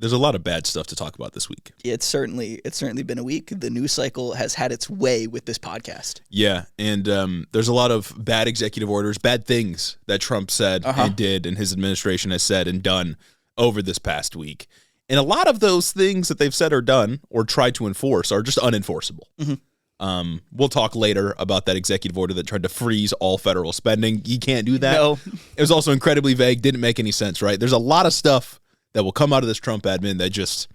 There's a lot of bad stuff to talk about this week. It's certainly been a week. The news cycle has had its way with this podcast. Yeah, and there's a lot of bad executive orders, bad things that Trump said and did, and his administration has said and done over this past week. And a lot of those things that they've said or done or tried to enforce are just unenforceable. We'll talk later about that executive order that tried to freeze all federal spending. You can't do that. No. It was also incredibly vague, didn't make any sense, right? There's a lot of stuff that will come out of this Trump admin that just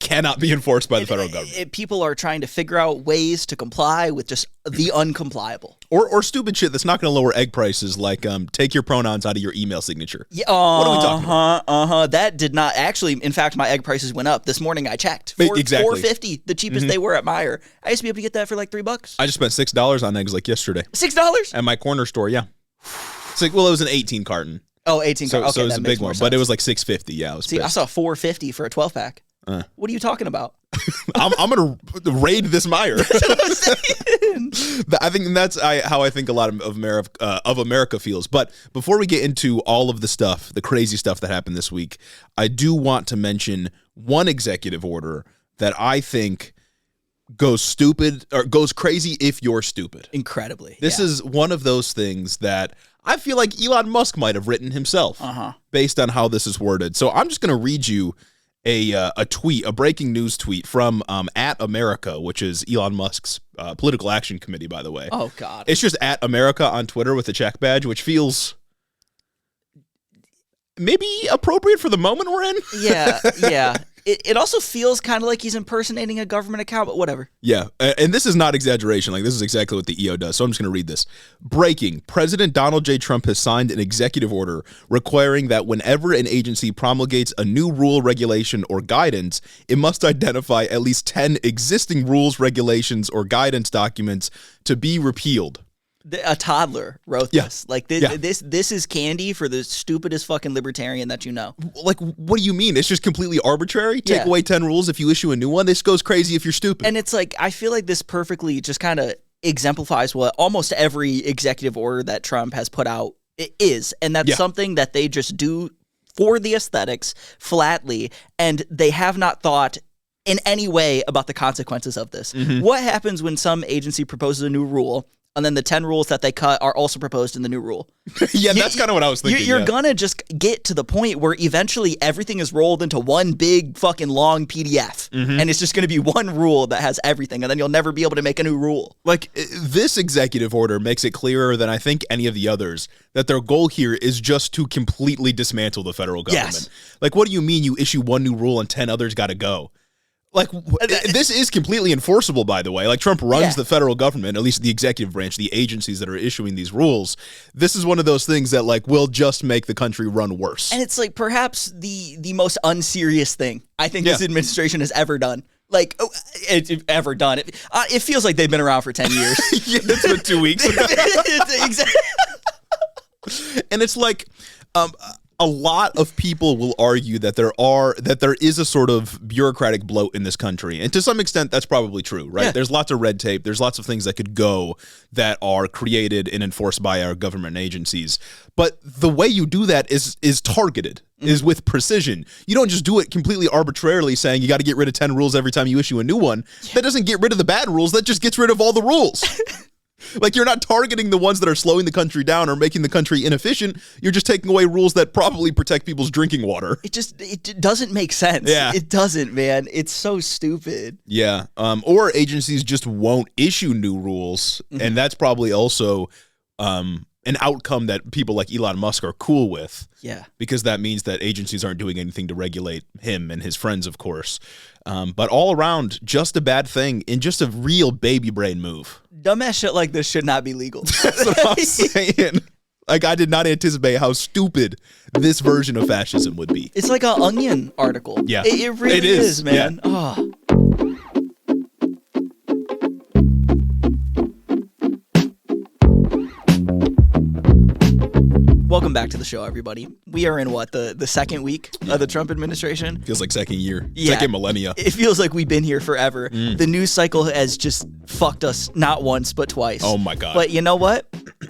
cannot be enforced by the federal government. People are trying to figure out ways to comply with just the uncompliable. Or stupid shit that's not going to lower egg prices, like take your pronouns out of your email signature. Yeah, what are we talking about? That did not actually. In fact, my egg prices went up this morning. I checked. Exactly. $4.50, the cheapest they were at Meijer. I used to be able to get that for like $3. I just spent $6 on eggs like yesterday. $6 at my corner store. Yeah, it's like, well, it was an 18 carton. Oh, 18 carton. Okay, so it was a big one, but it was like $6.50. Yeah, I was. See, pissed. I saw $4.50 for a 12-pack. What are you talking about? I'm gonna raid this Meijer. I think that's how I think a lot of America feels. But before we get into all of the stuff, the crazy stuff that happened this week, I do want to mention one executive order that I think goes stupid or goes crazy if you're stupid. Incredibly. This is one of those things that I feel like Elon Musk might have written himself based on how this is worded. So I'm just going to read you a tweet, a breaking news tweet from @America, which is Elon Musk's political action committee, by the way. Oh, God. It's just @America on Twitter with a check badge, which feels maybe appropriate for the moment we're in. Yeah. It also feels kind of like he's impersonating a government account, but whatever. Yeah, and this is not exaggeration. Like, this is exactly what the EO does, so I'm just going to read this. Breaking. President Donald J. Trump has signed an executive order requiring that whenever an agency promulgates a new rule, regulation, or guidance, it must identify at least 10 existing rules, regulations, or guidance documents to be repealed. A toddler wrote this. Like, this is candy for the stupidest fucking libertarian that you know. Like, what do you mean? It's just completely arbitrary? Take away 10 rules if you issue a new one? This goes crazy if you're stupid. And it's like, I feel like this perfectly just kind of exemplifies what almost every executive order that Trump has put out is. And that's something that they just do for the aesthetics flatly, and they have not thought in any way about the consequences of this. What happens when some agency proposes a new rule, and then the 10 rules that they cut are also proposed in the new rule? That's kind of what I was thinking. You're gonna just get to the point where eventually everything is rolled into one big fucking long PDF, and it's just gonna be one rule that has everything, and then you'll never be able to make a new rule. Like, this executive order makes it clearer than I think any of the others that their goal here is just to completely dismantle the federal government. Yes. Like, what do you mean you issue one new rule and 10 others gotta go? Like, this is completely enforceable, by the way. Like, Trump runs the federal government, at least the executive branch, the agencies that are issuing these rules. This is one of those things that, like, will just make the country run worse. And it's, like, perhaps the most unserious thing I think this administration has ever done. Like, ever done. It feels like they've been around for 10 years. It's been 2 weeks. Exactly. And it's like... a lot of people will argue that there is a sort of bureaucratic bloat in this country. And to some extent, that's probably true, right? Yeah. There's lots of red tape. There's lots of things that could go that are created and enforced by our government agencies. But the way you do that is targeted, is with precision. You don't just do it completely arbitrarily saying you got to get rid of 10 rules every time you issue a new one. That doesn't get rid of the bad rules. That just gets rid of all the rules. Like, you're not targeting the ones that are slowing the country down or making the country inefficient. You're just taking away rules that probably protect people's drinking water. It doesn't make sense. Yeah. It doesn't, man. It's so stupid. Yeah. Or agencies just won't issue new rules. And that's probably also an outcome that people like Elon Musk are cool with. Yeah. Because that means that agencies aren't doing anything to regulate him and his friends, of course. But all around, just a bad thing and just a real baby brain move. Dumbass shit like this should not be legal. That's what I'm saying. Like, I did not anticipate how stupid this version of fascism would be. It's like an Onion article. Yeah. It really is, man. Yeah. Oh. Welcome back to the show, everybody. We are in the second week of the Trump administration. Feels like second year, second millennia. It feels like we've been here forever. The news cycle has just fucked us not once but twice. Oh my God. But you know what?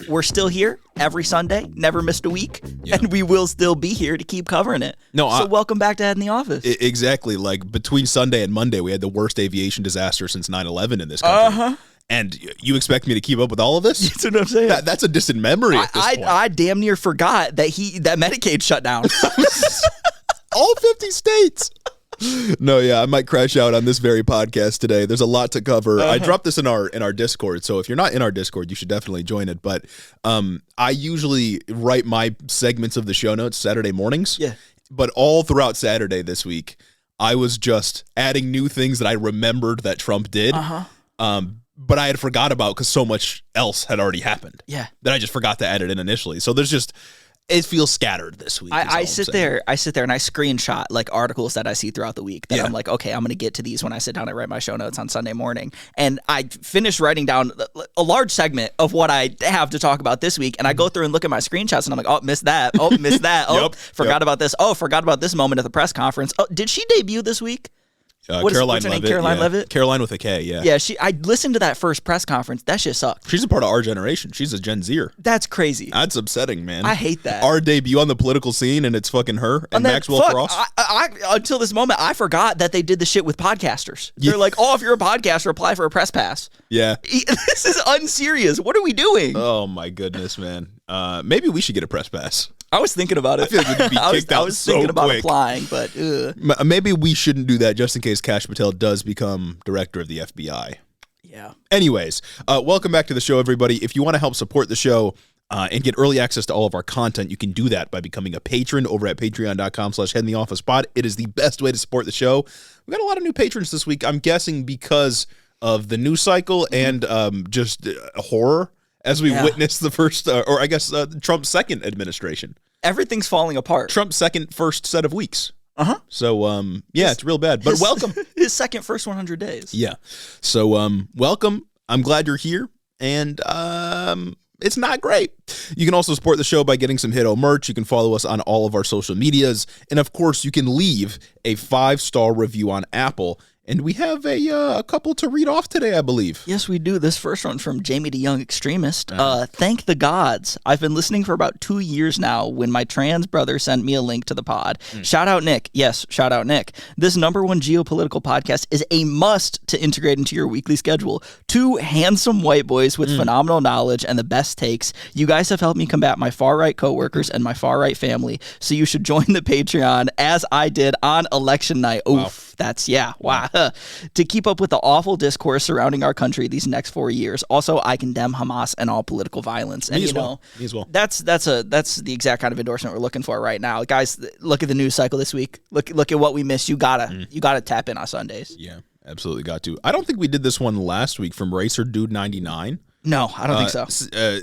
we're still here every Sunday, never missed a week, and we will still be here to keep covering it. So welcome back to Head in the Office. Exactly. Like between Sunday and Monday, we had the worst aviation disaster since 9/11 in this country. And you expect me to keep up with all of this? That's what I'm saying. That's a distant memory at this point. I damn near forgot that Medicaid shut down. All 50 states. No, yeah, I might crash out on this very podcast today. There's a lot to cover. I dropped this in our Discord, so if you're not in our Discord, you should definitely join it. But I usually write my segments of the show notes Saturday mornings. Yeah. But all throughout Saturday this week, I was just adding new things that I remembered that Trump did. But I had forgot about because so much else had already happened. Yeah. That I just forgot to add it in initially. So there's just, it feels scattered this week. I sit there and I screenshot like articles that I see throughout the week that I'm like, okay, I'm going to get to these when I sit down and write my show notes on Sunday morning. And I finished writing down a large segment of what I have to talk about this week. And I go through and look at my screenshots and I'm like, oh, missed that. Oh, missed that. Oh, forgot about this. Oh, forgot about this moment at the press conference. Oh, did she debut this week? Caroline Leavitt. Caroline Leavitt? Caroline with a K, yeah. Yeah, I listened to that first press conference. That shit sucked. She's a part of our generation. She's a Gen Zer. That's crazy. That's upsetting, man. I hate that. Our debut on the political scene, and it's fucking her and Maxwell Frost. Until this moment, I forgot that they did the shit with podcasters. They're like, oh, if you're a podcaster, apply for a press pass. Yeah. This is unserious. What are we doing? Oh, my goodness, man. Maybe we should get a press pass. I was thinking about it. I feel like we'd be kicked out so quick. I was thinking about applying, but maybe we shouldn't do that just in case Kash Patel does become director of the FBI. Yeah. Anyways, welcome back to the show, everybody. If you want to help support the show and get early access to all of our content, you can do that by becoming a patron over at patreon.com/headintheofficepod. It is the best way to support the show. We got a lot of new patrons this week. I'm guessing because of the news cycle and just horror as we witness the first, or I guess Trump's second administration. Everything's falling apart. Trump's first set of weeks. So, it's real bad, but welcome. His first 100 days. Yeah. So, welcome. I'm glad you're here. And it's not great. You can also support the show by getting some Hito merch. You can follow us on all of our social medias. And, of course, you can leave a 5-star review on Apple. And we have a couple to read off today, I believe. Yes, we do. This first one from Jamie the Young Extremist. Thank the gods. I've been listening for about 2 years now when my trans brother sent me a link to the pod. Shout out Nick. Yes, shout out Nick. This #1 geopolitical podcast is a must to integrate into your weekly schedule. 2 handsome white boys with phenomenal knowledge and the best takes. You guys have helped me combat my far-right coworkers and my far-right family, so you should join the Patreon as I did on election night. Oof. That's, wow. To keep up with the awful discourse surrounding our country these next 4 years. Also, I condemn Hamas and all political violence. And, Me as well. That's the exact kind of endorsement we're looking for right now. Guys, look at the news cycle this week. Look at what we missed. You gotta tap in on Sundays. Yeah, absolutely got to. I don't think we did this one last week from Racer Dude 99. No, I don't think so.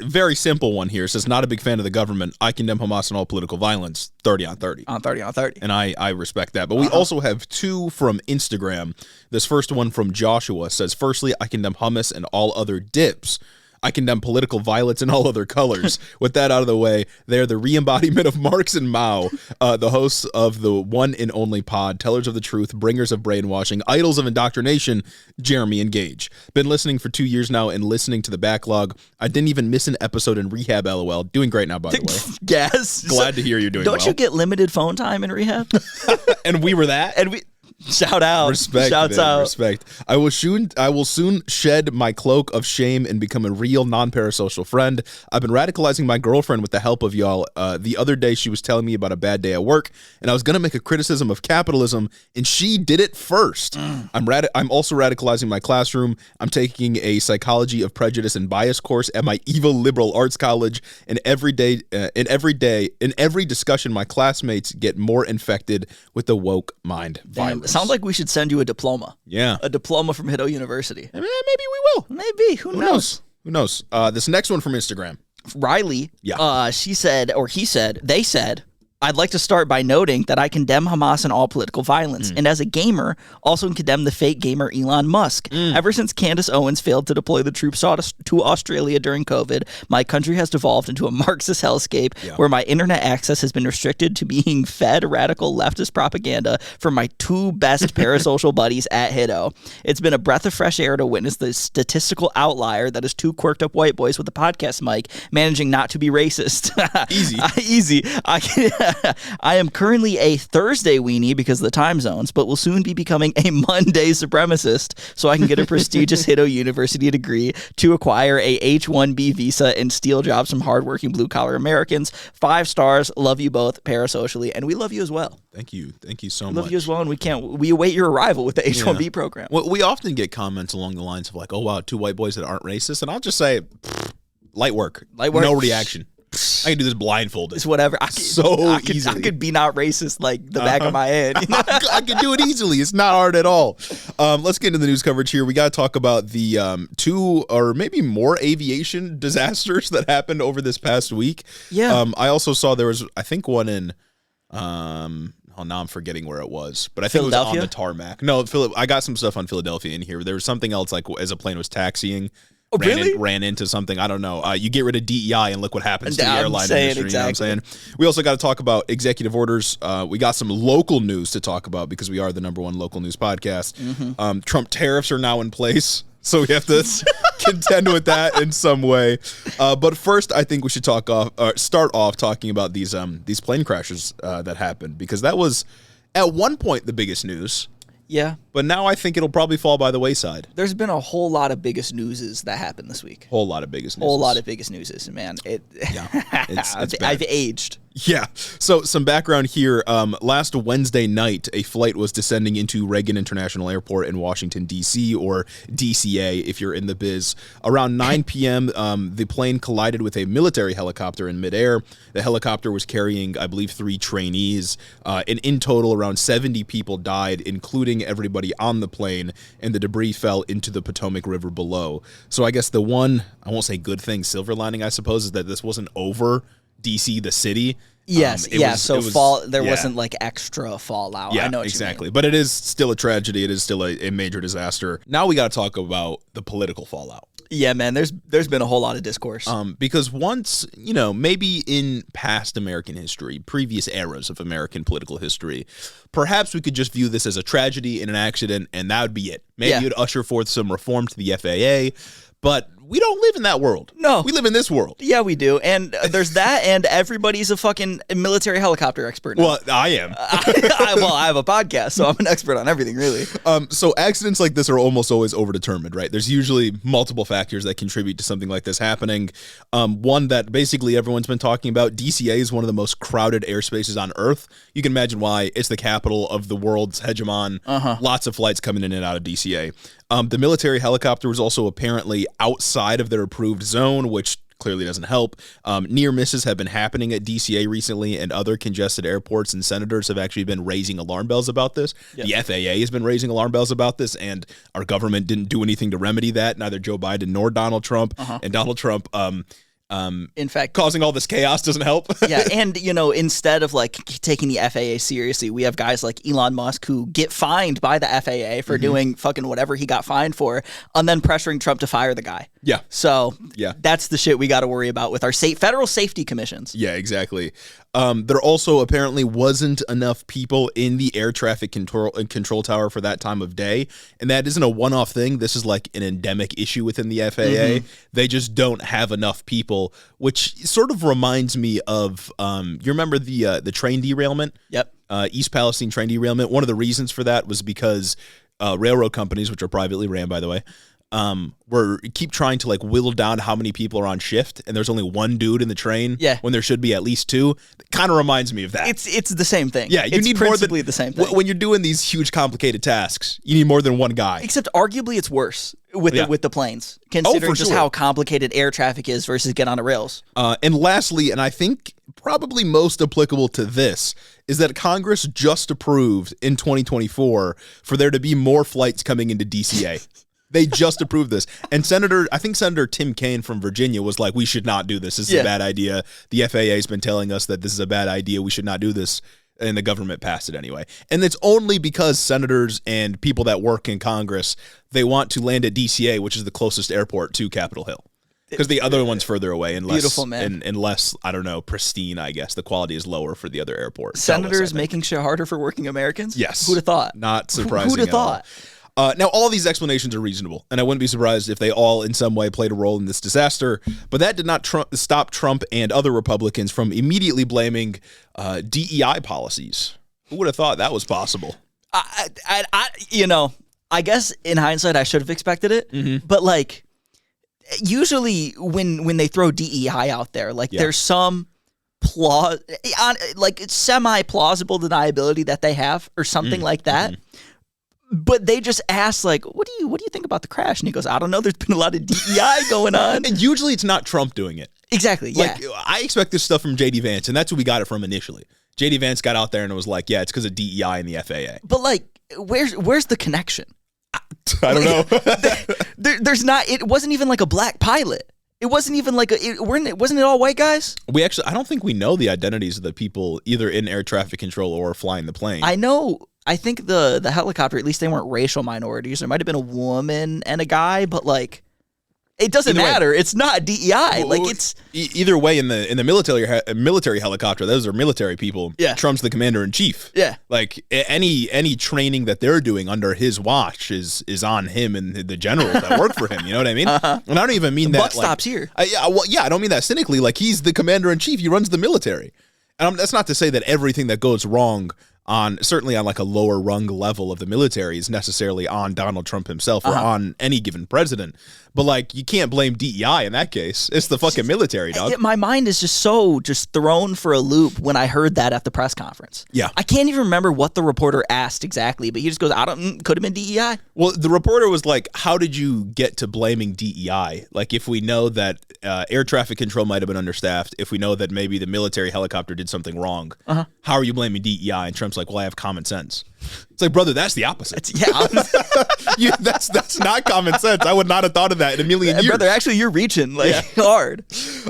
Very simple one here. It says, not a big fan of the government. I condemn Hamas and all political violence. 30 on 30. On 30 on 30. And I respect that. But we also have 2 from Instagram. This first one from Joshua says, firstly, I condemn hummus and all other dips. I condemn political violence in all other colors. With that out of the way, they're the re-embodiment of Marx and Mao, the hosts of the one and only pod, tellers of the truth, bringers of brainwashing, idols of indoctrination, Jeremy and Gage. Been listening for 2 years now and listening to the backlog. I didn't even miss an episode in rehab, LOL. Doing great now, by the way. Yes. Glad to hear you're doing well. Don't you get limited phone time in rehab? And we were that? And we... Shout out. Respect. Shouts man, out. Respect. I will soon shed my cloak of shame and become a real non-parasocial friend. I've been radicalizing my girlfriend with the help of y'all. The other day she was telling me about a bad day at work, and I was going to make a criticism of capitalism, and she did it first. I'm also radicalizing my classroom. I'm taking a psychology of prejudice and bias course at my evil liberal arts college, and every discussion my classmates get more infected with the woke mind virus. Sounds like we should send you a diploma. Yeah. A diploma from Hito University. Maybe we will. Maybe. Who knows? Who knows? This next one from Instagram. Riley, yeah. she said, or he said, they said, I'd like to start by noting that I condemn Hamas and all political violence, and as a gamer, also condemn the fake gamer Elon Musk. Ever since Candace Owens failed to deploy the troops to Australia during COVID, my country has devolved into a Marxist hellscape where my internet access has been restricted to being fed radical leftist propaganda from my two best parasocial buddies at Hiddo. It's been a breath of fresh air to witness the statistical outlier that is two quirked up white boys with a podcast mic managing not to be racist. Easy. I am currently a Thursday weenie because of the time zones, but will soon be becoming a Monday supremacist so I can get a prestigious Hiddo University degree to acquire a H-1B visa and steal jobs from hardworking blue-collar Americans. 5 stars. Love you both parasocially, and we love you as well. Thank you so much. Love you as well, and we await your arrival with the H-1B program. Well, we often get comments along the lines of like, "Oh wow, 2 white boys that aren't racist," and I'll just say, light work, no reaction. I can do this blindfolded. It's whatever. Easily. I could be not racist like the back of my head. You know? I can do it easily. It's not hard at all. Let's get into the news coverage here. We got to talk about the 2 or maybe more aviation disasters that happened over this past week. Yeah. I also saw there was, I think, one in, now I'm forgetting where it was, but I think it was on the tarmac. No, I got some stuff on Philadelphia in here. There was something else, like as a plane was taxiing. Oh, really? Ran into something. I don't know. You get rid of DEI and look what happens to the airline industry. Exactly. You know what I'm saying? We also got to talk about executive orders. We got some local news to talk about because we are the #1 local news podcast. Trump tariffs are now in place, so we have to contend with that in some way. But first, I think we should start off talking about these plane crashes that happened, because that was at one point the biggest news. Yeah. But now I think it'll probably fall by the wayside. There's been a whole lot of biggest newses that happened this week. Whole lot of biggest newses, man. I've aged. Yeah. So some background here. Last Wednesday night, a flight was descending into Reagan International Airport in Washington, D.C., or DCA if you're in the biz. Around 9 p.m., the plane collided with a military helicopter in midair. The helicopter was carrying, I believe, 3 trainees. And in total, around 70 people died, including everybody on the plane, and the debris fell into the Potomac River below. So I guess the one, I won't say good thing, silver lining, I suppose, is that this wasn't over DC, the city. Yes, there wasn't like extra fallout. Yeah, I know what exactly. you mean. But it is still a tragedy. It is still a major disaster. Now we got to talk about the political fallout. Yeah, man, there's been a whole lot of discourse. Because once, maybe in past American history, previous eras of American political history, perhaps we could just view this as a tragedy and an accident, and that would be it. Maybe you'd usher forth some reform to the FAA, but we don't live in that world. No. We live in this world. Yeah, we do. And there's that, and everybody's a fucking military helicopter expert now. Well, I am. I have a podcast, so I'm an expert on everything, really. So accidents like this are almost always overdetermined, right? There's usually multiple factors that contribute to something like this happening. One that basically everyone's been talking about, DCA is one of the most crowded airspaces on Earth. You can imagine why. It's the capital of the world's hegemon. Lots of flights coming in and out of DCA. The military helicopter was also apparently outside of their approved zone, which clearly doesn't help. Near misses have been happening at DCA recently, and other congested airports, and senators have actually been raising alarm bells about this. Yep. The FAA has been raising alarm bells about this, and our government didn't do anything to remedy that, neither Joe Biden nor Donald Trump. And Donald Trump, in fact, causing all this chaos doesn't help. Yeah, and instead of like taking the FAA seriously, we have guys like Elon Musk who get fined by the FAA for doing fucking whatever he got fined for, and then pressuring Trump to fire the guy. Yeah. So that's the shit we got to worry about with our federal safety commissions. Yeah, exactly. There also apparently wasn't enough people in the air traffic control tower for that time of day, and that isn't a one-off thing. This is like an endemic issue within the FAA. They just don't have enough people, which sort of reminds me of you remember the train derailment? Yep. East Palestine train derailment. One of the reasons for that was because railroad companies, which are privately ran, by the way, keep trying to like whittle down how many people are on shift, and there's only one dude in the train when there should be at least 2. It kind of reminds me of that. It's the same thing. Yeah, you need principally more than the same thing. When you're doing these huge complicated tasks, you need more than one guy. Except arguably it's worse with the planes, considering just how complicated air traffic is versus get on a rails. And lastly, and I think probably most applicable to this, is that Congress just approved in 2024 for there to be more flights coming into DCA. They just approved this. And I think Senator Tim Kaine from Virginia was like, we should not do this. This is a bad idea. The FAA has been telling us that this is a bad idea. We should not do this. And the government passed it anyway. And it's only because senators and people that work in Congress, they want to land at DCA, which is the closest airport to Capitol Hill. Because the other one's further away and less, beautiful, man. And less, I don't know, pristine, I guess. The quality is lower for the other airport. Senators making shit harder for working Americans? Yes. Who'd have thought? Not surprising. Who'd have thought? Now, all these explanations are reasonable, and I wouldn't be surprised if they all in some way played a role in this disaster, but that did not stop Trump and other Republicans from immediately blaming DEI policies. Who would have thought that was possible? I guess in hindsight, I should have expected it, but like, usually when they throw DEI out there, like there's some it's semi-plausible deniability that they have or something like that. But they just ask, like, what do you think about the crash? And he goes, I don't know. There's been a lot of DEI going on. And usually it's not Trump doing it. Exactly, yeah. Like, I expect this stuff from J.D. Vance, and that's who we got it from initially. J.D. Vance got out there and was like, yeah, it's because of DEI and the FAA. But, like, where's the connection? I don't know. There's not. It wasn't even like a black pilot. It wasn't even like wasn't it all white guys? I don't think we know the identities of the people either in air traffic control or flying the plane. I think the helicopter, at least they weren't racial minorities. There might have been a woman and a guy, but like, it doesn't matter. It's not DEI. Like it's either way in the military helicopter. Those are military people. Yeah. Trump's the commander in chief. Yeah. Like any training that they're doing under his watch is on him and the generals that work for him. You know what I mean? And I don't even mean that. Buck stops here. I don't mean that cynically. Like he's the commander in chief. He runs the military. And that's not to say that everything that goes wrong certainly on like a lower rung level of the military is necessarily on Donald Trump himself or on any given president. But like, you can't blame DEI in that case. It's the fucking military, dog. My mind is just thrown for a loop when I heard that at the press conference. Yeah. I can't even remember what the reporter asked exactly, but he just goes, could have been DEI. Well, the reporter was like, how did you get to blaming DEI? Like, if we know that air traffic control might have been understaffed, if we know that maybe the military helicopter did something wrong, how are you blaming DEI? And Trump's like, well, I have common sense. It's like, brother, that's the opposite. That's not common sense. I would not have thought of that in a million years. Brother, actually, you're reaching hard.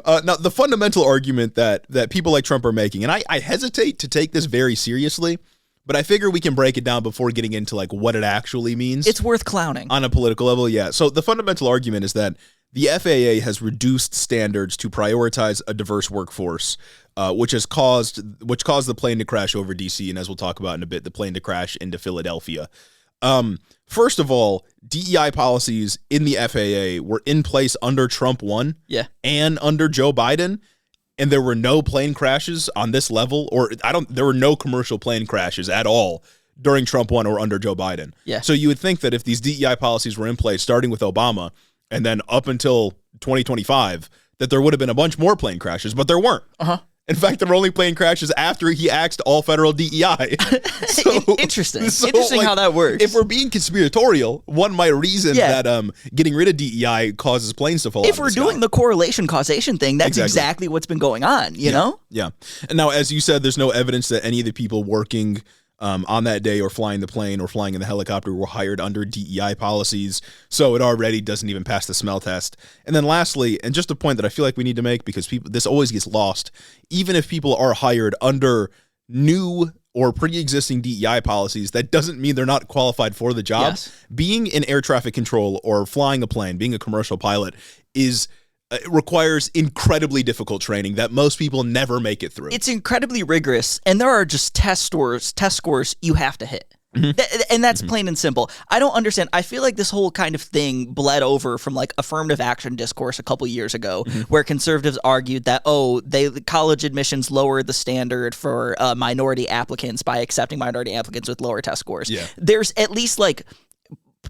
Now, the fundamental argument that people like Trump are making, and I hesitate to take this very seriously, but I figure we can break it down before getting into like what it actually means. It's worth clowning. On a political level, yeah. So the fundamental argument is that the FAA has reduced standards to prioritize a diverse workforce, which caused the plane to crash over D.C., and as we'll talk about in a bit, the plane to crash into Philadelphia. First of all, DEI policies in the FAA were in place under Trump 1 and under Joe Biden, and there were no plane crashes on this level, there were no commercial plane crashes at all during Trump 1 or under Joe Biden. Yeah. So you would think that if these DEI policies were in place starting with Obama and then up until 2025, that there would have been a bunch more plane crashes, but there weren't. In fact, there were only plane crashes after he axed all federal DEI. Interesting. Interesting how that works. If we're being conspiratorial, one might reason that getting rid of DEI causes planes to fall. If we're doing the correlation causation thing, that's exactly what's been going on, you know? Yeah. And now, as you said, there's no evidence that any of the people working on that day or flying the plane or flying in the helicopter were hired under DEI policies, so it already doesn't even pass the smell test. And then lastly, and just a point that I feel like we need to make because this always gets lost, even if people are hired under new or pre-existing DEI policies, that doesn't mean they're not qualified for the job. Yes. Being in air traffic control or flying a plane, being a commercial pilot it requires incredibly difficult training that most people never make it through. It's incredibly rigorous, and there are just test scores you have to hit. And that's plain and simple. I don't understand. I feel like this whole kind of thing bled over from like affirmative action discourse a couple years ago, where conservatives argued that, college admissions lowered the standard for minority applicants by accepting minority applicants with lower test scores. Yeah. There's at least like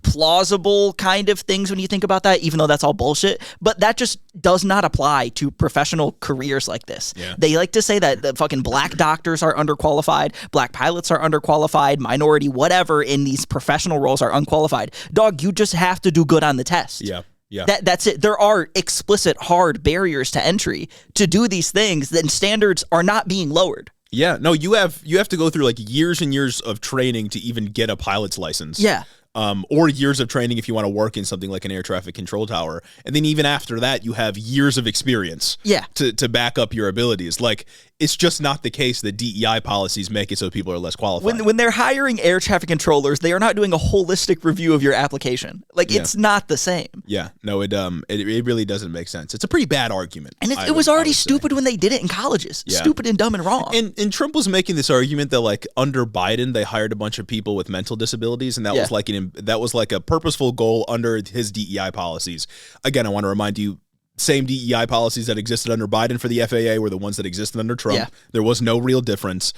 plausible kind of things when you think about that, even though that's all bullshit, but that just does not apply to professional careers like this. Yeah. They like to say that the fucking black doctors are underqualified, black pilots are underqualified, minority whatever in these professional roles are unqualified. Dog, you just have to do good on the test. Yeah. That's it. There are explicit hard barriers to entry to do these things, then standards are not being lowered. Yeah, no, you have to go through like years and years of training to even get a pilot's license. Yeah. or years of training if you want to work in something like an air traffic control tower. And then even after that, you have years of experience to back up your abilities. Like, it's just not the case that DEI policies make it so people are less qualified. When they're hiring air traffic controllers, they are not doing a holistic review of your application. Like, it's not the same. Yeah, no, it really doesn't make sense. It's a pretty bad argument. And it was already stupid when they did it in colleges. Yeah. Stupid and dumb and wrong. And Trump was making this argument that, like, under Biden, they hired a bunch of people with mental disabilities, and that was like a purposeful goal under his DEI policies. Again, I want to remind you, same DEI policies that existed under Biden for the FAA were the ones that existed under Trump. Yeah. There was no real difference.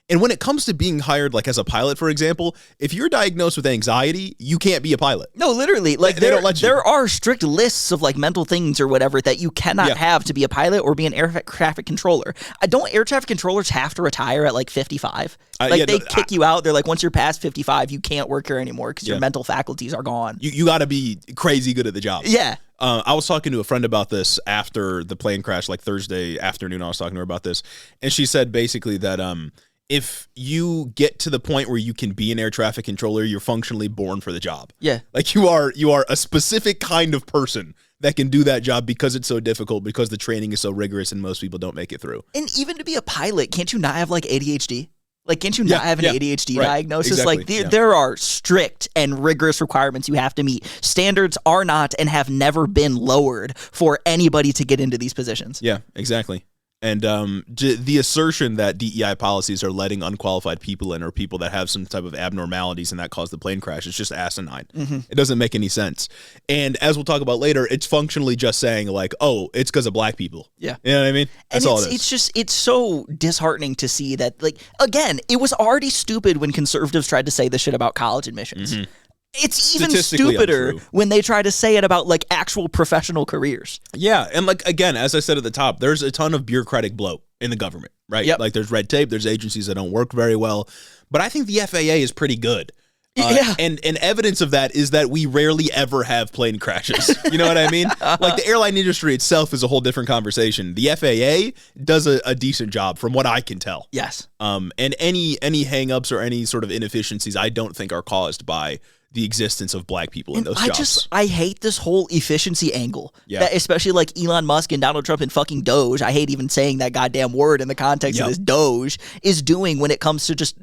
And when it comes to being hired, like as a pilot, for example, if you're diagnosed with anxiety, you can't be a pilot. No, literally. Like, they don't let you. There are strict lists of like mental things or whatever that you cannot have to be a pilot or be an air traffic controller. Don't air traffic controllers have to retire at like 55? They kick you out. They're like, once you're past 55, you can't work here anymore because your mental faculties are gone. You got to be crazy good at the job. Yeah. I was talking to a friend about this after the plane crash, like Thursday afternoon. I was talking to her about this, and she said basically that if you get to the point where you can be an air traffic controller, you're functionally born for the job. Yeah. Like, you are a specific kind of person that can do that job because it's so difficult, because the training is so rigorous and most people don't make it through. And even to be a pilot, can't you not have like ADHD? Like, can't you not have an ADHD diagnosis? Exactly. Like, there are strict and rigorous requirements you have to meet. Standards are not and have never been lowered for anybody to get into these positions. Yeah, exactly. And the assertion that DEI policies are letting unqualified people in, or people that have some type of abnormalities and that caused the plane crash, is just asinine. Mm-hmm. It doesn't make any sense. And as we'll talk about later, it's functionally just saying like, oh, it's because of black people. Yeah. You know what I mean? That's all it is. It's so disheartening to see that, like, again, it was already stupid when conservatives tried to say this shit about college admissions. Mm-hmm. It's even stupider when they try to say it about like actual professional careers. Yeah, and like, again, as I said at the top, there's a ton of bureaucratic bloat in the government, right? Yep. Like, there's red tape, there's agencies that don't work very well, but I think the FAA is pretty good. And evidence of that is that we rarely ever have plane crashes. You know what I mean? Like, the airline industry itself is a whole different conversation. The FAA does a decent job from what I can tell. Yes. And any hangups or any sort of inefficiencies, I don't think are caused by the existence of black people in those jobs. I hate this whole efficiency angle. Yeah. That, especially like Elon Musk and Donald Trump and fucking Doge, I hate even saying that goddamn word in the context of this, Doge, is doing when it comes to just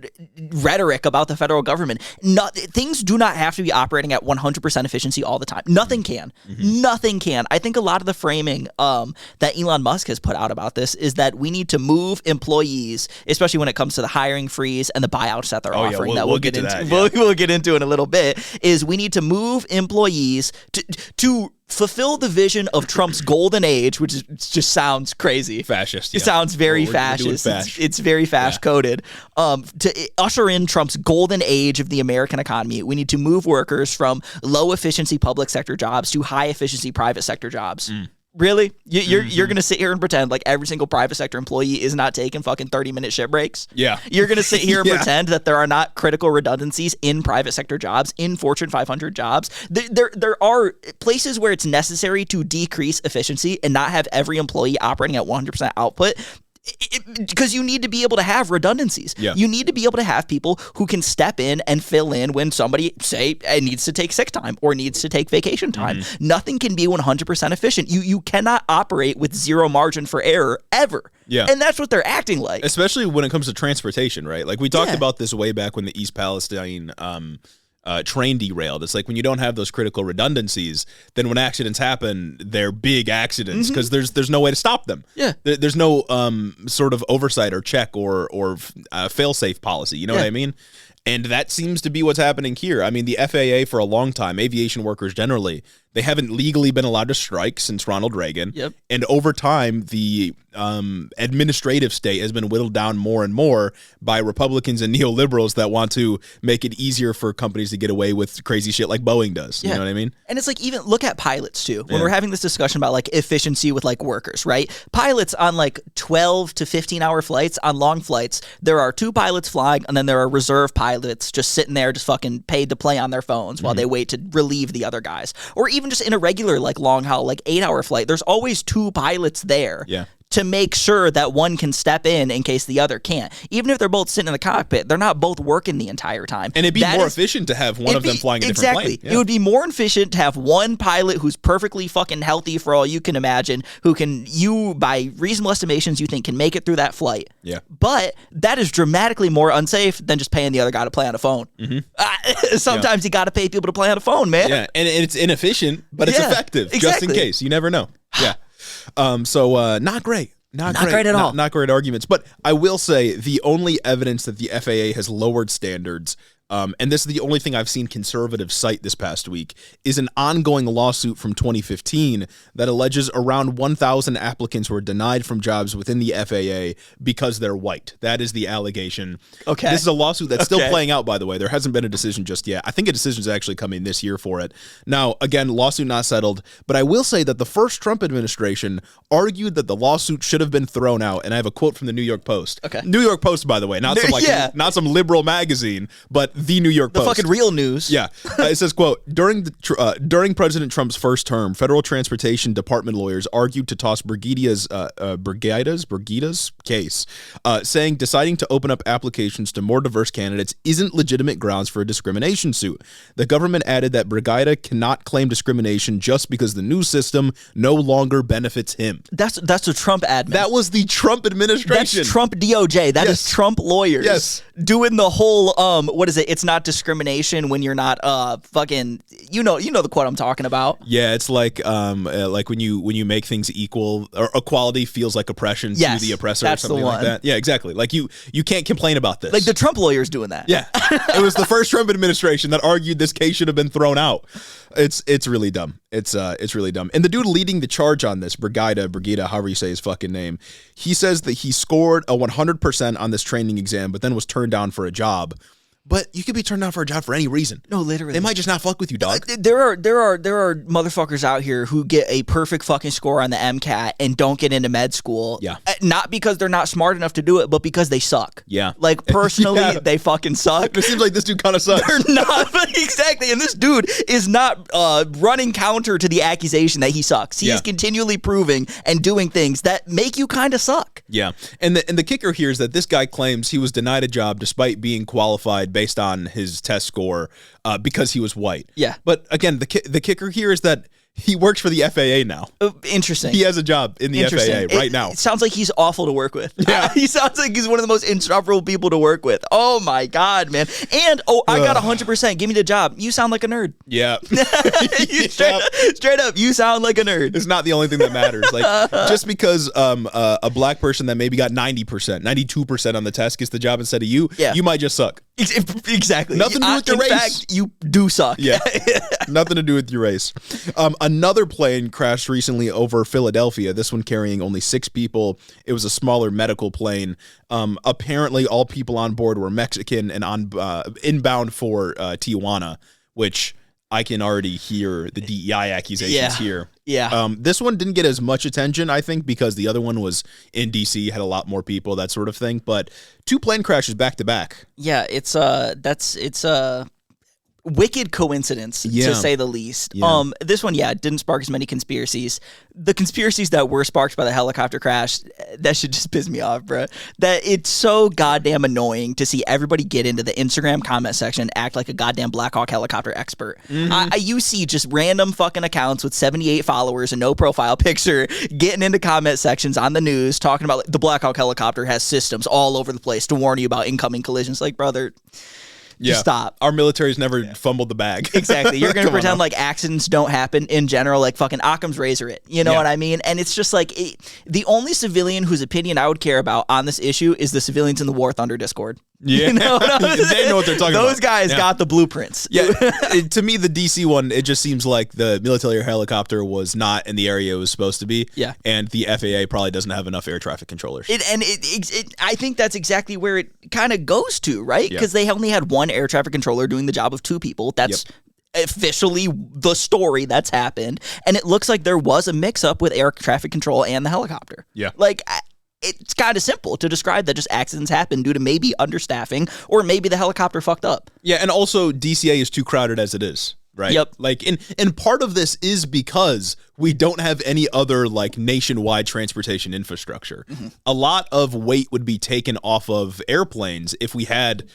rhetoric about the federal government. Things do not have to be operating at 100% efficiency all the time. Nothing can. Mm-hmm. Nothing can. I think a lot of the framing that Elon Musk has put out about this is that we need to move employees, especially when it comes to the hiring freeze and the buyouts that they're offering. We'll get into. We'll get into in a little bit. Is we need to move employees to fulfill the vision of Trump's golden age, which just sounds crazy. Fascist. It sounds very fascist. It's very fast coded. To usher in Trump's golden age of the American economy, we need to move workers from low efficiency public sector jobs to high efficiency private sector jobs. Really? You're going to sit here and pretend like every single private sector employee is not taking fucking 30-minute shit breaks? Yeah. You're going to sit here and pretend that there are not critical redundancies in private sector jobs, in Fortune 500 jobs? There are places where it's necessary to decrease efficiency and not have every employee operating at 100% output. Because you need to be able to have redundancies. Yeah. You need to be able to have people who can step in and fill in when somebody, say, needs to take sick time or needs to take vacation time. Mm-hmm. Nothing can be 100% efficient. You cannot operate with zero margin for error ever. Yeah. And that's what they're acting like. Especially when it comes to transportation, right? Like, we talked about this way back when the East Palestine train derailed. It's like, when you don't have those critical redundancies, then when accidents happen, they're big accidents because there's no way to stop them. Yeah. There's no sort of oversight or check or fail-safe policy. You know what I mean? And that seems to be what's happening here. I mean, the FAA for a long time, aviation workers generally, they haven't legally been allowed to strike since Ronald Reagan. Yep. And over time, the administrative state has been whittled down more and more by Republicans and neoliberals that want to make it easier for companies to get away with crazy shit like Boeing does. You know what I mean? And it's like, even look at pilots too. When we're having this discussion about like efficiency with like workers, right? Pilots on like 12 to 15-hour flights, on long flights, there are 2 pilots flying, and then there are reserve pilots just sitting there just fucking paid to play on their phones while they wait to relieve the other guys. Or even just in a regular like long haul, like 8-hour flight, there's always 2 pilots there to make sure that one can step in case the other can't. Even if they're both sitting in the cockpit, they're not both working the entire time. And it'd be more efficient to have one of them flying a different plane. Yeah. It would be more efficient to have one pilot who's perfectly fucking healthy for all you can imagine, who can, by reasonable estimations, you think can make it through that flight. Yeah. But that is dramatically more unsafe than just paying the other guy to play on a phone. Sometimes you got to pay people to play on a phone, man. Yeah, and it's inefficient, but it's effective, just in case. You never know. Yeah. So not great. Not great at all. Not great arguments. But I will say the only evidence that the FAA has lowered standards, and this is the only thing I've seen conservatives cite this past week, is an ongoing lawsuit from 2015 that alleges around 1,000 applicants were denied from jobs within the FAA because they're white. That is the allegation. Okay. This is a lawsuit that's still playing out, by the way. There hasn't been a decision just yet. I think a decision is actually coming this year for it. Now, again, lawsuit not settled, but I will say that the first Trump administration argued that the lawsuit should have been thrown out, and I have a quote from the New York Post. Okay. New York Post, by the way, not some liberal magazine, but the New York Post. The fucking real news. Yeah. It says, quote, during President Trump's first term, Federal Transportation Department lawyers argued to toss Brigida's case, saying deciding to open up applications to more diverse candidates isn't legitimate grounds for a discrimination suit. The government added that Brigida cannot claim discrimination just because the new system no longer benefits him. That's the Trump admin. That was the Trump administration. That's Trump DOJ. That is Trump lawyers. Yes. Doing the whole what is it? It's not discrimination when you're not fucking you know the quote I'm talking about. Yeah, it's like when you make things equal, or equality feels like oppression to the oppressor, or something like that. Yeah, exactly. Like you can't complain about this. Like the Trump lawyers doing that. Yeah. It was the first Trump administration that argued this case should have been thrown out. It's really dumb. It's really dumb. And the dude leading the charge on this, Brigida, however you say his fucking name, he says that he scored a 100% on this training exam, but then was turned down for a job. But you could be turned down for a job for any reason. No, literally. They might just not fuck with you, dog. There are motherfuckers out here who get a perfect fucking score on the MCAT and don't get into med school. Yeah. Not because they're not smart enough to do it, but because they suck. Yeah. Like, personally, they fucking suck. It seems like this dude kind of sucks. They're not. Exactly. And this dude is not running counter to the accusation that he sucks. He's continually proving and doing things that make you kind of suck. Yeah. And the kicker here is that this guy claims he was denied a job despite being qualified based on his test score because he was white. Yeah. But again, the kicker here is that he works for the FAA now. Interesting. He has a job in the FAA right now. It sounds like he's awful to work with. Yeah. He sounds like he's one of the most insufferable people to work with. Oh my God, man. And I got 100%. Give me the job. You sound like a nerd. Yeah. Straight up, you sound like a nerd. It's not the only thing that matters. Like just because a black person that maybe got 90%, 92% on the test gets the job instead of you, you might just suck. Exactly. Nothing to do with your race. In fact, you do suck. Yeah. Nothing to do with your race. Another plane crashed recently over Philadelphia, this one carrying only 6 people. It was a smaller medical plane. Apparently, all people on board were Mexican and inbound for Tijuana, which I can already hear the DEI accusations here. Yeah. This one didn't get as much attention, I think, because the other one was in D.C., had a lot more people, that sort of thing. But 2 plane crashes back to back. Yeah, it's a wicked coincidence, to say the least. Yeah. This one, didn't spark as many conspiracies. The conspiracies that were sparked by the helicopter crash, that should just piss me off, bro. That it's so goddamn annoying to see everybody get into the Instagram comment section, act like a goddamn Black Hawk helicopter expert. You see just random fucking accounts with 78 followers and no profile picture getting into comment sections on the news, talking about like, the Black Hawk helicopter has systems all over the place to warn you about incoming collisions. Like, brother... Just stop. Our military's never fumbled the bag. Exactly. You're going to pretend like accidents don't happen in general, like fucking Occam's razor it. You know what I mean? And it's just like the only civilian whose opinion I would care about on this issue is the civilians in the War Thunder Discord. Yeah. You know what they know what they're talking about. Those guys got the blueprints. Yeah. To me, the DC one, it just seems like the military helicopter was not in the area it was supposed to be. Yeah. And the FAA probably doesn't have enough air traffic controllers. I think that's exactly where it kind of goes to, right? Because they only had one air traffic controller doing the job of 2 people. That's officially the story that's happened. And it looks like there was a mix-up with air traffic control and the helicopter. Yeah. Like... It's kind of simple to describe that just accidents happen due to maybe understaffing or maybe the helicopter fucked up. Yeah, and also DCA is too crowded as it is. right? Yep. Like, and part of this is because we don't have any other like nationwide transportation infrastructure. A lot of weight would be taken off of airplanes if we had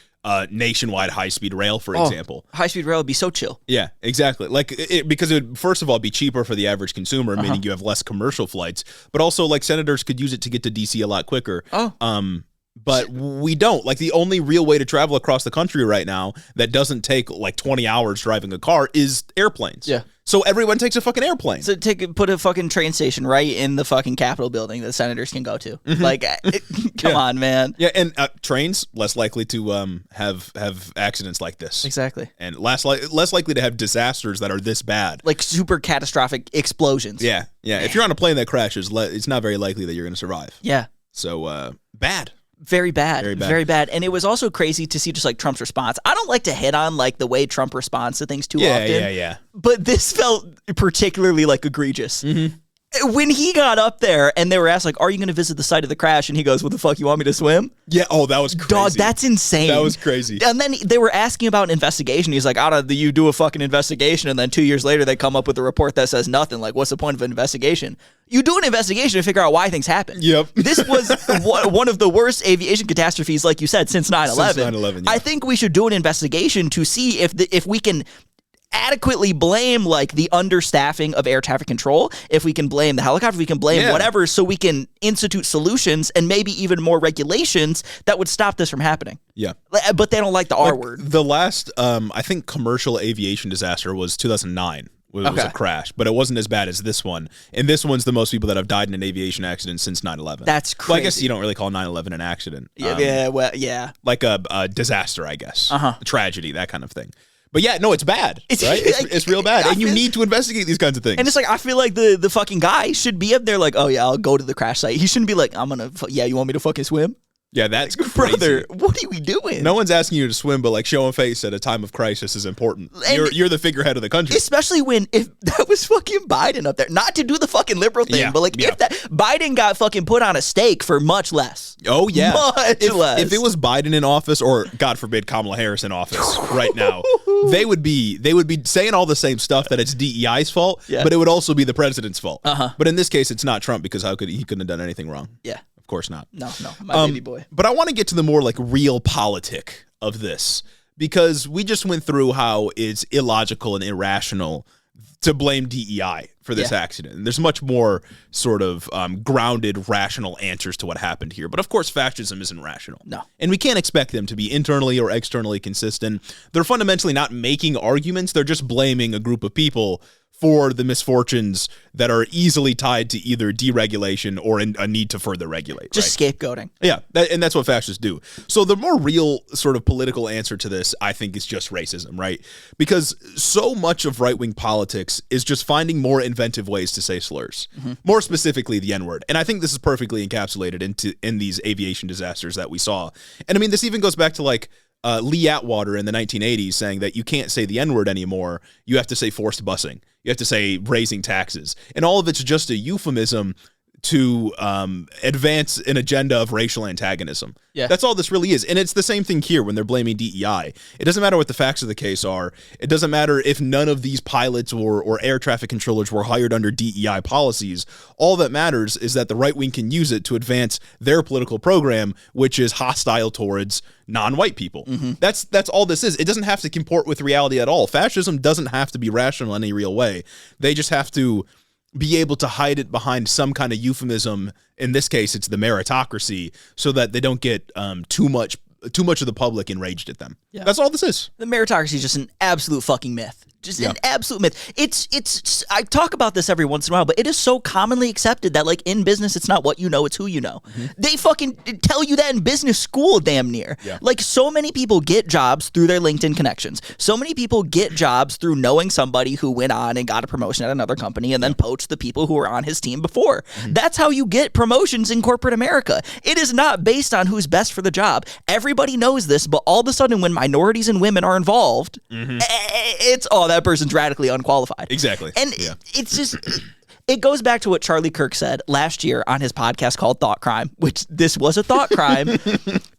nationwide high-speed rail, for example. High-speed rail would be so chill. Yeah, exactly. Like, because it would, first of all, be cheaper for the average consumer, meaning you have less commercial flights, but also, like, senators could use it to get to D.C. a lot quicker. But we don't. Like, the only real way to travel across the country right now that doesn't take, like, 20 hours driving a car is airplanes. Yeah. So everyone takes a fucking airplane. So put a fucking train station right in the fucking Capitol building that senators can go to. Like, come on, man. Yeah, and trains less likely to have accidents like this. Exactly. And less likely to have disasters that are this bad. Like super catastrophic explosions. Yeah. If you're on a plane that crashes, it's not very likely that you're going to survive. Yeah. So bad. Very bad. Very bad. And it was also crazy to see just like Trump's response. I don't like to hit on like the way Trump responds to things too often. Yeah. But this felt particularly like egregious. When he got up there and they were asked like, are you going to visit the site of the crash? And he goes, what the fuck, you want me to swim? Yeah. Oh, that was crazy. Dog, that's insane. That was crazy. And then they were asking about an investigation. He's like, you do a fucking investigation. And then 2 years later, they come up with a report that says nothing. Like, what's the point of an investigation? You do an investigation to figure out why things happen. Yep. This was one of the worst aviation catastrophes, like you said, since 9/11. Since 9/11, yeah. I think we should do an investigation to see if we can adequately blame like the understaffing of air traffic control, if we can blame the helicopter, we can blame whatever, so we can institute solutions and maybe even more regulations that would stop this from happening. Yeah. But they don't like the R word. The last, I think, commercial aviation disaster was 2009. It was a crash, but it wasn't as bad as this one. And this one's the most people that have died in an aviation accident since 9/11. That's crazy. Well, I guess you don't really call 9/11 an accident. Yeah. Like a disaster, I guess. A tragedy, that kind of thing. But yeah, no, it's bad. It's real bad. And you need to investigate these kinds of things. And it's like, I feel like the fucking guy should be up there like, oh yeah, I'll go to the crash site. He shouldn't be like, you want me to fucking swim? Yeah, that's like, crazy. Brother, what are we doing? No one's asking you to swim, but like showing face at a time of crisis is important. You're the figurehead of the country. Especially if that was fucking Biden up there. Not to do the fucking liberal thing, but like if that Biden got fucking put on a stake for much less. Oh yeah. Much less. If it was Biden in office, or God forbid Kamala Harris in office right now, they would be saying all the same stuff that it's DEI's fault, but it would also be the president's fault. But in this case, it's not Trump, because he couldn't have done anything wrong. Yeah. Of course not. No, my baby boy. But I want to get to the more like real politic of this, because we just went through how it's illogical and irrational to blame DEI for this accident. And there's much more sort of grounded, rational answers to what happened here. But of course, fascism isn't rational. No. And we can't expect them to be internally or externally consistent. They're fundamentally not making arguments. They're just blaming a group of people for the misfortunes that are easily tied to either deregulation or a need to further regulate. Just scapegoating. Yeah, and that's what fascists do. So the more real sort of political answer to this, I think, is just racism, right? Because so much of right-wing politics is just finding more inventive ways to say slurs, more specifically the N-word. And I think this is perfectly encapsulated in these aviation disasters that we saw. And I mean, this even goes back to like Lee Atwater in the 1980s saying that you can't say the N-word anymore. You have to say forced busing. You have to say raising taxes. And all of it's just a euphemism to advance an agenda of racial antagonism. Yeah. That's all this really is. And it's the same thing here when they're blaming DEI. It doesn't matter what the facts of the case are. It doesn't matter if none of these pilots or air traffic controllers were hired under DEI policies. All that matters is that the right wing can use it to advance their political program, which is hostile towards non-white people. That's all this is. It doesn't have to comport with reality at all. Fascism doesn't have to be rational in any real way. They just have to be able to hide it behind some kind of euphemism. In this case, it's the meritocracy, so that they don't get too much of the public enraged at them. Yeah. That's all this is. The meritocracy is just an absolute fucking myth. Just an absolute myth. It's I talk about this every once in a while, but it is so commonly accepted that like in business, it's not what you know, it's who you know. They fucking tell you that in business school, damn near. Like so many people get jobs through their LinkedIn connections. So many people get jobs through knowing somebody who went on and got a promotion at another company and then poached the people who were on his team before. That's how you get promotions in corporate America. It is not based on who's best for the job. Everybody knows this, but all of a sudden when minorities and women are involved, it's that person's radically unqualified. Exactly. And it's just, it goes back to what Charlie Kirk said last year on his podcast called Thought Crime, which this was a thought crime.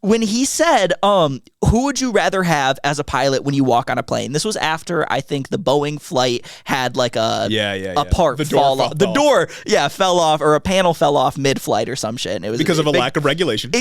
when he said, who would you rather have as a pilot when you walk on a plane? This was after, I think, the Boeing flight had like a part fall off. The door, fell off, or a panel fell off mid-flight or some shit. And it was because of a lack of regulation.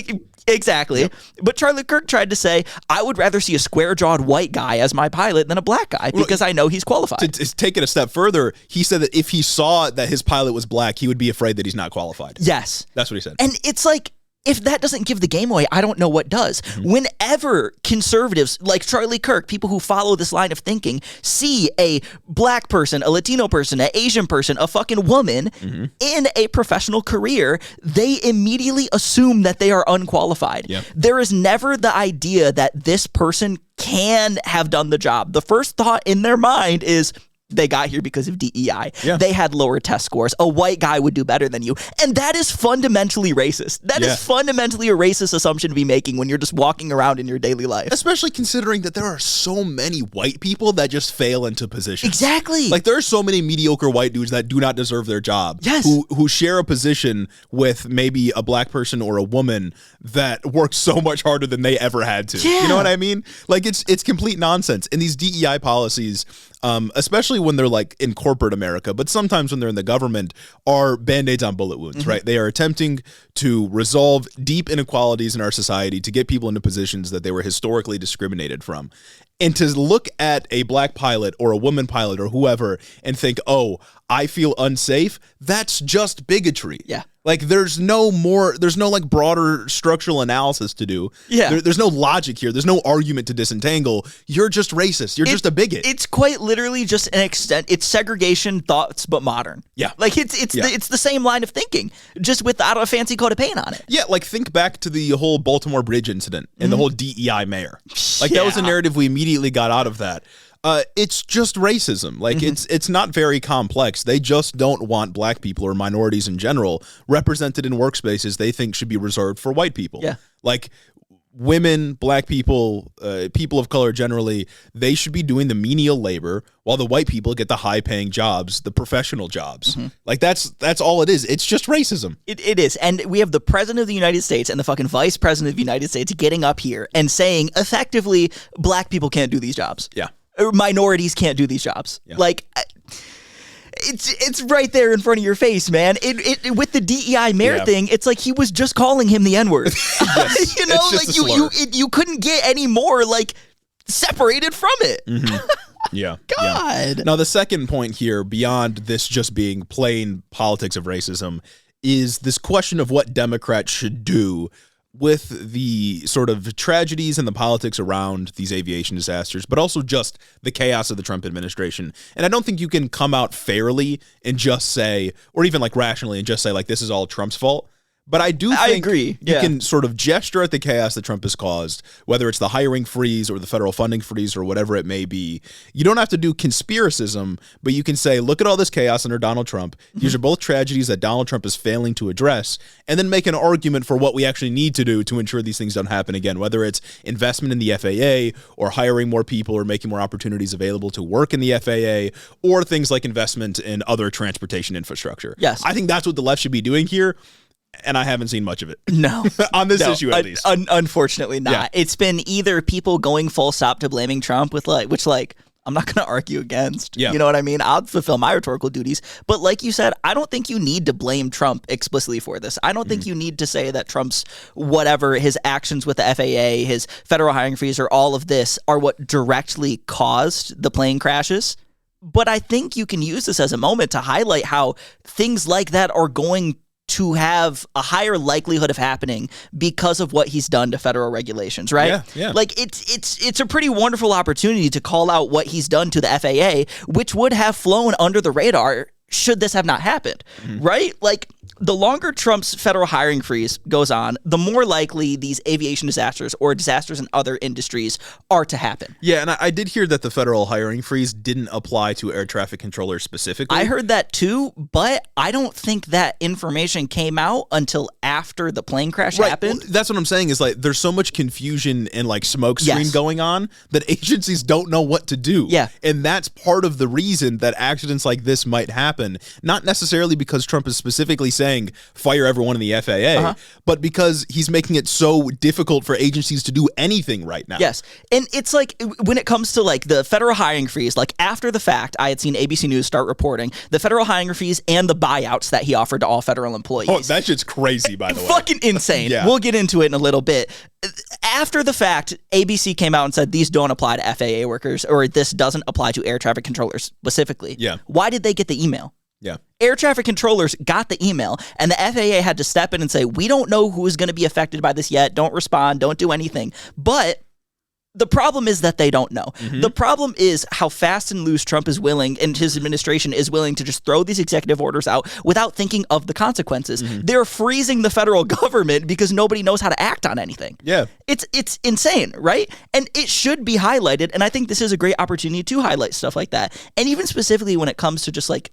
Exactly. Yep. But Charlie Kirk tried to say, I would rather see a square-jawed white guy as my pilot than a black guy because I know he's qualified. To take it a step further, he said that if he saw that his pilot was black, he would be afraid that he's not qualified. Yes. That's what he said. And it's like, if that doesn't give the game away, I don't know what does. Whenever conservatives like Charlie Kirk, people who follow this line of thinking, see a black person, a Latino person, an Asian person, a fucking woman in a professional career, they immediately assume that they are unqualified. Yep. There is never the idea that this person can have done the job. The first thought in their mind is, they got here because of DEI. Yeah. They had lower test scores. A white guy would do better than you. And that is fundamentally racist. That is fundamentally a racist assumption to be making when you're just walking around in your daily life. Especially considering that there are so many white people that just fail into positions. Exactly. Like, there are so many mediocre white dudes that do not deserve their job. Yes. Who share a position with maybe a black person or a woman that works so much harder than they ever had to. Yeah. You know what I mean? Like, it's complete nonsense. And these DEI policies, especially when they're like in corporate America, but sometimes when they're in the government, are band-aids on bullet wounds, right? They are attempting to resolve deep inequalities in our society to get people into positions that they were historically discriminated from. And to look at a black pilot or a woman pilot or whoever and think, oh, I feel unsafe, that's just bigotry. Yeah. Like, there's no like broader structural analysis to do. Yeah. There's no logic here. There's no argument to disentangle. You're just racist. You're just a bigot. It's quite literally just an extent. It's segregation thoughts, but modern. Yeah. Like, it's the same line of thinking, just without a fancy coat of paint on it. Yeah, like, think back to the whole Baltimore Bridge incident and the whole DEI mayor. Like, that was a narrative we immediately got out of that. It's just racism. Like, it's not very complex. They just don't want black people or minorities in general represented in workspaces they think should be reserved for white people. Yeah. Like, women, black people, people of color generally, they should be doing the menial labor while the white people get the high-paying jobs, the professional jobs. Like, that's all it is. It's just racism. It is. And we have the president of the United States and the fucking vice president of the United States getting up here and saying, effectively, black people can't do these jobs. Yeah. Or minorities can't do these jobs. Yeah. Like, it's right there in front of your face, man. It with the DEI mayor thing, it's like he was just calling him the N-word. Yes, you know, like you couldn't get any more like separated from it. Yeah. God. Yeah. Now, the second point here, beyond this just being plain politics of racism, is this question of what Democrats should do with the sort of tragedies and the politics around these aviation disasters, but also just the chaos of the Trump administration. And I don't think you can come out fairly and just say, or even like rationally and just say, like, this is all Trump's fault. But I do think you can sort of gesture at the chaos that Trump has caused, whether it's the hiring freeze or the federal funding freeze or whatever it may be. You don't have to do conspiracism, but you can say, look at all this chaos under Donald Trump. These are both tragedies that Donald Trump is failing to address, and then make an argument for what we actually need to do to ensure these things don't happen again, whether it's investment in the FAA or hiring more people or making more opportunities available to work in the FAA, or things like investment in other transportation infrastructure. Yes. I think that's what the left should be doing here. And I haven't seen much of it. No. On this issue, at least. Unfortunately not. Yeah. It's been either people going full stop to blaming Trump with which I'm not going to argue against. Yeah. You know what I mean? I'll fulfill my rhetorical duties. But like you said, I don't think you need to blame Trump explicitly for this. I don't think you need to say that Trump's whatever, his actions with the FAA, his federal hiring freeze, or all of this are what directly caused the plane crashes. But I think you can use this as a moment to highlight how things like that are going to have a higher likelihood of happening because of what he's done to federal regulations, right? Yeah. Like, it's a pretty wonderful opportunity to call out what he's done to the FAA, which would have flown under the radar should this have not happened, right? Like, the longer Trump's federal hiring freeze goes on, the more likely these aviation disasters or disasters in other industries are to happen. Yeah, and I did hear that the federal hiring freeze didn't apply to air traffic controllers specifically. I heard that too, but I don't think that information came out until after the plane crash happened. Well, that's what I'm saying is, like, there's so much confusion and like smoke screen going on that agencies don't know what to do. Yeah. And that's part of the reason that accidents like this might happen. Not necessarily because Trump is specifically saying saying fire everyone in the FAA, but because he's making it so difficult for agencies to do anything right now. Yes. And it's like when it comes to like the federal hiring freeze, like after the fact, I had seen ABC News start reporting the federal hiring freeze and the buyouts that he offered to all federal employees. Oh, that shit's crazy, by the way. Fucking insane. Yeah. We'll get into it in a little bit. After the fact, ABC came out and said these don't apply to FAA workers, or this doesn't apply to air traffic controllers specifically. Yeah. Why did they get the email? Yeah. Air traffic controllers got the email, and the FAA had to step in and say, we don't know who's going to be affected by this yet. Don't respond. Don't do anything. But the problem is that they don't know. The problem is how fast and loose Trump is willing, and his administration is willing to just throw these executive orders out without thinking of the consequences. They're freezing the federal government because nobody knows how to act on anything. Yeah. It's insane, right? And it should be highlighted, and I think this is a great opportunity to highlight stuff like that. And even specifically when it comes to just like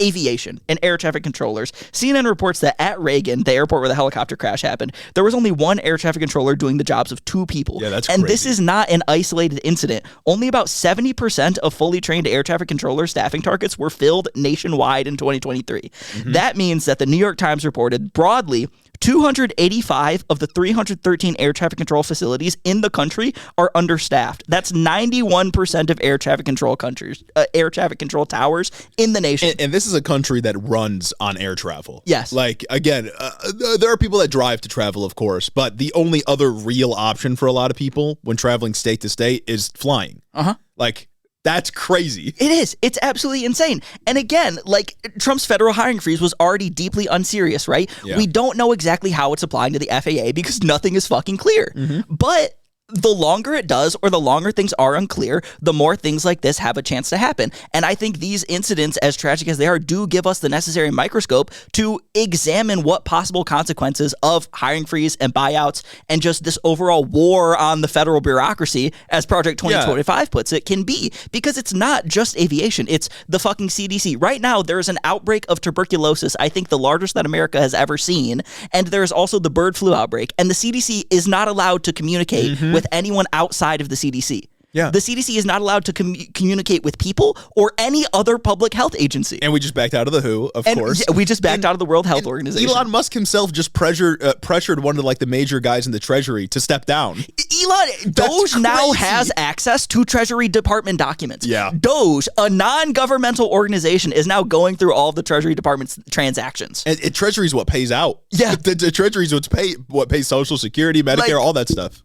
aviation and air traffic controllers. CNN reports that at Reagan, the airport where the helicopter crash happened, there was only one air traffic controller doing the jobs of two people. Yeah, that's and crazy. This is not an isolated incident. Only about 70% of fully trained air traffic controller staffing targets were filled nationwide in 2023. That means that the New York Times reported broadly 285 of the 313 air traffic control facilities in the country are understaffed. That's 91% of air traffic control air traffic control towers in the nation. And this is a country that runs on air travel. Yes. Like, again, there are people that drive to travel, of course, but the only other real option for a lot of people when traveling state to state is flying. Like, that's crazy. It is. It's absolutely insane. And again, like Trump's federal hiring freeze was already deeply unserious, right? Yeah. We don't know exactly how it's applying to the FAA because nothing is fucking clear. But the longer it does, or the longer things are unclear, the more things like this have a chance to happen. And I think these incidents, as tragic as they are, do give us the necessary microscope to examine what possible consequences of hiring freeze and buyouts and just this overall war on the federal bureaucracy, as Project 2025 puts it, can be. Because it's not just aviation, it's the fucking CDC. Right now, there is an outbreak of tuberculosis, I think the largest that America has ever seen, and there is also the bird flu outbreak. And the CDC is not allowed to communicate with anyone outside of the CDC. Yeah. The CDC is not allowed to communicate with people or any other public health agency. And we just backed out of the WHO, of course. Yeah, we just backed out of the World Health Organization. Elon Musk himself just pressured one of like the major guys in the Treasury to step down. Doge now has access to Treasury Department documents. Yeah. Doge, a non-governmental organization, is now going through all of the Treasury Department's transactions. And Treasury is what pays out. Yeah. The Treasury is what pays Social Security, Medicare, all that stuff.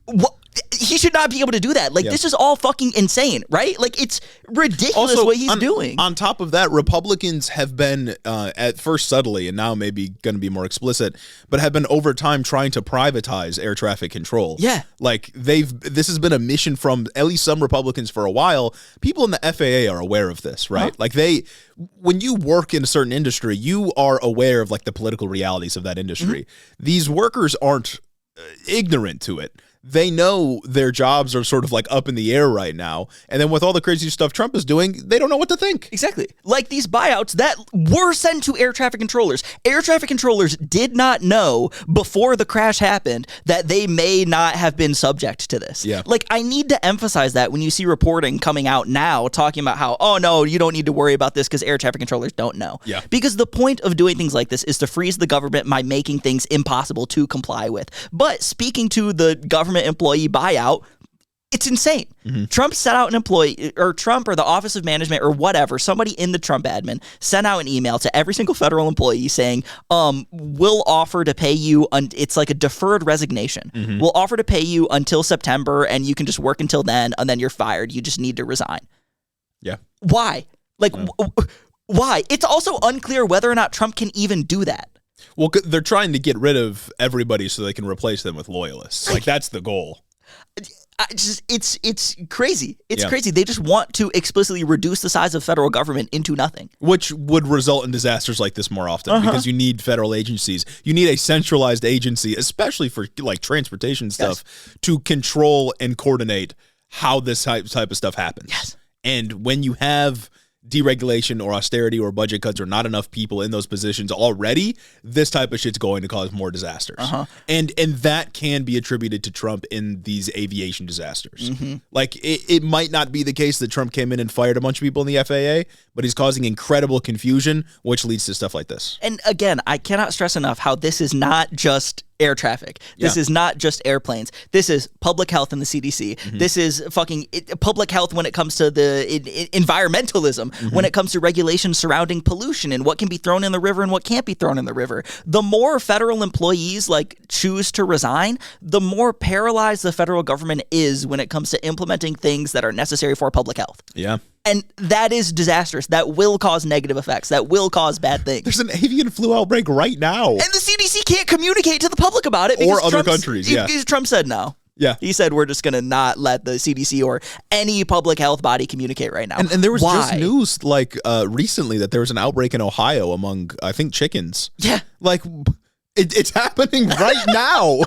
He should not be able to do that. Like, this is all fucking insane, right? Like, it's ridiculous also, what he's doing. On top of that, Republicans have been, at first subtly, and now maybe going to be more explicit, but have been over time trying to privatize air traffic control. Yeah. Like, this has been a mission from at least some Republicans for a while. People in the FAA are aware of this, right? Like, when you work in a certain industry, you are aware of, like, the political realities of that industry. These workers aren't ignorant to it. They know their jobs are sort of like up in the air right now. And then with all the crazy stuff Trump is doing, they don't know what to think. Exactly. Like these buyouts that were sent to air traffic controllers. Air traffic controllers did not know before the crash happened that they may not have been subject to this. Yeah. Like, I need to emphasize that when you see reporting coming out now talking about how, oh no, you don't need to worry about this because air traffic controllers don't know. Yeah. Because the point of doing things like this is to freeze the government by making things impossible to comply with. But speaking to the government employee buyout, it's insane. Trump sent out an employee, or Trump or the Office of Management or whatever, somebody in the Trump admin sent out an email to every single federal employee saying, we'll offer to pay you, it's like a deferred resignation. We'll offer to pay you until September and you can just work until then and then you're fired. You just need to resign. Yeah. Why? Like, why? It's also unclear whether or not Trump can even do that. Well, they're trying to get rid of everybody so they can replace them with loyalists. Like, that's the goal. It's crazy. It's crazy. They just want to explicitly reduce the size of federal government into nothing. Which would result in disasters like this more often because you need federal agencies. You need a centralized agency, especially for like transportation stuff, to control and coordinate how this type of stuff happens. Yes. And when you have deregulation or austerity or budget cuts or not enough people in those positions already, this type of shit's going to cause more disasters. And that can be attributed to Trump in these aviation disasters. Like, it might not be the case that Trump came in and fired a bunch of people in the FAA, but he's causing incredible confusion, which leads to stuff like this. And again, I cannot stress enough how this is not just air traffic. This is not just airplanes. This is public health in the CDC. This is fucking public health when it comes to the environmentalism, when it comes to regulations surrounding pollution and what can be thrown in the river and what can't be thrown in the river. The more federal employees like choose to resign, the more paralyzed the federal government is when it comes to implementing things that are necessary for public health. Yeah. And that is disastrous. That will cause negative effects. That will cause bad things. There's an avian flu outbreak right now. And the CDC can't communicate to the public about it. Or other countries, Because Trump said no. Yeah. He said we're just going to not let the CDC or any public health body communicate right now. And there was just news like recently that there was an outbreak in Ohio among, I think, chickens. Yeah. Like, it's happening right now.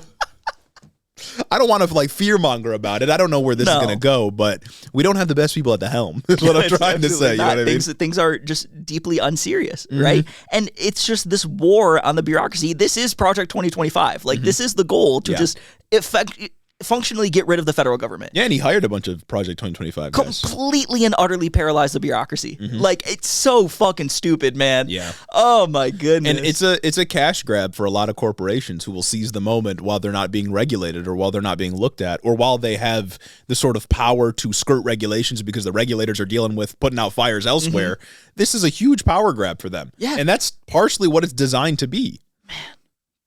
I don't want to like fearmonger about it. I don't know where this is going to go, but we don't have the best people at the helm. Is what I'm trying to say. You know what I mean? Things are just deeply unserious, right? And it's just this war on the bureaucracy. This is Project 2025. Like this is the goal to just functionally get rid of the federal government. Yeah, and he hired a bunch of Project 2025 guys. Completely and utterly paralyze the bureaucracy. Like, it's so fucking stupid, man. Yeah. Oh, my goodness. And it's a cash grab for a lot of corporations who will seize the moment while they're not being regulated or while they're not being looked at or while they have the sort of power to skirt regulations because the regulators are dealing with putting out fires elsewhere. This is a huge power grab for them. Yeah. And that's partially what it's designed to be.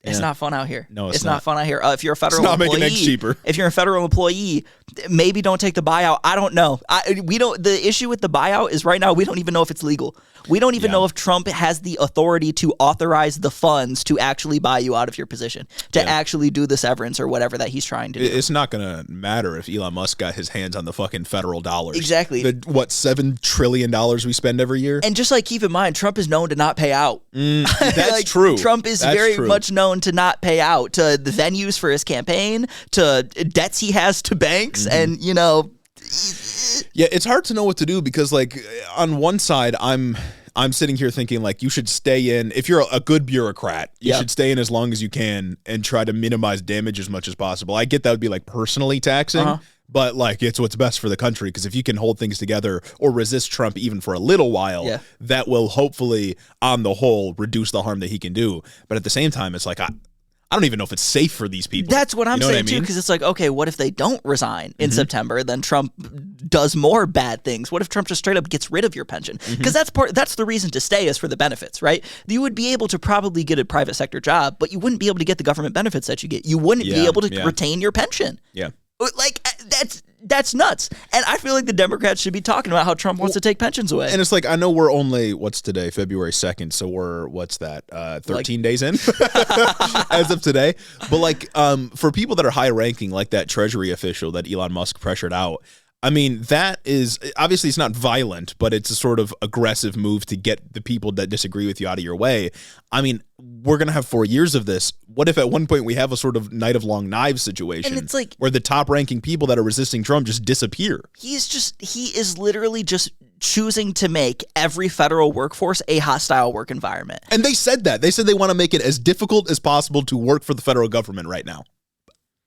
Man. It's not fun out here. No, it's not fun out here. If you're a federal employee, making eggs cheaper. If you're a federal employee, maybe don't take the buyout. I don't know. We don't. The issue with the buyout is right now we don't even know if it's legal. We don't even know if Trump has the authority to authorize the funds to actually buy you out of your position, to actually do the severance or whatever that he's trying to do. It's not going to matter if Elon Musk got his hands on the fucking federal dollars. Exactly. What, $7 trillion we spend every year? And just like keep in mind, Trump is known to not pay out. That's true. Trump is very much known to not pay out to the venues for his campaign, to debts he has to banks, and, you know... Yeah, it's hard to know what to do because, like, on one side, I'm sitting here thinking, like, you should stay in. If you're a good bureaucrat, you should stay in as long as you can and try to minimize damage as much as possible. I get that would be, like, personally taxing, but, like, it's what's best for the country because if you can hold things together or resist Trump even for a little while, that will hopefully, on the whole, reduce the harm that he can do. But at the same time, it's like, I don't even know if it's safe for these people. That's what I'm saying, too, because it's like, okay, what if they don't resign in September? Then Trump does more bad things. What if Trump just straight up gets rid of your pension? Because that's the reason to stay is for the benefits, right? You would be able to probably get a private sector job, but you wouldn't be able to get the government benefits that you get. You wouldn't be able to retain your pension. Yeah. Like, that's nuts. And I feel like the Democrats should be talking about how Trump wants to take pensions away. And it's like, I know we're only, what's today, February 2nd, so we're, 13 days in as of today. But like, for people that are high ranking, like that Treasury official that Elon Musk pressured out, I mean, that is, obviously it's not violent, but it's a sort of aggressive move to get the people that disagree with you out of your way. I mean, we're going to have 4 years of this. What if at one point we have a sort of Night of Long Knives situation and it's like, where the top ranking people that are resisting Trump just disappear? He is literally just choosing to make every federal workforce a hostile work environment. And they said that. They said they want to make it as difficult as possible to work for the federal government right now.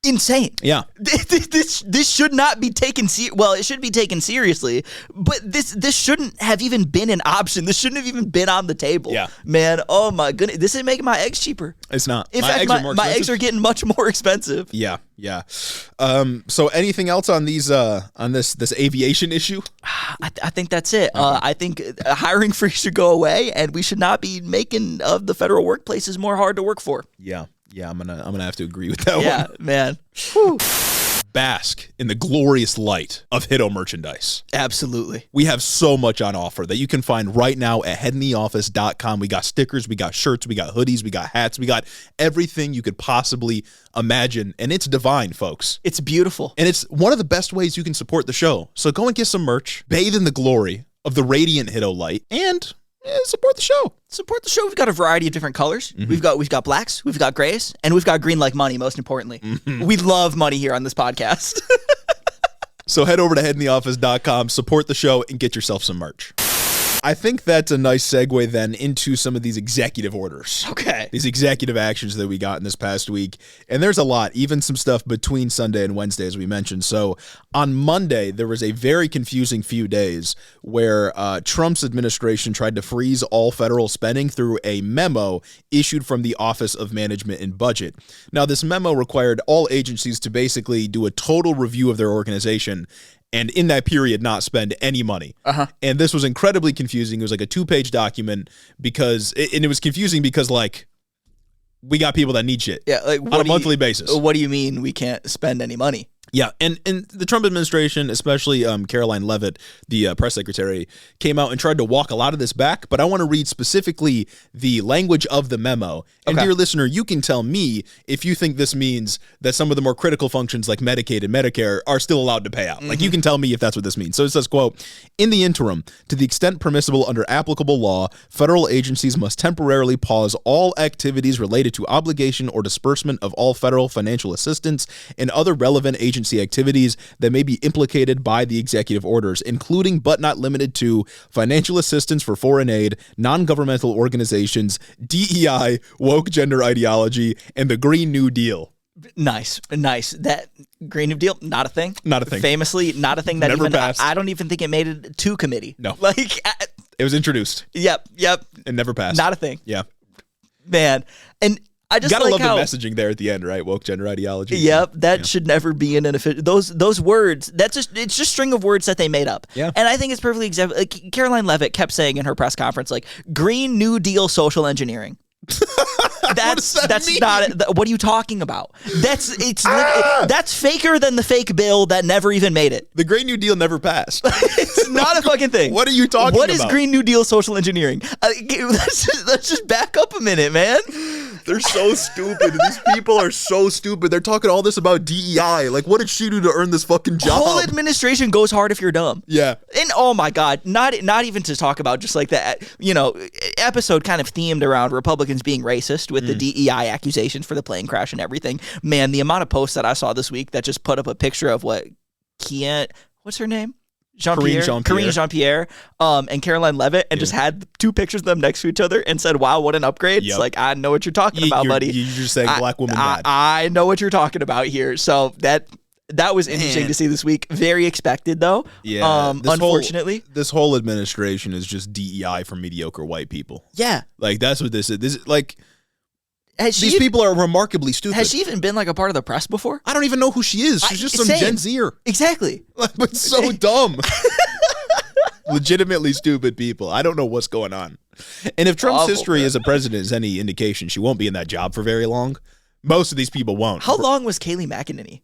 Insane. Yeah. This should not be taken well, it should be taken seriously, but this shouldn't have even been an option. This shouldn't have even been on the table. Yeah. Man, oh my goodness. This is making my eggs cheaper. It's not. In fact, my eggs are getting much more expensive. Yeah, yeah. So anything else on these on this aviation issue? I think that's it. I think a hiring freeze should go away, and we should not be making the federal workplaces more hard to work for. Yeah. Yeah, I'm gonna have to agree with that one. Yeah, man. Whew. Bask in the glorious light of Hito merchandise. Absolutely. We have so much on offer that you can find right now at headintheoffice.com. We got stickers, we got shirts, we got hoodies, we got hats, we got everything you could possibly imagine, and it's divine, folks. It's beautiful. And it's one of the best ways you can support the show. So go and get some merch, bathe in the glory of the radiant Hito light, and support the show. Support the show. We've got a variety of different colors. We've got blacks, we've got grays, and we've got green like money, most importantly. We love money here on this podcast. So head over to headintheoffice.com, support the show, and get yourself some merch. I think that's a nice segue then into some of these executive orders. Okay. These executive actions that we got in this past week. And there's a lot, even some stuff between Sunday and Wednesday, as we mentioned. So on Monday, there was a very confusing few days where Trump's administration tried to freeze all federal spending through a memo issued from the Office of Management and Budget. Now, this memo required all agencies to basically do a total review of their organization and in that period not spend any money. And this was incredibly confusing. It was like a 2-page document and it was confusing because like we got people that need shit on a monthly basis. What do you mean we can't spend any money? Yeah, and the Trump administration, especially Caroline Leavitt, the press secretary, came out and tried to walk a lot of this back, but I want to read specifically the language of the memo. And dear listener, you can tell me if you think this means that some of the more critical functions like Medicaid and Medicare are still allowed to pay out. Like, you can tell me if that's what this means. So it says, quote, "In the interim, to the extent permissible under applicable law, federal agencies must temporarily pause all activities related to obligation or disbursement of all federal financial assistance and other relevant agency activities that may be implicated by the executive orders, including but not limited to financial assistance for foreign aid, non-governmental organizations, DEI, woke gender ideology, and the Green New Deal." Nice. That Green New Deal, not a thing. Not a thing. Famously, not a thing that Never even passed. I don't even think it made it to committee. No. Like, It was introduced. Yep. It never passed. Not a thing. Yeah. Man. And I just gotta like love how the messaging there at the end, right? Woke gender ideology. Yep, that should never be in an official. Those words. It's just string of words that they made up. Yeah. And I think it's perfectly example. Like Caroline Leavitt kept saying in her press conference, like Green New Deal social engineering. That's mean? not. What are you talking about? That's faker than the fake bill that never even made it. The Green New Deal never passed. It's not a fucking thing. What are you talking about? What is Green New Deal social engineering? Let's just back up a minute, man. They're so stupid. These people are so stupid. They're talking all this about DEI. Like, what did she do to earn this fucking job? Whole administration goes hard if you're dumb. Yeah. And oh my God, not even to talk about just like that, episode kind of themed around Republicans being racist with the DEI accusations for the plane crash and everything. Man, the amount of posts that I saw this week that just put up a picture of what's her name? Karine Jean-Pierre, and Caroline Leavitt, and just had 2 pictures of them next to each other and said, "Wow, what an upgrade!" Yep. It's like, I know what you're talking about, buddy. You're just saying black woman bad. I know what you're talking about here. So that was interesting to see this week. Very expected, though. Yeah. Unfortunately, this whole administration is just DEI for mediocre white people. Yeah. Like, that's what this is. This is like. These people are remarkably stupid. Has she even been like a part of the press before? I don't even know who she is. She's just some Gen Zer. Exactly. But so dumb. Legitimately stupid people. I don't know what's going on. And if Trump's history as a president is any indication, she won't be in that job for very long. Most of these people won't. How long was Kayleigh McEnany?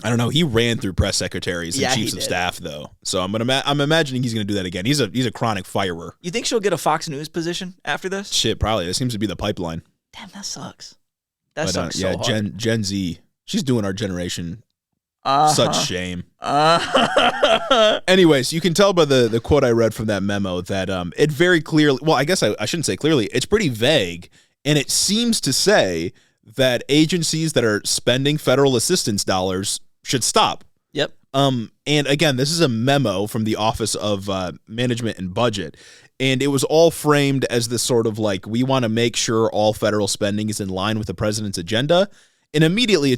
I don't know. He ran through press secretaries and chiefs of staff, though. So I'm imagining he's going to do that again. He's a chronic firer. You think she'll get a Fox News position after this? Shit, probably. That seems to be the pipeline. Damn, that sucks. That sucks so hard. Yeah, Gen Z. She's doing our generation such shame. Anyways, you can tell by the quote I read from that memo that it very clearly. Well, I guess I shouldn't say clearly. It's pretty vague, and it seems to say that agencies that are spending federal assistance dollars should stop. Yep. And again, this is a memo from the Office of Management and Budget, and it was all framed as this sort of like, we want to make sure all federal spending is in line with the president's agenda. And immediately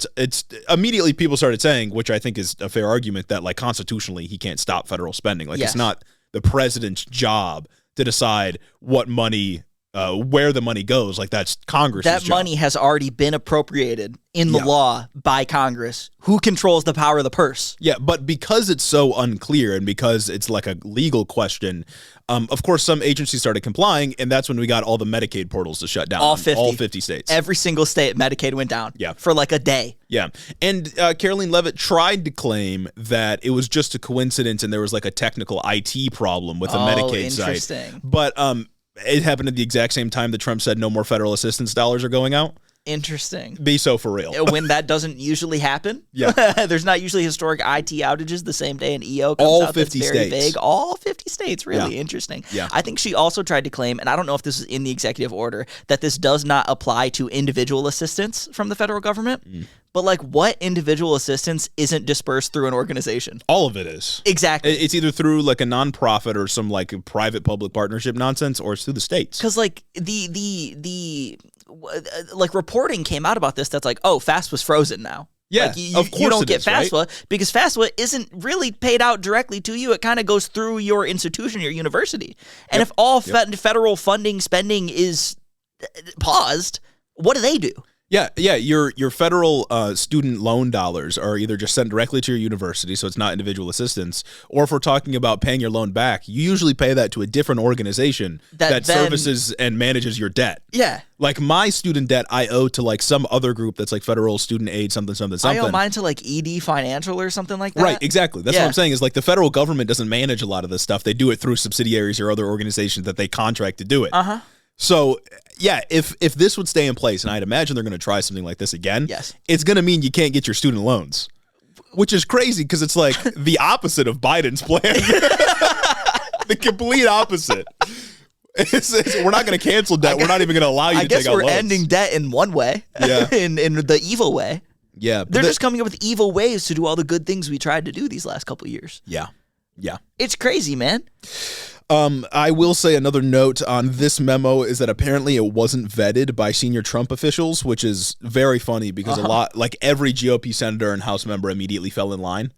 immediately people started saying, which I think is a fair argument, that like constitutionally he can't stop federal spending. Like, It's not the president's job to decide what money where the money goes. Like, that's Congress's job. That money has already been appropriated in the law by Congress. Who controls the power of the purse? Yeah, but because it's so unclear and because it's like a legal question, of course, some agencies started complying, and that's when we got all the Medicaid portals to shut down. All 50 states. Every single state, Medicaid went down. Yeah. For like a day. Yeah. And Caroline Leavitt tried to claim that it was just a coincidence and there was like a technical IT problem with the Medicaid site. But it happened at the exact same time that Trump said no more federal assistance dollars are going out. Interesting. Be so for real. When that doesn't usually happen. Yeah. There's not usually historic IT outages the same day an EO comes all out 50 that's very states. vague. All 50 states. Really interesting. Yeah. I think she also tried to claim, and I don't know if this is in the executive order, that this does not apply to individual assistance from the federal government. But like, what individual assistance isn't dispersed through an organization? All of it is. Exactly. It's either through like a nonprofit or some like private public partnership nonsense, or it's through the states. Because like like reporting came out about this that's like, oh, FAFSA was frozen now. Yeah, like of course you don't it get is, right? FAFSA because FAFSA isn't really paid out directly to you. It kind of goes through your institution, your university. And if all federal funding spending is paused, what do they do? Yeah. Your federal student loan dollars are either just sent directly to your university, so it's not individual assistance, or if we're talking about paying your loan back, you usually pay that to a different organization that services and manages your debt. Yeah. Like my student debt, I owe to like some other group that's like federal student aid, something. I owe mine to like ED Financial or something like that. Right, exactly. That's what I'm saying is like the federal government doesn't manage a lot of this stuff. They do it through subsidiaries or other organizations that they contract to do it. So, yeah, if this would stay in place, and I'd imagine they're going to try something like this again, it's going to mean you can't get your student loans, which is crazy because it's like the opposite of Biden's plan. The complete opposite. We're not going to cancel debt. We're not even going to allow you to take out loans. I guess we're ending debt in one way, in the evil way. Yeah. They're just coming up with evil ways to do all the good things we tried to do these last couple of years. Yeah. It's crazy, man. I will say another note on this memo is that apparently it wasn't vetted by senior Trump officials, which is very funny because every GOP senator and House member immediately fell in line.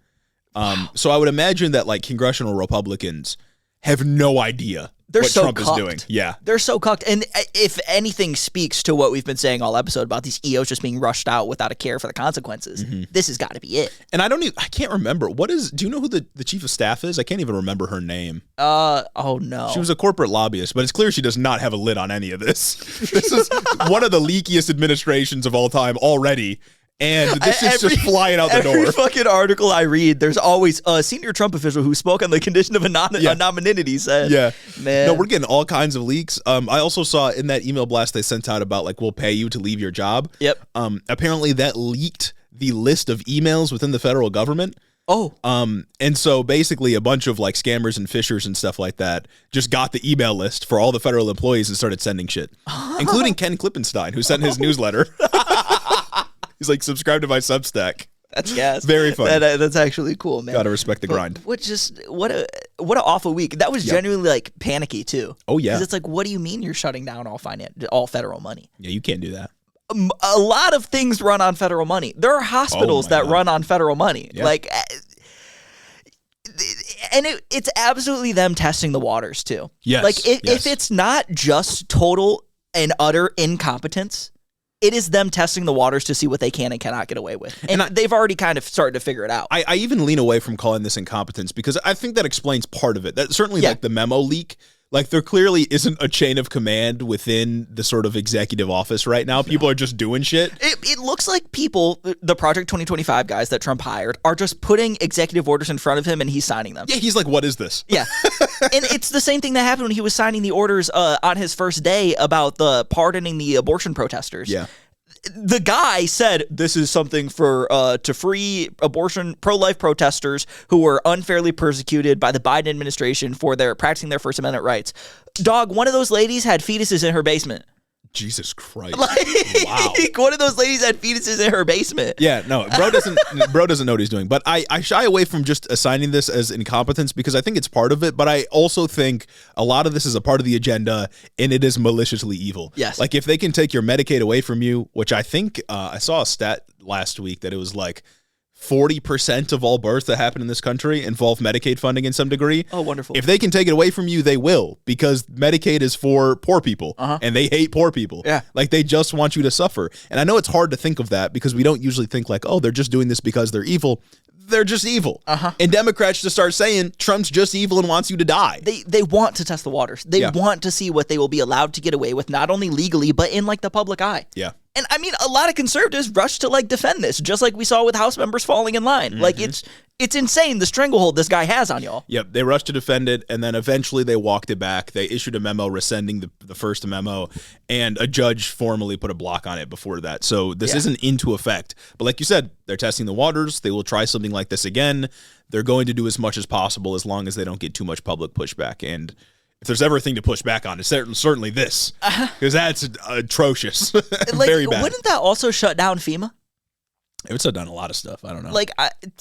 So I would imagine that like congressional Republicans have no idea what Trump is doing. Yeah. They're so cucked. And if anything speaks to what we've been saying all episode about these EOs just being rushed out without a care for the consequences, this has got to be it. And I can't remember. Do you know who the chief of staff is? I can't even remember her name. Oh no. She was a corporate lobbyist, but it's clear she does not have a lid on any of this. This is one of the leakiest administrations of all time already. And this is just flying out the door. Every fucking article I read, there's always a senior Trump official who spoke on the condition of anonymity said. Yeah. Man. No, we're getting all kinds of leaks. I also saw in that email blast they sent out about like, we'll pay you to leave your job. Yep. Apparently that leaked the list of emails within the federal government. Oh. And so basically a bunch of like scammers and fishers and stuff like that just got the email list for all the federal employees and started sending shit, including Ken Klippenstein, who sent his newsletter. He's like, subscribe to my Substack. That's gas. Very funny. That's actually cool, man. Gotta respect the grind. What an awful week. That was genuinely like panicky too. Oh yeah. Because it's like, what do you mean you're shutting down all federal money? Yeah, you can't do that. A lot of things run on federal money. There are hospitals that run on federal money. Yeah. Like, and it's absolutely them testing the waters too. Yes. Like if it's not just total and utter incompetence, it is them testing the waters to see what they can and cannot get away with. And they've already kind of started to figure it out. I even lean away from calling this incompetence because I think that explains part of it. That certainly like the memo leak, like there clearly isn't a chain of command within the sort of executive office right now. People are just doing shit. It looks like people, the Project 2025 guys that Trump hired, are just putting executive orders in front of him and he's signing them. Yeah, he's like, what is this? Yeah. And it's the same thing that happened when he was signing the orders on his first day about the pardoning the abortion protesters. Yeah. The guy said this is something for to free abortion pro-life protesters who were unfairly persecuted by the Biden administration for practicing their First Amendment rights. Dog, one of those ladies had fetuses in her basement. Jesus Christ. Like, wow. One of those ladies had fetuses in her basement. Yeah, no, bro doesn't know what he's doing. But I shy away from just assigning this as incompetence because I think it's part of it, but I also think a lot of this is a part of the agenda and it is maliciously evil. Yes. Like if they can take your Medicaid away from you, which I think I saw a stat last week that it was like 40% of all births that happen in this country involve Medicaid funding in some degree. Oh, wonderful. If they can take it away from you, they will, because Medicaid is for poor people, and they hate poor people. Yeah. Like, they just want you to suffer. And I know it's hard to think of that because we don't usually think like, oh, they're just doing this because they're evil. They're just evil. And Democrats just start saying Trump's just evil and wants you to die. They want to test the waters. They want to see what they will be allowed to get away with, not only legally, but in like the public eye. Yeah. And I mean, a lot of conservatives rushed to like defend this, just like we saw with House members falling in line. Like it's insane the stranglehold this guy has on y'all. Yep, they rushed to defend it, and then eventually they walked it back. They issued a memo rescinding the first memo, and a judge formally put a block on it before that. So this isn't into effect. But like you said, they're testing the waters. They will try something like this again. They're going to do as much as possible as long as they don't get too much public pushback. And if there's ever a thing to push back on, it's certainly this, because that's atrocious. Very bad. Wouldn't that also shut down FEMA? It would shut down a lot of stuff. I don't know. Like,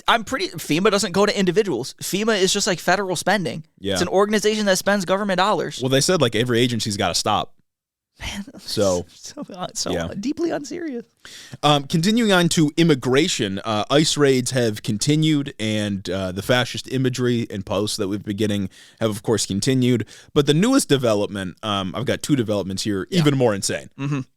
FEMA doesn't go to individuals. FEMA is just like federal spending. Yeah. It's an organization that spends government dollars. Well, they said like every agency's got to stop. Man, so deeply unserious. Continuing on to immigration, ICE raids have continued, and the fascist imagery and posts that we've been getting have, of course, continued. But the newest development, I've got two developments here, even more insane.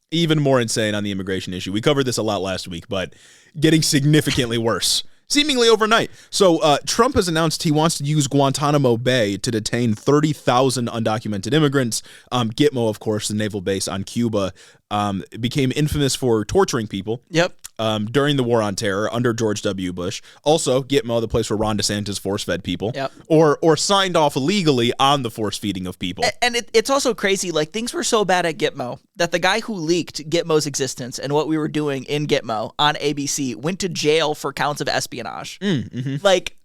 Even more insane on the immigration issue. We covered this a lot last week, but getting significantly worse. Seemingly overnight. So Trump has announced he wants to use Guantanamo Bay to detain 30,000 undocumented immigrants. Gitmo, of course, the naval base on Cuba, became infamous for torturing people. Yep. During the War on Terror under George W. Bush. Also, Gitmo, the place where Ron DeSantis force-fed people. Yep. Or signed off illegally on the force-feeding of people. And it's also crazy, like, things were so bad at Gitmo that the guy who leaked Gitmo's existence and what we were doing in Gitmo on ABC went to jail for counts of espionage. Like,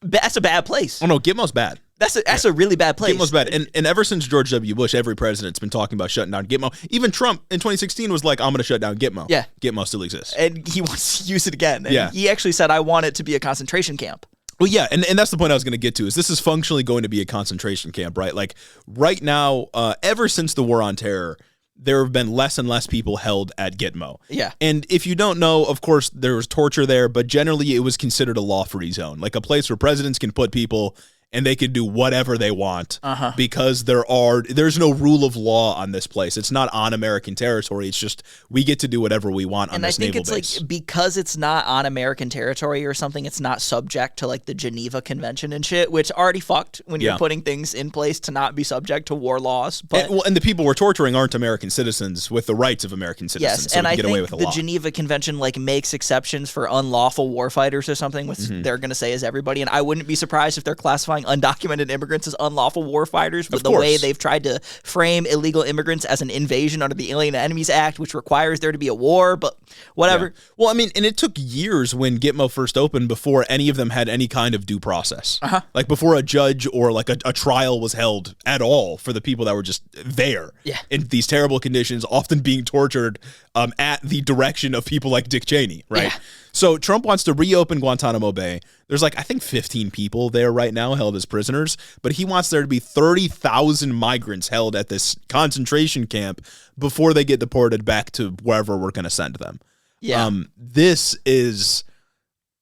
that's a bad place. Oh, no, Gitmo's bad. That's a really bad place. Gitmo's bad. And ever since George W. Bush, every president's been talking about shutting down Gitmo. Even Trump in 2016 was like, I'm going to shut down Gitmo. Yeah. Gitmo still exists. And he wants to use it again. And he actually said, I want it to be a concentration camp. Well, yeah, and that's the point I was going to get to, is this is functionally going to be a concentration camp, right? Like, right now, ever since the War on Terror, there have been less and less people held at Gitmo. Yeah. And if you don't know, of course, there was torture there, but generally it was considered a law-free zone, like a place where presidents can put people and they can do whatever they want because there's no rule of law on this place. It's not on American territory. It's just we get to do whatever we want on this naval base. And I think it's like, because it's not on American territory or something, it's not subject to like the Geneva Convention and shit, which already fucked when you're putting things in place to not be subject to war laws. But and the people we're torturing aren't American citizens with the rights of American citizens. Yes, so and we I can get think away with a the lot. Geneva Convention like makes exceptions for unlawful warfighters or something, which they're going to say is everybody. And I wouldn't be surprised if they're classifying undocumented immigrants as unlawful warfighters with the way they've tried to frame illegal immigrants as an invasion under the Alien Enemies Act, which requires there to be a war, but whatever. Yeah. Well, I mean, and it took years when Gitmo first opened before any of them had any kind of due process. Like before a judge or like a trial was held at all for the people that were just there in these terrible conditions, often being tortured at the direction of people like Dick Cheney, right? Yeah. So Trump wants to reopen Guantanamo Bay. There's like, I think 15 people there right now held as prisoners, but he wants there to be 30,000 migrants held at this concentration camp before they get deported back to wherever we're going to send them. Yeah. This is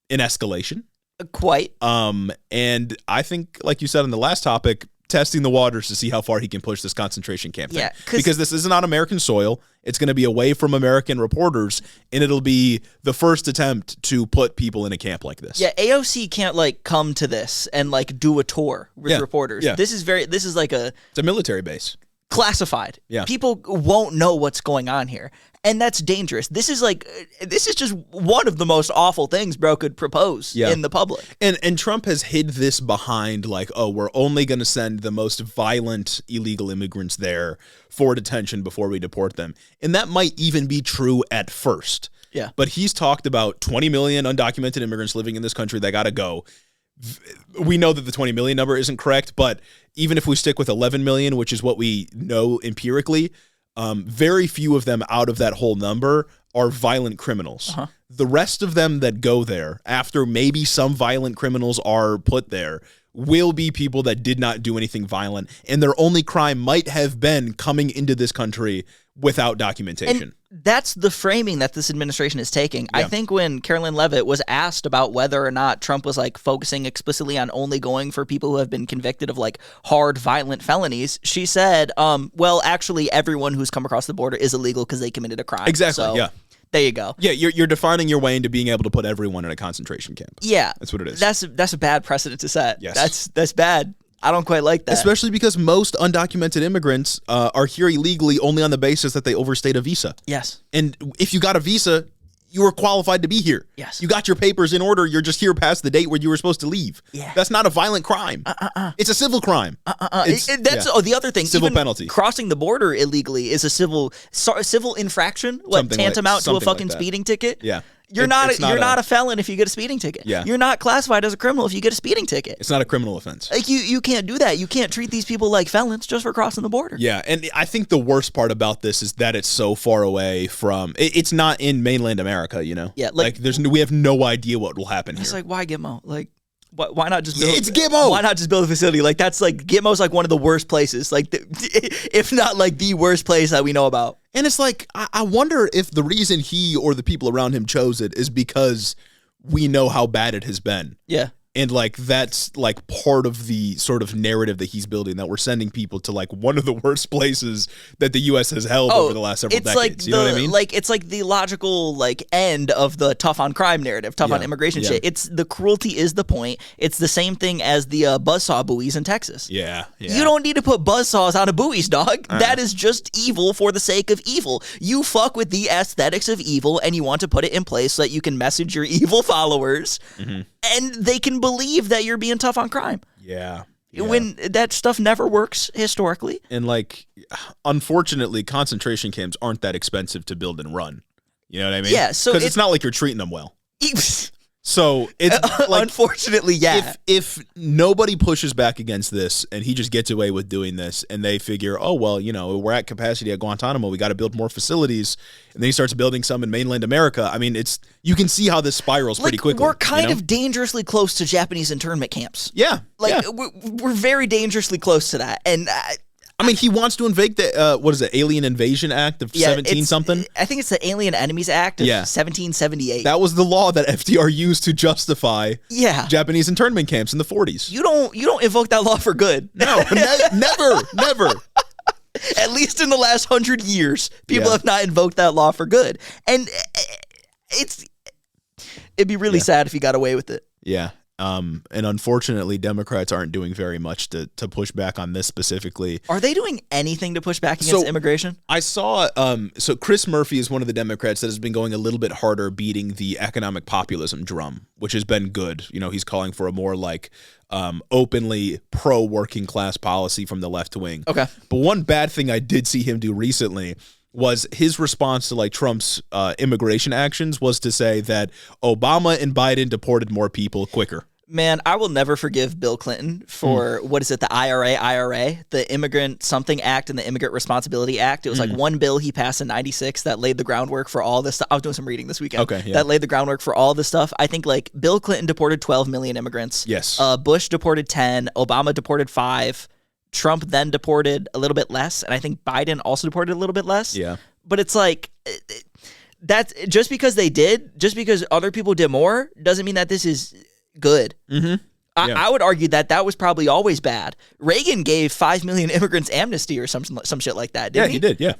an escalation. Quite. And I think, like you said on the last topic, testing the waters to see how far he can push this concentration camp thing. Because this isn't on American soil. It's going to be away from American reporters, and it'll be the first attempt to put people in a camp like this. Yeah, AOC can't like come to this and like do a tour with reporters. Yeah. This is like it's a military base. Classified. Yeah. People won't know what's going on here. And that's dangerous. This is just one of the most awful things bro could propose in the public. And Trump has hid this behind like, oh, we're only going to send the most violent illegal immigrants there for detention before we deport them. And that might even be true at first. Yeah. But he's talked about 20 million undocumented immigrants living in this country that got to go. We know that the 20 million number isn't correct, but even if we stick with 11 million, which is what we know empirically, very few of them out of that whole number are violent criminals. The rest of them that go there, after maybe some violent criminals are put there, will be people that did not do anything violent, and their only crime might have been coming into this country without documentation. And that's the framing that this administration is taking. Yeah. I think when Carolyn Leavitt was asked about whether or not Trump was like focusing explicitly on only going for people who have been convicted of like hard violent felonies, she said, well, actually everyone who's come across the border is illegal because they committed a crime. Exactly, so, yeah. There you go. Yeah, you're defining your way into being able to put everyone in a concentration camp. Yeah. That's what it is. That's a bad precedent to set. Yes. That's bad. I don't quite like that. Especially because most undocumented immigrants are here illegally only on the basis that they overstayed a visa. Yes. And if you got a visa, you were qualified to be here. Yes. You got your papers in order. You're just here past the date where you were supposed to leave. Yeah. That's not a violent crime. It's a civil crime. That's the other thing. Civil Even penalty. Crossing the border illegally is a civil infraction. What, tantamount to a fucking speeding ticket? Yeah. You're not a felon if you get a speeding ticket. Yeah. You're not classified as a criminal if you get a speeding ticket. It's not a criminal offense. Like you can't do that. You can't treat these people like felons just for crossing the border. Yeah, and I think the worst part about this is that it's so far away from. It's not in mainland America, you know. Yeah, like we have no idea what will happen here. It's like, why Gitmo? Like, why not just build? It's Gitmo. Why not just build a facility? Like that's like Gitmo's like one of the worst places, like if not like the worst place that we know about. And it's like, I wonder if the reason he or the people around him chose it is because we know how bad it has been. Yeah. And like that's like part of the sort of narrative that he's building, that we're sending people to like one of the worst places that the U.S. has held over the last several decades. Like you know what I mean? Like it's like the logical like end of the tough on crime narrative, tough on immigration shit. It's the cruelty is the point. It's the same thing as the buzzsaw buoys in Texas. Yeah. You don't need to put buzzsaws on a buoys, dog. That is just evil for the sake of evil. You fuck with the aesthetics of evil and you want to put it in place so that you can message your evil followers and they can believe that you're being tough on crime. Yeah. When that stuff never works historically. And like, unfortunately, concentration camps aren't that expensive to build and run. You know what I mean? Yeah. So because it's not like you're treating them well. So it's like, unfortunately, yeah. If nobody pushes back against this and he just gets away with doing this and they figure, oh, well, you know, we're at capacity at Guantanamo, we got to build more facilities. And then he starts building some in mainland America. I mean, you can see how this spirals pretty quickly. We're kind of dangerously close to Japanese internment camps. Yeah. We're very dangerously close to that. And I mean, he wants to invoke the, what is it, Alien Invasion Act of 17-something? I think it's the Alien Enemies Act of 1778. That was the law that FDR used to justify Japanese internment camps in the 40s. You don't invoke that law for good. No, never. At least in the last 100 years, people have not invoked that law for good. And it'd be really sad if he got away with it. Yeah. And unfortunately, Democrats aren't doing very much to push back on this specifically. Are they doing anything to push back against immigration? I saw, so Chris Murphy is one of the Democrats that has been going a little bit harder beating the economic populism drum, which has been good. You know, he's calling for a more like openly pro-working class policy from the left wing. Okay. But one bad thing I did see him do recently was his response to like Trump's immigration actions was to say that Obama and Biden deported more people quicker. Man, I will never forgive Bill Clinton for, what is it, the IRA, the Immigrant Something Act and the Immigrant Responsibility Act. It was like one bill he passed in 96 that laid the groundwork for all this stuff. I was doing some reading this weekend. Okay, yeah. That laid the groundwork for all this stuff. I think like Bill Clinton deported 12 million immigrants. Yes. Bush deported 10. Obama deported 5. Trump then deported a little bit less. And I think Biden also deported a little bit less. Yeah. But it's like, that's just because they did, just because other people did more, doesn't mean that this is good. Mm-hmm. I would argue that was probably always bad. Reagan gave 5 million immigrants amnesty or some shit like that, didn't he? He did, yeah.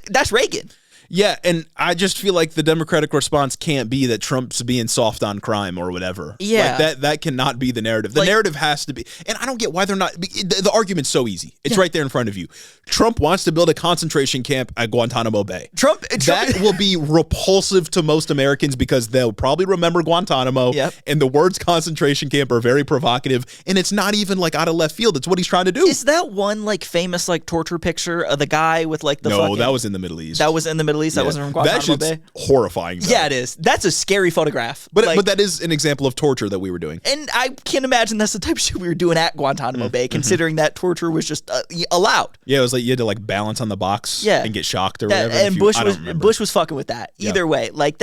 That's Reagan. Yeah, and I just feel like the Democratic response can't be that Trump's being soft on crime or whatever. Yeah. Like that cannot be the narrative. The narrative has to be, and I don't get why they're not, the argument's so easy. It's right there in front of you. Trump wants to build a concentration camp at Guantanamo Bay. Trump That will be repulsive to most Americans because they'll probably remember Guantanamo, and the words concentration camp are very provocative, and it's not even like out of left field. It's what he's trying to do. Is that one like famous like torture picture of the guy with like the No, that was in the Middle East. That was in the Middle East. That wasn't from Guantanamo Bay. Horrifying. Though. Yeah, it is. That's a scary photograph. But that is an example of torture that we were doing. And I can imagine that's the type of shit we were doing at Guantanamo Bay, considering that torture was just allowed. Yeah, it was like you had to like balance on the box and get shocked or whatever. And Bush was fucking with that. Either way, like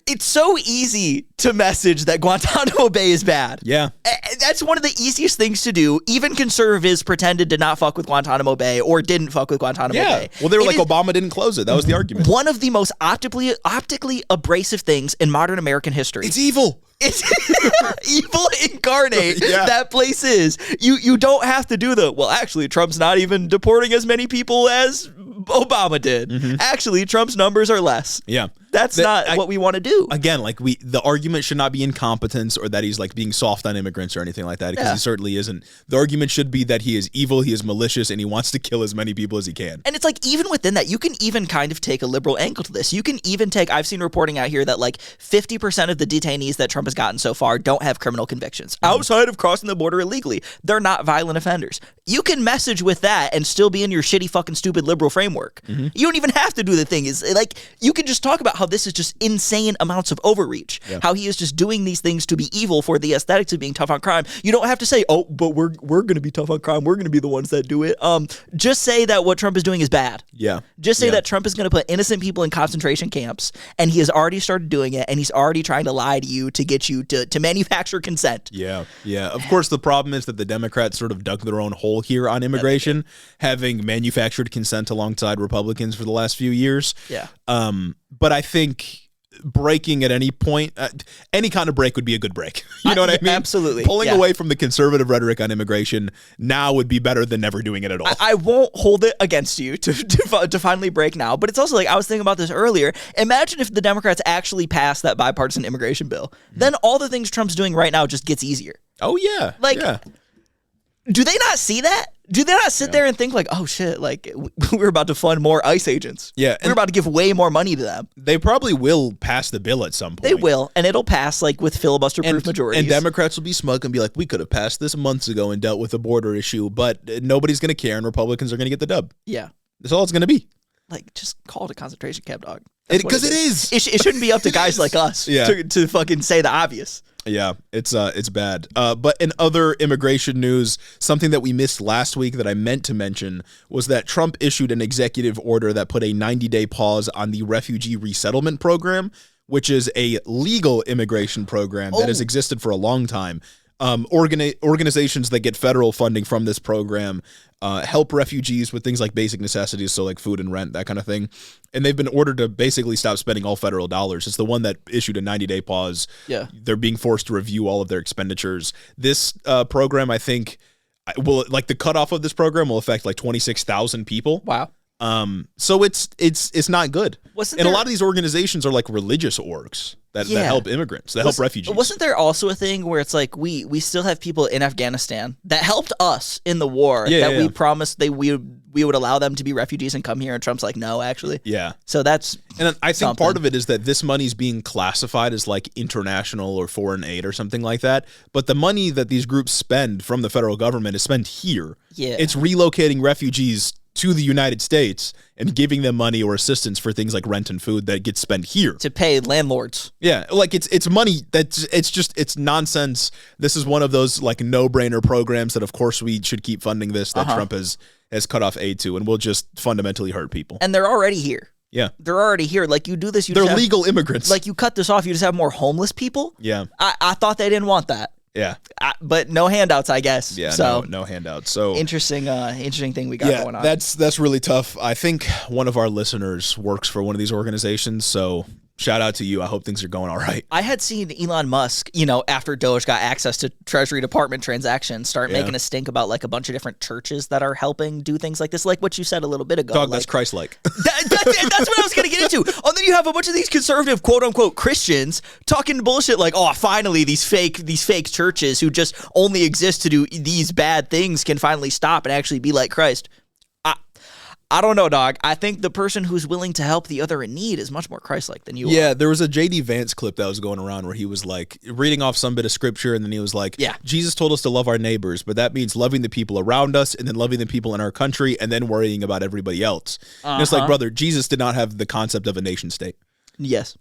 it's so easy to message that Guantanamo Bay is bad. Yeah. That's one of the easiest things to do. Even conservatives pretended to not fuck with Guantanamo Bay or didn't fuck with Guantanamo Bay. Well, they were like, Obama didn't close it. That was the argument. One of the most optically abrasive things in modern American history. It's evil. It's evil incarnate. That place is. You don't have to do actually, Trump's not even deporting as many people as Obama did. Actually, Trump's numbers are less. Yeah. that's not what we want to do. Again, like the argument should not be incompetence or that he's like being soft on immigrants or anything like that, because he certainly isn't. The argument should be that he is evil, he is malicious, and he wants to kill as many people as he can. And it's like, even within that, you can even kind of take a liberal angle to this. You can even take, I've seen reporting out here that like 50% of the detainees that Trump has gotten so far don't have criminal convictions. Outside of crossing the border illegally, they're not violent offenders. You can message with that and still be in your shitty fucking stupid liberal framework. You don't even have to do the thing. Is like, you can just talk about how this is just insane amounts of overreach. How he is just doing these things to be evil for the aesthetics of being tough on crime. You don't have to say, oh, but we're going to be tough on crime. We're going to be the ones that do it. Just say that what Trump is doing is bad. Just say that Trump is going to put innocent people in concentration camps, and he has already started doing it, and he's already trying to lie to you to get you to manufacture consent. Of course, the problem is that the Democrats sort of dug their own hole here on immigration, having manufactured consent alongside Republicans for the last few years. But I think breaking at any point, any kind of break would be a good break. You know what I mean? Absolutely. Pulling away from the conservative rhetoric on immigration now would be better than never doing it at all. I won't hold it against you to finally break now, but it's also like, I was thinking about this earlier. Imagine if the Democrats actually passed that bipartisan immigration bill. Then all the things Trump's doing right now just gets easier. Oh, yeah. Like, do they not see that? Do they not sit there and think like, oh shit, like we're about to fund more ICE agents? We're about to give way more money to them. They probably will pass the bill at some point. They will, and it'll pass like with filibuster-proof majorities. And Democrats will be smug and be like, we could have passed this months ago and dealt with the border issue, but nobody's going to care, and Republicans are going to get the dub. That's all it's going to be. Like, just call it a concentration camp, dog. Because it is. It shouldn't be up to guys like us to fucking say the obvious. It's bad. But in other immigration news, something that we missed last week that I meant to mention was that Trump issued an executive order that put a 90-day pause on the refugee resettlement program, which is a legal immigration program that has existed for a long time. Organizations that get federal funding from this program help refugees with things like basic necessities, so like food and rent, that kind of thing. And they've been ordered to basically stop spending all federal dollars. It's the one that issued a 90-day pause. They're being forced to review all of their expenditures. This program, I think, will, like, the cutoff of this program will affect like 26,000 people. Wow. So it's not good. And a lot of these organizations are like religious orgs that help immigrants, that help refugees. Wasn't there also a thing where it's like we still have people in Afghanistan that helped us in the war we promised we would allow them to be refugees and come here, and Trump's like, no, actually. So that's I think part of it is that this money's being classified as like international or foreign aid or something like that. But the money that these groups spend from the federal government is spent here. It's relocating refugees to the United States and giving them money or assistance for things like rent and food that gets spent here to pay landlords. Like it's money it's nonsense. This is one of those like no-brainer programs that of course we should keep funding this, that Trump has cut off aid to, and will just fundamentally hurt people. And they're already here. They're already here. Like, you do this, they're legal immigrants. Like, you cut this off, you just have more homeless people. I thought they didn't want that. But no handouts, I guess. So no handouts. So interesting thing we got going on. That's really tough. I think one of our listeners works for one of these organizations, so shout out to you. I hope things are going all right. I had seen Elon Musk, after Doge got access to Treasury Department transactions, start making a stink about like a bunch of different churches that are helping do things like this, like what you said a little bit ago. Dog, that's Christ-like. That's what I was going to get into. And then you have a bunch of these conservative, quote-unquote, Christians talking bullshit like, oh, finally these fake churches who just only exist to do these bad things can finally stop and actually be like Christ. I don't know, dog. I think the person who's willing to help the other in need is much more Christ-like than you are. Yeah, there was a J.D. Vance clip that was going around where he was like reading off some bit of scripture, and then he was like, Jesus told us to love our neighbors, but that means loving the people around us and then loving the people in our country and then worrying about everybody else. And it's like, brother, Jesus did not have the concept of a nation state. Yes.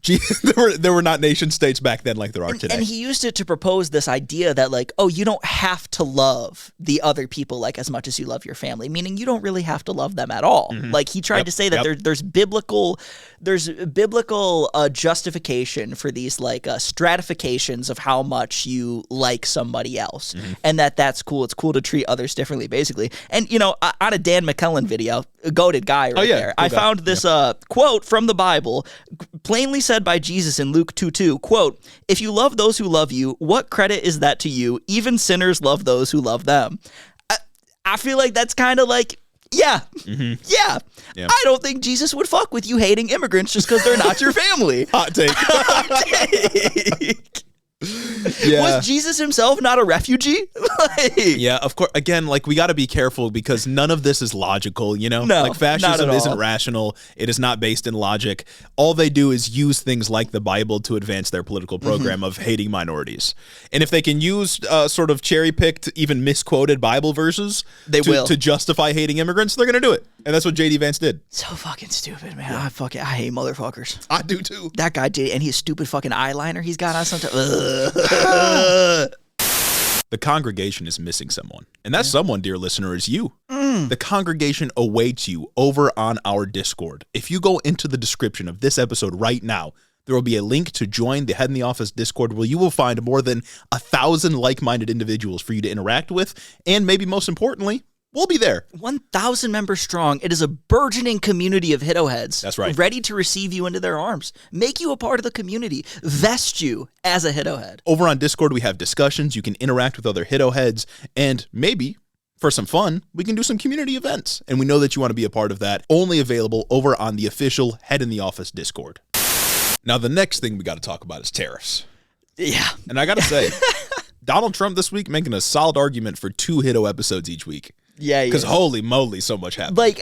There were not nation states back then like there are today. And he used it to propose this idea that like, oh, you don't have to love the other people like as much as you love your family, meaning you don't really have to love them at all. Like, he tried to say that there's biblical justification for these like stratifications of how much you like somebody else, and that's cool. It's cool to treat others differently, basically. And on a Dan McKellen video, a goated guy there, I found this quote from the Bible, plainly said by Jesus in Luke 2:2, quote, "If you love those who love you, what credit is that to you? Even sinners love those who love them." I feel like that's kind of like, Yeah. Mm-hmm. Yeah. Yeah. I don't think Jesus would fuck with you hating immigrants just because they're not your family. Hot take. Hot take. Yeah. Was Jesus himself not a refugee? Yeah, of course. Again, like, we got to be careful because none of this is logical, you know? No, like, fascism not at isn't all. rational. It is not based in logic. All they do is use things like the Bible to advance their political program of hating minorities. And if they can use sort of cherry-picked, even misquoted Bible verses to justify hating immigrants, they're going to do it. And that's what J.D. Vance did. So fucking stupid, man. I hate motherfuckers. I do, too. That guy did, and his stupid fucking eyeliner he's got on sometimes. The congregation is missing someone. And that someone, dear listener, is you. The congregation awaits you over on our Discord. If you go into the description of this episode right now, there will be a link to join the Head in the Office Discord where you will find more than 1,000 like-minded individuals for you to interact with. And maybe most importantly, we'll be there. 1,000 members strong. It is a burgeoning community of hito heads. That's right. Ready to receive you into their arms. Make you a part of the community. Vest you as a hito head. Over on Discord, we have discussions. You can interact with other hito heads. And maybe, for some fun, we can do some community events. And we know that you want to be a part of that. Only available over on the official Head in the Office Discord. Now, the next thing we got to talk about is tariffs. Yeah. And I got to say, Donald Trump this week making a solid argument for 2 hito episodes each week. Yeah, because holy moly, so much happened. Like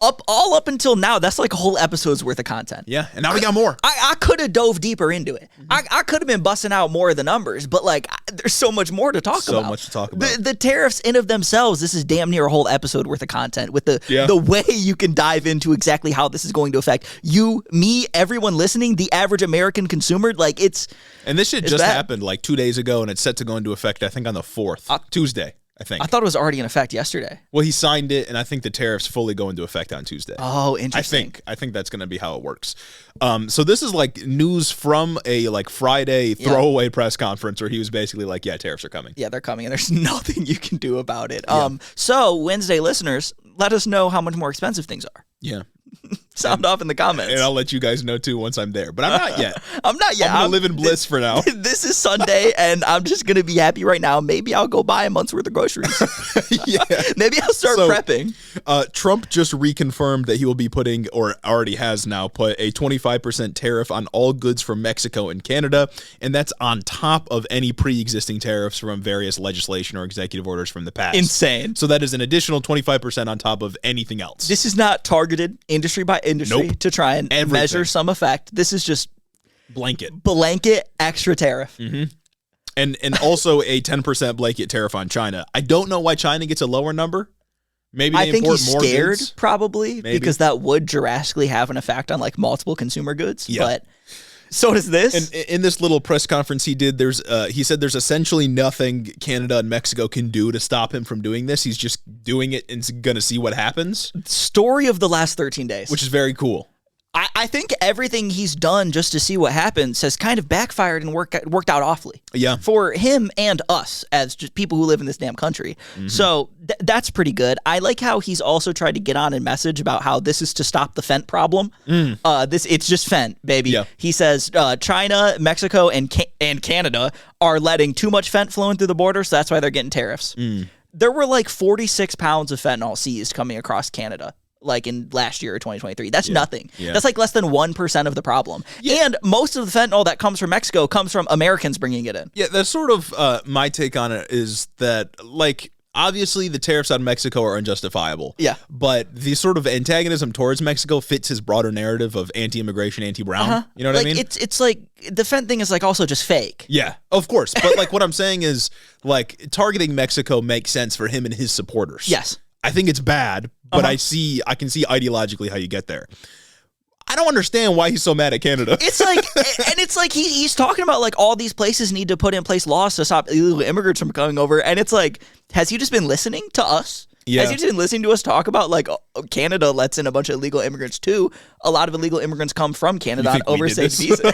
up until now, that's like a whole episode's worth of content. Yeah, and now we got more. I could have dove deeper into it. I could have been busting out more of the numbers, but like there's so much more to talk about. So much to talk about. The tariffs in of themselves, this is damn near a whole episode worth of content with the way you can dive into exactly how this is going to affect you, me, everyone listening, the average American consumer. Like and this shit just happened like 2 days ago, and it's set to go into effect, I think, on the 4th, Tuesday. I think. I thought it was already in effect yesterday. Well, he signed it, and I think the tariffs fully go into effect on Tuesday. Oh, interesting. I think that's going to be how it works. So this is like news from a like Friday throwaway press conference where he was basically like, yeah, tariffs are coming. Yeah, they're coming, and there's nothing you can do about it. So Wednesday listeners, let us know how much more expensive things are. Yeah. Sound off in the comments. And I'll let you guys know, too, once I'm there. But I'm not yet. I'm not yet. I'm going to live in bliss for now. This is Sunday, and I'm just going to be happy right now. Maybe I'll go buy a month's worth of groceries. Yeah. Maybe I'll start prepping. Trump just reconfirmed that he will be putting, or already has now put, a 25% tariff on all goods from Mexico and Canada. And that's on top of any pre-existing tariffs from various legislation or executive orders from the past. Insane. So that is an additional 25% on top of anything else. This is not targeted industry by industry to try and measure some effect. This is just blanket extra tariff. Mm-hmm. And also a 10% blanket tariff on China. I don't know why China gets a lower number. Maybe they I think import he's more scared, goods. probably, because that would drastically have an effect on like multiple consumer goods. Yeah. But so does this. And in this little press conference he did, he said there's essentially nothing Canada and Mexico can do to stop him from doing this. He's just doing it and going to see what happens. Story of the last 13 days. Which is very cool. I think everything he's done just to see what happens has kind of backfired and worked out awfully. Yeah. For him and us as just people who live in this damn country. Mm-hmm. So that's pretty good. I like how he's also tried to get on and message about how this is to stop the fent problem. It's just fent, baby. Yeah. He says China, Mexico, and Canada are letting too much fent flowing through the border, so that's why they're getting tariffs. There were like 46 pounds of fentanyl seized coming across Canada. Like in last year or 2023. That's nothing. Yeah. That's like less than 1% of the problem. Yeah. And most of the fentanyl that comes from Mexico comes from Americans bringing it in. Yeah, that's sort of my take on it is that, like, obviously the tariffs on Mexico are unjustifiable. Yeah. But the sort of antagonism towards Mexico fits his broader narrative of anti-immigration, anti-brown. You know what I mean? It's like the fent thing is like also just fake. Yeah, of course. But like what I'm saying is like targeting Mexico makes sense for him and his supporters. Yes. I think it's bad, but I can see ideologically how you get there. I don't understand why he's so mad at Canada. It's like, and it's like he's talking about like all these places need to put in place laws to stop illegal immigrants from coming over. And it's like, has he just been listening to us? Yeah. Has he just been listening to us talk about like Canada lets in a bunch of illegal immigrants too? A lot of illegal immigrants come from Canada on overstayed visa.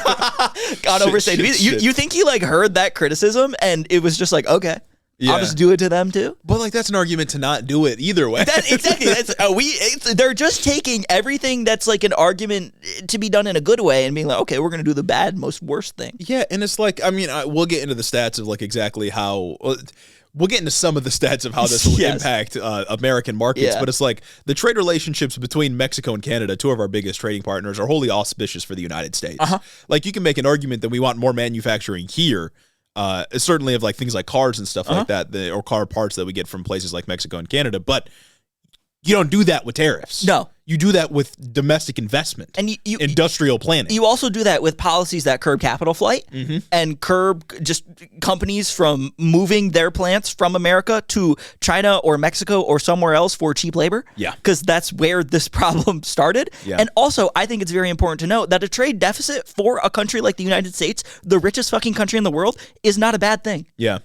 Overstayed visa. You think he like heard that criticism and it was just like, okay. Yeah. I'll just do it to them too. But like that's an argument to not do it either way. Exactly. They're just taking everything that's like an argument to be done in a good way and being like, okay, we're gonna do the bad, most worst thing. Yeah, and it's like, I mean, we'll get into the stats of like exactly how. we'll get into some of the stats of how this will impact American markets, but it's like the trade relationships between Mexico and Canada, two of our biggest trading partners, are wholly auspicious for the United States. Like, you can make an argument that we want more manufacturing here, certainly of like things like cars and stuff like that, or car parts that we get from places like Mexico and Canada, but you don't do that with tariffs. No. You do that with domestic investment and industrial planning. You also do that with policies that curb capital flight and curb just companies from moving their plants from America to China or Mexico or somewhere else for cheap labor. Yeah. Because that's where this problem started. Yeah. And also, I think it's very important to note that a trade deficit for a country like the United States, the richest fucking country in the world, is not a bad thing. Yeah.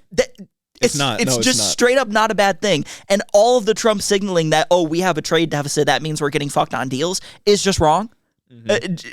It's just straight up not a bad thing. And all of the Trump signaling that, oh, we have a trade deficit, that means we're getting fucked on deals, is just wrong.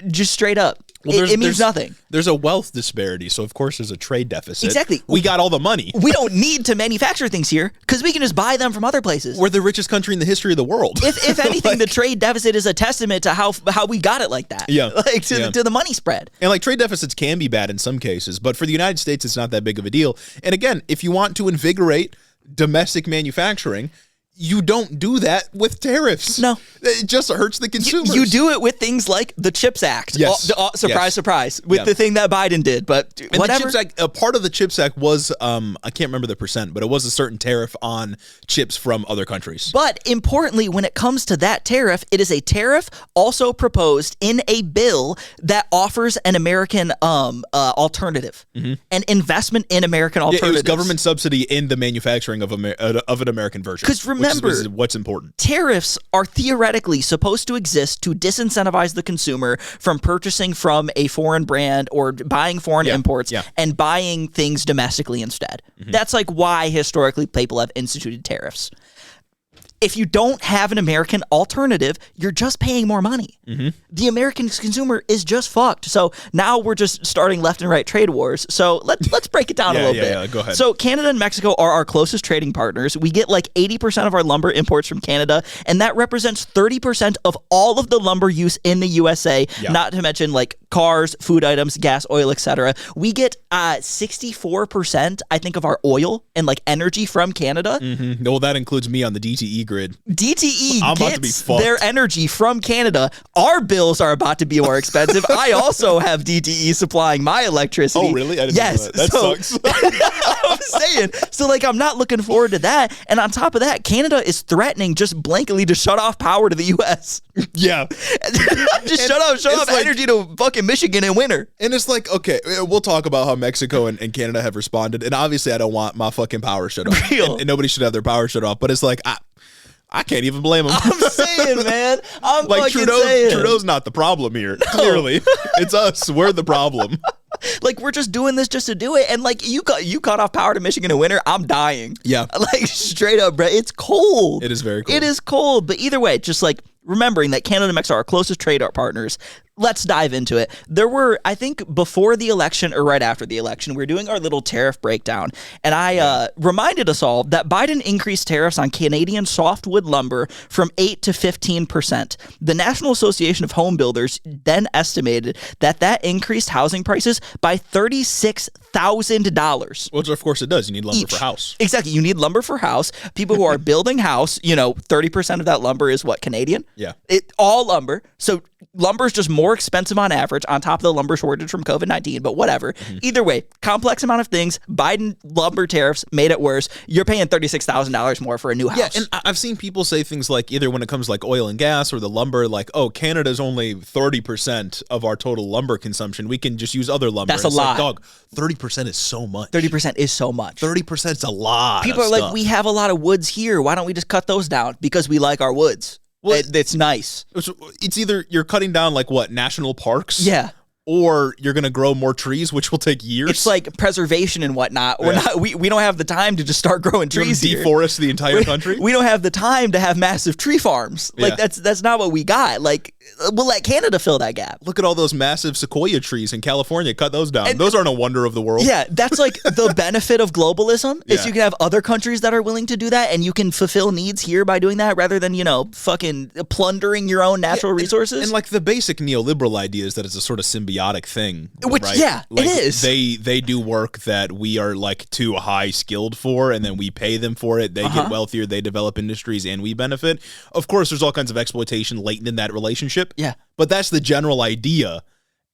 Just straight up. Well, it means nothing. There's a wealth disparity, so of course there's a trade deficit. Exactly. We got all the money. We don't need to manufacture things here because we can just buy them from other places. We're the richest country in the history of the world. If anything, the trade deficit is a testament to how we got it like that. Yeah. Like to the money spread. And like trade deficits can be bad in some cases, but for the United States, it's not that big of a deal. And again, if you want to invigorate domestic manufacturing, you don't do that with tariffs. No. It just hurts the consumers. You do it with things like the CHIPS Act. Yes. Surprise, with the thing that Biden did. But and whatever. The CHIPS Act, a part of the CHIPS Act was, I can't remember the percent, but it was a certain tariff on chips from other countries. But importantly, when it comes to that tariff, it is a tariff also proposed in a bill that offers an American alternative, an investment in American alternatives. It was government subsidy in the manufacturing of an American version. Because remember, which is what's important. Tariffs are theoretically supposed to exist to disincentivize the consumer from purchasing from a foreign brand or buying foreign imports and buying things domestically instead. That's like why historically people have instituted tariffs. If you don't have an American alternative, you're just paying more money. The American consumer is just fucked. So now we're just starting left and right trade wars. So let's break it down a little bit. Yeah, go ahead. So Canada and Mexico are our closest trading partners. We get like 80% of our lumber imports from Canada, and that represents 30% of all of the lumber use in the USA, not to mention like cars, food items, gas, oil, etc. We get 64%, I think, of our oil and like energy from Canada. Well, that includes me on the DTE grid. DTE gets their energy from Canada. Our bills are about to be more expensive. I also have DTE supplying my electricity. Oh, really? I didn't know that. That sucks. I'm saying. So, like, I'm not looking forward to that. And on top of that, Canada is threatening just blankly to shut off power to the U.S. Yeah. Just shut off like, energy to fucking Michigan in winter. And it's like, okay, we'll talk about how Mexico and Canada have responded. And obviously, I don't want my fucking power shut off. And nobody should have their power shut off. But it's like, I can't even blame them. I'm saying, man. I'm like fucking saying. Trudeau's not the problem here. No. Clearly, it's us. We're the problem. Like, we're just doing this just to do it. And like, you cut off power to Michigan in winter, I'm dying. Yeah. Like, straight up, bro. It's cold. It is very cold. It is cold. But either way, just like remembering that Canada and Mexico are our closest trade partners. Let's dive into it. There were, I think, before the election or right after the election, we were doing our little tariff breakdown, and I reminded us all that Biden increased tariffs on Canadian softwood lumber from 8 to 15%. The National Association of Home Builders then estimated that increased housing prices by $36,000. Which, of course, it does. You need lumber for house. Exactly. You need lumber for house. People who are building house, 30% of that lumber is what, Canadian? Yeah. All lumber. So lumber is just more expensive on average on top of the lumber shortage from COVID-19, but whatever. Either way, complex amount of things. Biden lumber tariffs made it worse. You're paying $36,000 more for a new house. Yeah, and I've seen people say things like either when it comes like oil and gas or the lumber, like, oh, Canada's only 30% of our total lumber consumption. We can just use other lumber. That's a lot. Like, dog, 30% is so much. 30% is so much. 30% is a lot. People are like, we have a lot of woods here. Why don't we just cut those down? Because we like our woods. Well, it's nice. It's either you're cutting down like what, national parks? Yeah. Or you're going to grow more trees, which will take years. It's like preservation and whatnot. We don't have the time to just start growing trees here. Deforest the entire country? We don't have the time to have massive tree farms. Like that's not what we got. Like we'll let Canada fill that gap. Look at all those massive sequoia trees in California. Cut those down. And those aren't a wonder of the world. Yeah, that's like the benefit of globalism is you can have other countries that are willing to do that, and you can fulfill needs here by doing that rather than, fucking plundering your own natural resources. And like the basic neoliberal idea is that it's a sort of symbiotic thing. Which, right? It is. They do work that we are like too high skilled for, and then we pay them for it. They get wealthier, they develop industries, and we benefit. Of course, there's all kinds of exploitation latent in that relationship. Yeah. But that's the general idea.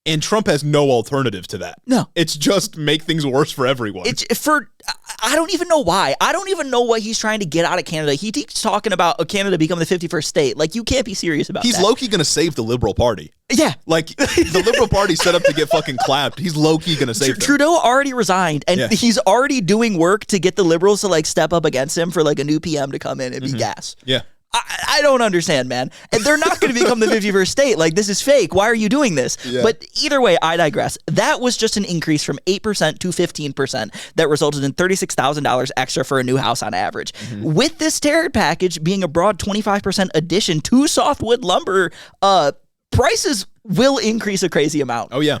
And Trump has no alternative to that. No. It's just make things worse for everyone. I don't even know why. I don't even know what he's trying to get out of Canada. He keeps talking about Canada becoming the 51st state. Like, you can't be serious about that. He's low-key going to save the Liberal Party. Yeah. Like, the Liberal Party's set up to get fucking clapped. He's low-key going to save them. Trudeau already resigned, and he's already doing work to get the Liberals to, like, step up against him for, like, a new PM to come in and be gas. Yeah. I don't understand, man. And they're not going to become the 51st state. Like, this is fake. Why are you doing this? Yeah. But either way, I digress. That was just an increase from 8% to 15% that resulted in $36,000 extra for a new house on average. With this tariff package being a broad 25% addition to softwood lumber, prices will increase a crazy amount. Oh, yeah.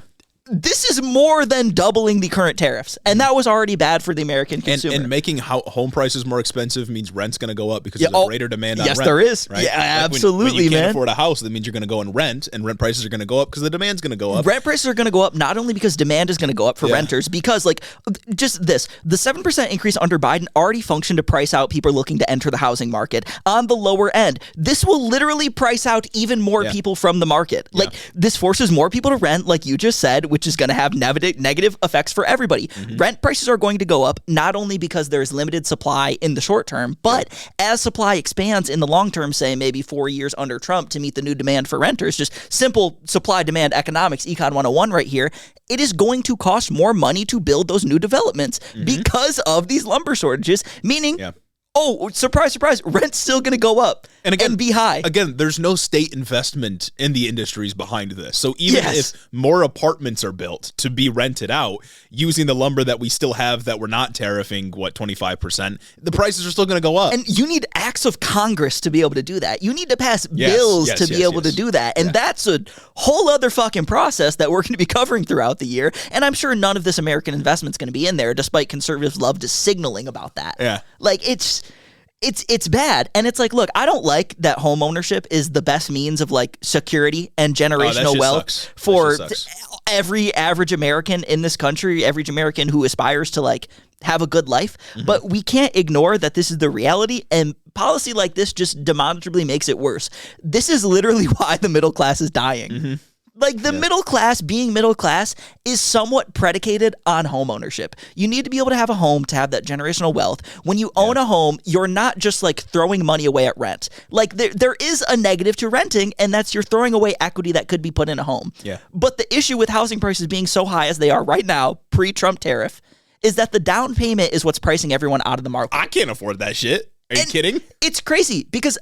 This is more than doubling the current tariffs, and that was already bad for the American consumer. And making home prices more expensive means rent's going to go up because there's a greater demand on rent. Yes, there is. Right? Yeah, absolutely, when you can't man. afford a house, that means you're going to go and rent prices are going to go up because the demand's going to go up. Rent prices are going to go up not only because demand is going to go up for renters, because the 7% increase under Biden already functioned to price out people looking to enter the housing market on the lower end. This will literally price out even more people from the market. Like, this forces more people to rent, like you just said, which is going to have negative effects for everybody. Rent prices are going to go up not only because there's limited supply in the short term, but as supply expands in the long term, say maybe 4 years under Trump to meet the new demand for renters, just simple supply-demand economics, Econ 101 right here, it is going to cost more money to build those new developments because of these lumber shortages, meaning... Oh, surprise, surprise, rent's still going to go up and be high. Again, there's no state investment in the industries behind this. So even if more apartments are built to be rented out using the lumber that we still have that we're not tariffing, 25%, the prices are still going to go up. And you need acts of Congress to be able to do that. You need to pass bills to be able to do that. And that's a whole other fucking process that we're going to be covering throughout the year. And I'm sure none of this American investment's going to be in there, despite conservatives' love to signaling about that. Yeah. Like, it's bad. And it's like, look, I don't like that home ownership is the best means of like security and generational wealth for every average American in this country, average American who aspires to like have a good life. But we can't ignore that this is the reality, and policy like this just demonstrably makes it worse. This is literally why the middle class is dying. Like, the middle class, being middle class, is somewhat predicated on home ownership. You need to be able to have a home to have that generational wealth. When you own a home, you're not just, like, throwing money away at rent. Like, there is a negative to renting, and that's you're throwing away equity that could be put in a home. Yeah. But the issue with housing prices being so high as they are right now, pre-Trump tariff, is that the down payment is what's pricing everyone out of the market. I can't afford that shit. Are you kidding? It's crazy, because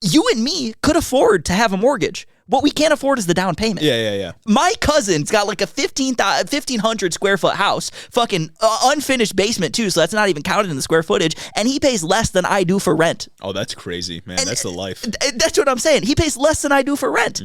you and me could afford to have a mortgage. What we can't afford is the down payment. Yeah. My cousin's got like a 1,500 square foot house, fucking unfinished basement too, so that's not even counted in the square footage, and he pays less than I do for rent. Oh, that's crazy, man. That's the life. That's what I'm saying. He pays less than I do for rent.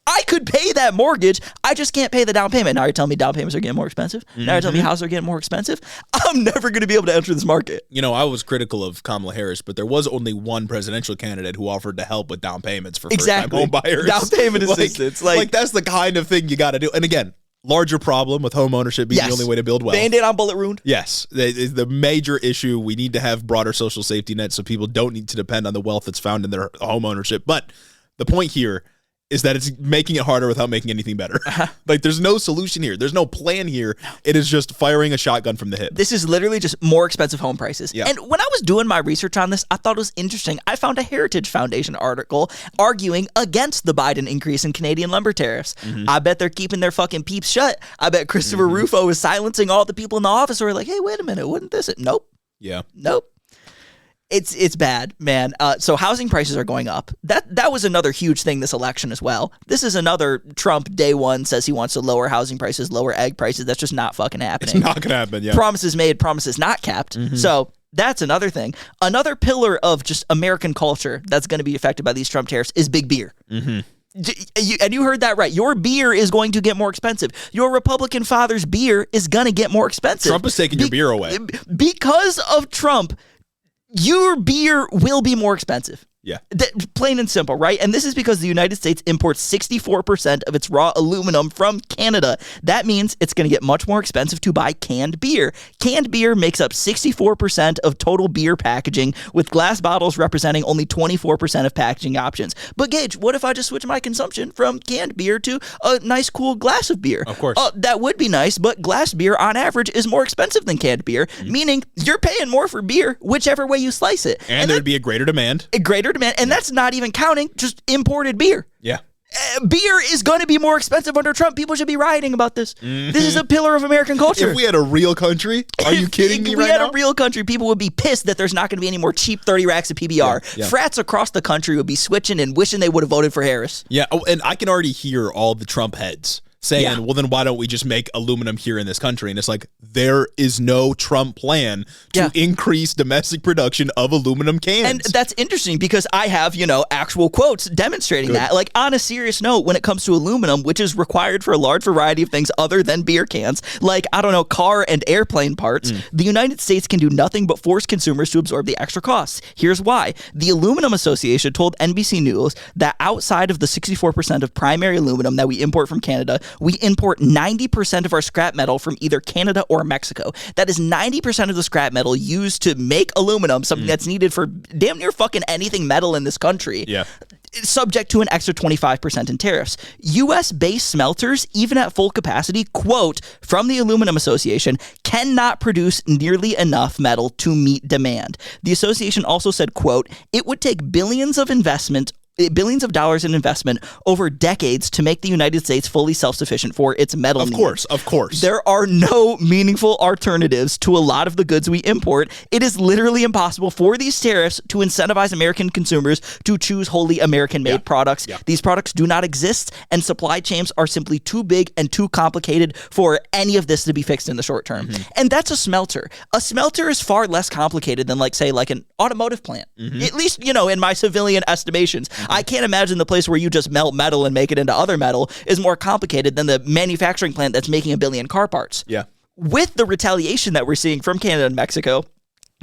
I could pay that mortgage. I just can't pay the down payment. Now you're telling me down payments are getting more expensive? Now you're telling me houses are getting more expensive? I'm never going to be able to enter this market. You know, I was critical of Kamala Harris, but there was only one presidential candidate who offered to help with down payments for first-time home buyers. Down payment assistance. Like that's the kind of thing you got to do. And again, larger problem with home ownership being the only way to build wealth. Band-Aid on bullet wound. Yes. The major issue, we need to have broader social safety nets so people don't need to depend on the wealth that's found in their home ownership. But the point here is that it's making it harder without making anything better. Like, there's no solution here. There's no plan here. It is just firing a shotgun from the hip. This is literally just more expensive home prices. Yeah. And when I was doing my research on this, I thought it was interesting. I found a Heritage Foundation article arguing against the Biden increase in Canadian lumber tariffs. I bet they're keeping their fucking peeps shut. I bet Christopher Rufo is silencing all the people in the office who are like, hey, wait a minute, wouldn't this? Nope. Yeah. Nope. It's bad, man. So housing prices are going up. That was another huge thing this election as well. This is another Trump day one says he wants to lower housing prices, lower egg prices. That's just not fucking happening. It's not going to happen, yeah. Promises made, promises not kept. So that's another thing. Another pillar of just American culture that's going to be affected by these Trump tariffs is big beer. And you heard that right. Your beer is going to get more expensive. Your Republican father's beer is going to get more expensive. Trump is taking your beer away. Because of Trump, your beer will be more expensive. Yeah. Plain and simple, right? And this is because the United States imports 64% of its raw aluminum from Canada. That means it's going to get much more expensive to buy canned beer. Canned beer makes up 64% of total beer packaging, with glass bottles representing only 24% of packaging options. But Gage, what if I just switch my consumption from canned beer to a nice, cool glass of beer? Of course. That would be nice, but glass beer on average is more expensive than canned beer, meaning you're paying more for beer, whichever way you slice it. And there'd be a greater demand. Demand, and that's not even counting just imported beer. Yeah. Beer is going to be more expensive under Trump. People should be rioting about this. This is a pillar of American culture. If we had a real country, are you kidding me right now? If we had a real country, people would be pissed that there's not going to be any more cheap 30 racks of PBR. Yeah. Frats across the country would be switching and wishing they would have voted for Harris. Yeah, and I can already hear all the Trump heads saying, well, then why don't we just make aluminum here in this country? And it's like, there is no Trump plan to increase domestic production of aluminum cans. And that's interesting because I have, actual quotes demonstrating that. Like, on a serious note, when it comes to aluminum, which is required for a large variety of things other than beer cans, like, car and airplane parts, the United States can do nothing but force consumers to absorb the extra costs. Here's why. The Aluminum Association told NBC News that outside of the 64% of primary aluminum that we import from Canada, we import 90% of our scrap metal from either Canada or Mexico. That is 90% of the scrap metal used to make aluminum, something that's needed for damn near fucking anything metal in this country. Yeah. Subject to an extra 25% in tariffs. U.S.-based smelters, even at full capacity, quote, from the Aluminum Association, cannot produce nearly enough metal to meet demand. The association also said, quote, it would take billions of dollars in investment over decades to make the United States fully self-sufficient for its metal needs. Of course. There are no meaningful alternatives to a lot of the goods we import. It is literally impossible for these tariffs to incentivize American consumers to choose wholly American-made products. Yeah. These products do not exist, and supply chains are simply too big and too complicated for any of this to be fixed in the short term. And that's a smelter. A smelter is far less complicated than, like, say, an automotive plant. At least, in my civilian estimations. I can't imagine the place where you just melt metal and make it into other metal is more complicated than the manufacturing plant that's making 1 billion car parts. Yeah. With the retaliation that we're seeing from Canada and Mexico,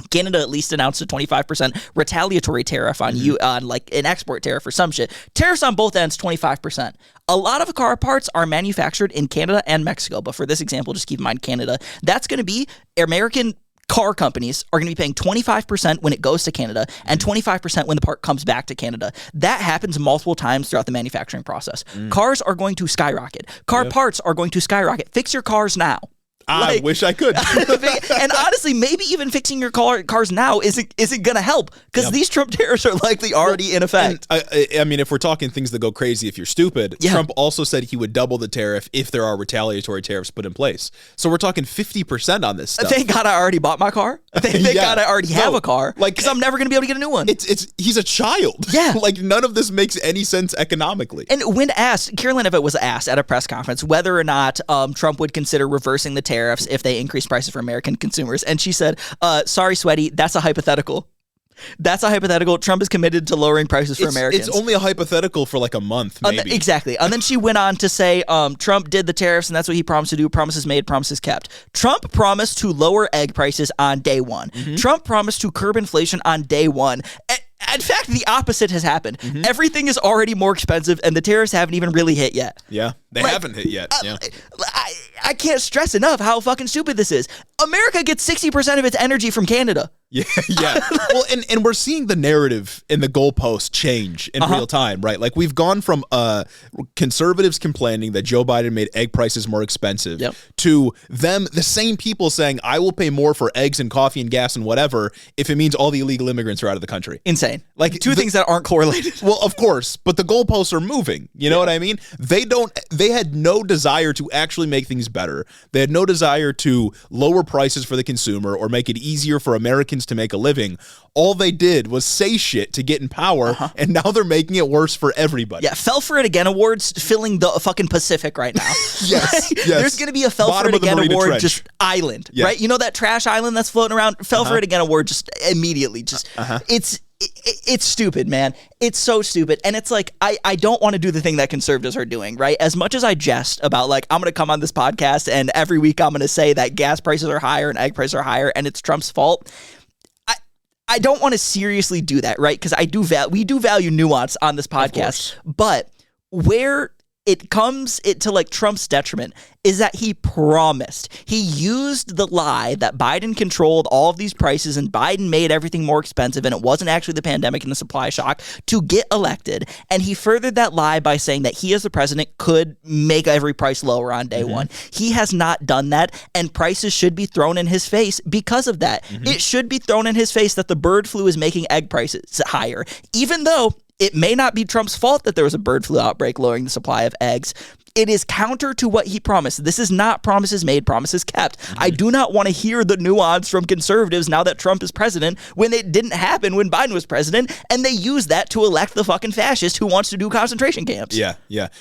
Canada at least announced a 25% retaliatory tariff on an export tariff or some shit. Tariffs on both ends, 25%. A lot of car parts are manufactured in Canada and Mexico, but for this example, just keep in mind Canada. That's going to be American car companies are going to be paying 25% when it goes to Canada and 25% when the part comes back to Canada. That happens multiple times throughout the manufacturing process. Cars are going to skyrocket. Car parts are going to skyrocket. Fix your cars now. I wish I could. And honestly, maybe even fixing your cars now isn't going to help because these Trump tariffs are likely already in effect. I mean, if we're talking things that go crazy if you're stupid, Trump also said he would double the tariff if there are retaliatory tariffs put in place. So we're talking 50% on this stuff. Thank God I already bought my car. Thank God I already have a car. Because I'm never going to be able to get a new one. He's a child. Yeah. None of this makes any sense economically. And when asked, Caroline Leavitt was asked at a press conference whether or not Trump would consider reversing the tariffs if they increase prices for American consumers. And she said, sorry, sweaty, that's a hypothetical. That's a hypothetical. Trump is committed to lowering prices for Americans. It's only a hypothetical for a month, maybe. Exactly. And then she went on to say Trump did the tariffs, and that's what he promised to do. Promises made, promises kept. Trump promised to lower egg prices on day one. Trump promised to curb inflation on day one. In fact, the opposite has happened. Everything is already more expensive, and the tariffs haven't even really hit yet. Yeah, they haven't hit yet. I can't stress enough how fucking stupid this is. America gets 60% of its energy from Canada. Yeah. Well, and we're seeing the narrative and the goalposts change in real time, right? We've gone from conservatives complaining that Joe Biden made egg prices more expensive to them, the same people saying, I will pay more for eggs and coffee and gas and whatever if it means all the illegal immigrants are out of the country. Insane. Two things that aren't correlated. Well, of course, but the goalposts are moving. You know what I mean? They had no desire to actually make things better. They had no desire to lower prices for the consumer or make it easier for Americans to make a living. All they did was say shit to get in power, and now they're making it worse for everybody. Yeah, Fell for It Again awards filling the fucking Pacific right now. Yes. There's going to be a Fell for It Again award trench. Just island, right? You know that trash island that's floating around? Fell for It Again award just immediately. Just It's stupid, man. It's so stupid. And it's like, I don't want to do the thing that conservatives are doing, right? As much as I jest about, like, I'm going to come on this podcast and every week I'm going to say that gas prices are higher and egg prices are higher and it's Trump's fault. I don't want to seriously do that, right? Because we do value nuance on this podcast. But where it comes to like Trump's detriment is that he promised. He used the lie that Biden controlled all of these prices and Biden made everything more expensive and it wasn't actually the pandemic and the supply shock to get elected. And he furthered that lie by saying that he as the president could make every price lower on day one. He has not done that, and prices should be thrown in his face because of that. It should be thrown in his face that the bird flu is making egg prices higher, even though it may not be Trump's fault that there was a bird flu outbreak lowering the supply of eggs. It is counter to what he promised. This is not promises made, promises kept. I do not want to hear the nuance from conservatives now that Trump is president when it didn't happen when Biden was president, and they use that to elect the fucking fascist who wants to do concentration camps. Yeah.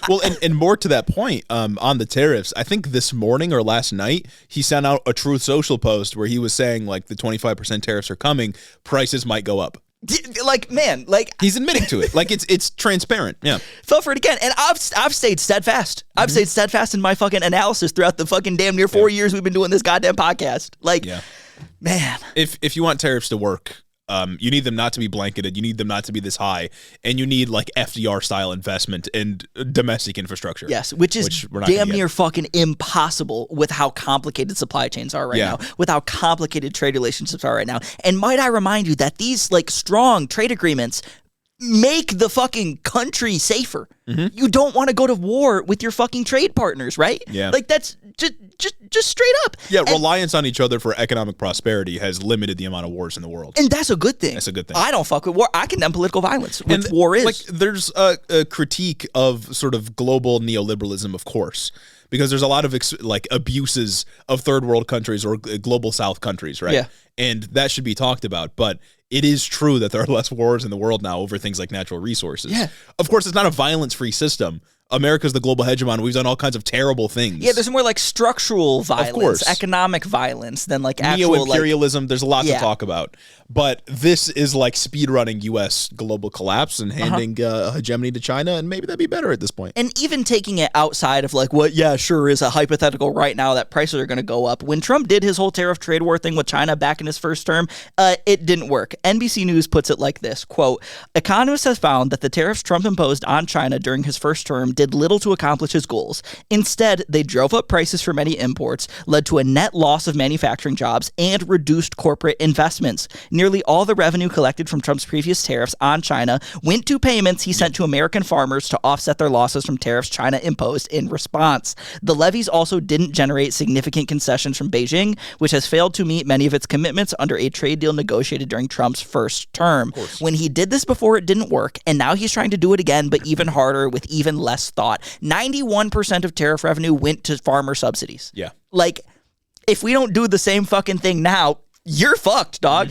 Well, and more to that point, on the tariffs, I think this morning or last night, he sent out a Truth Social post where he was saying, like, the 25% tariffs are coming, prices might go up. Like, man, like, he's admitting to it. Like, it's transparent. Yeah. Fell for it again. And I've stayed steadfast. I've stayed steadfast in my fucking analysis throughout the fucking damn near 4 years we've been doing this goddamn podcast. Like, man. If you want tariffs to work, you need them not to be blanketed. You need them not to be this high. And you need, like, FDR-style investment and domestic infrastructure. Yes, which is damn near fucking impossible with how complicated supply chains are right now, with how complicated trade relationships are right now. And might I remind you that these, like, strong trade agreements make the fucking country safer. You don't want to go to war with your fucking trade partners, right? Yeah. Like, that's just straight up. Yeah, reliance on each other for economic prosperity has limited the amount of wars in the world. And that's a good thing. That's a good thing. I don't fuck with war. I condemn political violence, which war is. Like, there's a critique of sort of global neoliberalism, of course, because there's a lot of abuses of third world countries or global south countries, right? Yeah. And that should be talked about. But it is true that there are less wars in the world now over things like natural resources. Yeah. Of course, it's not a violence-free system. America's the global hegemon. We've done all kinds of terrible things. Yeah, there's more like structural violence, economic violence than like actual neo-imperialism. There's a lot to talk about. But this is like speedrunning U.S. global collapse and handing hegemony to China, and maybe that'd be better at this point. And even taking it outside of like what, sure is a hypothetical right now that prices are going to go up. When Trump did his whole tariff trade war thing with China back in his first term, it didn't work. NBC News puts it like this, quote, "Economists have found that the tariffs Trump imposed on China during his first term did little to accomplish his goals. Instead, they drove up prices for many imports, led to a net loss of manufacturing jobs, and reduced corporate investments. Nearly all the revenue collected from Trump's previous tariffs on China went to payments he sent to American farmers to offset their losses from tariffs China imposed in response. The levies also didn't generate significant concessions from Beijing, which has failed to meet many of its commitments under a trade deal negotiated during Trump's first term. When he did this before, it didn't work, and now he's trying to do it again, but even harder with even less thought. 91% of tariff revenue went to farmer subsidies. Yeah. Like, if we don't do the same fucking thing now, you're fucked, dog.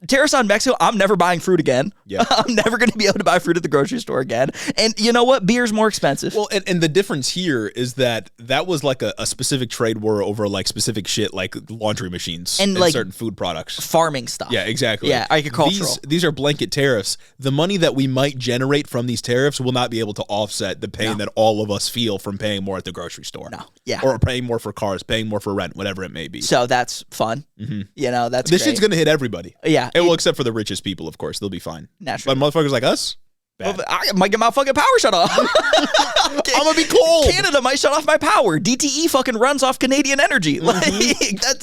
Tariffs on Mexico, I'm never buying fruit again. Yeah. I'm never going to be able to buy fruit at the grocery store again. And you know what? Beer's more expensive. Well, and the difference here is that was like a specific trade war over like specific shit like laundry machines and like certain food products. Farming stuff. Yeah, exactly. Yeah, agricultural. These are blanket tariffs. The money that we might generate from these tariffs will not be able to offset the pain that all of us feel from paying more at the grocery store. No. Yeah. Or paying more for cars, paying more for rent, whatever it may be. So that's fun. You know, that's this shit's gonna hit everybody. Yeah. Well, except for the richest people, of course. They'll be fine. Naturally. But motherfuckers like us, bad. Well, I might get my fucking power shut off. I'm gonna be cold. Canada might shut off my power. DTE fucking runs off Canadian energy. Like,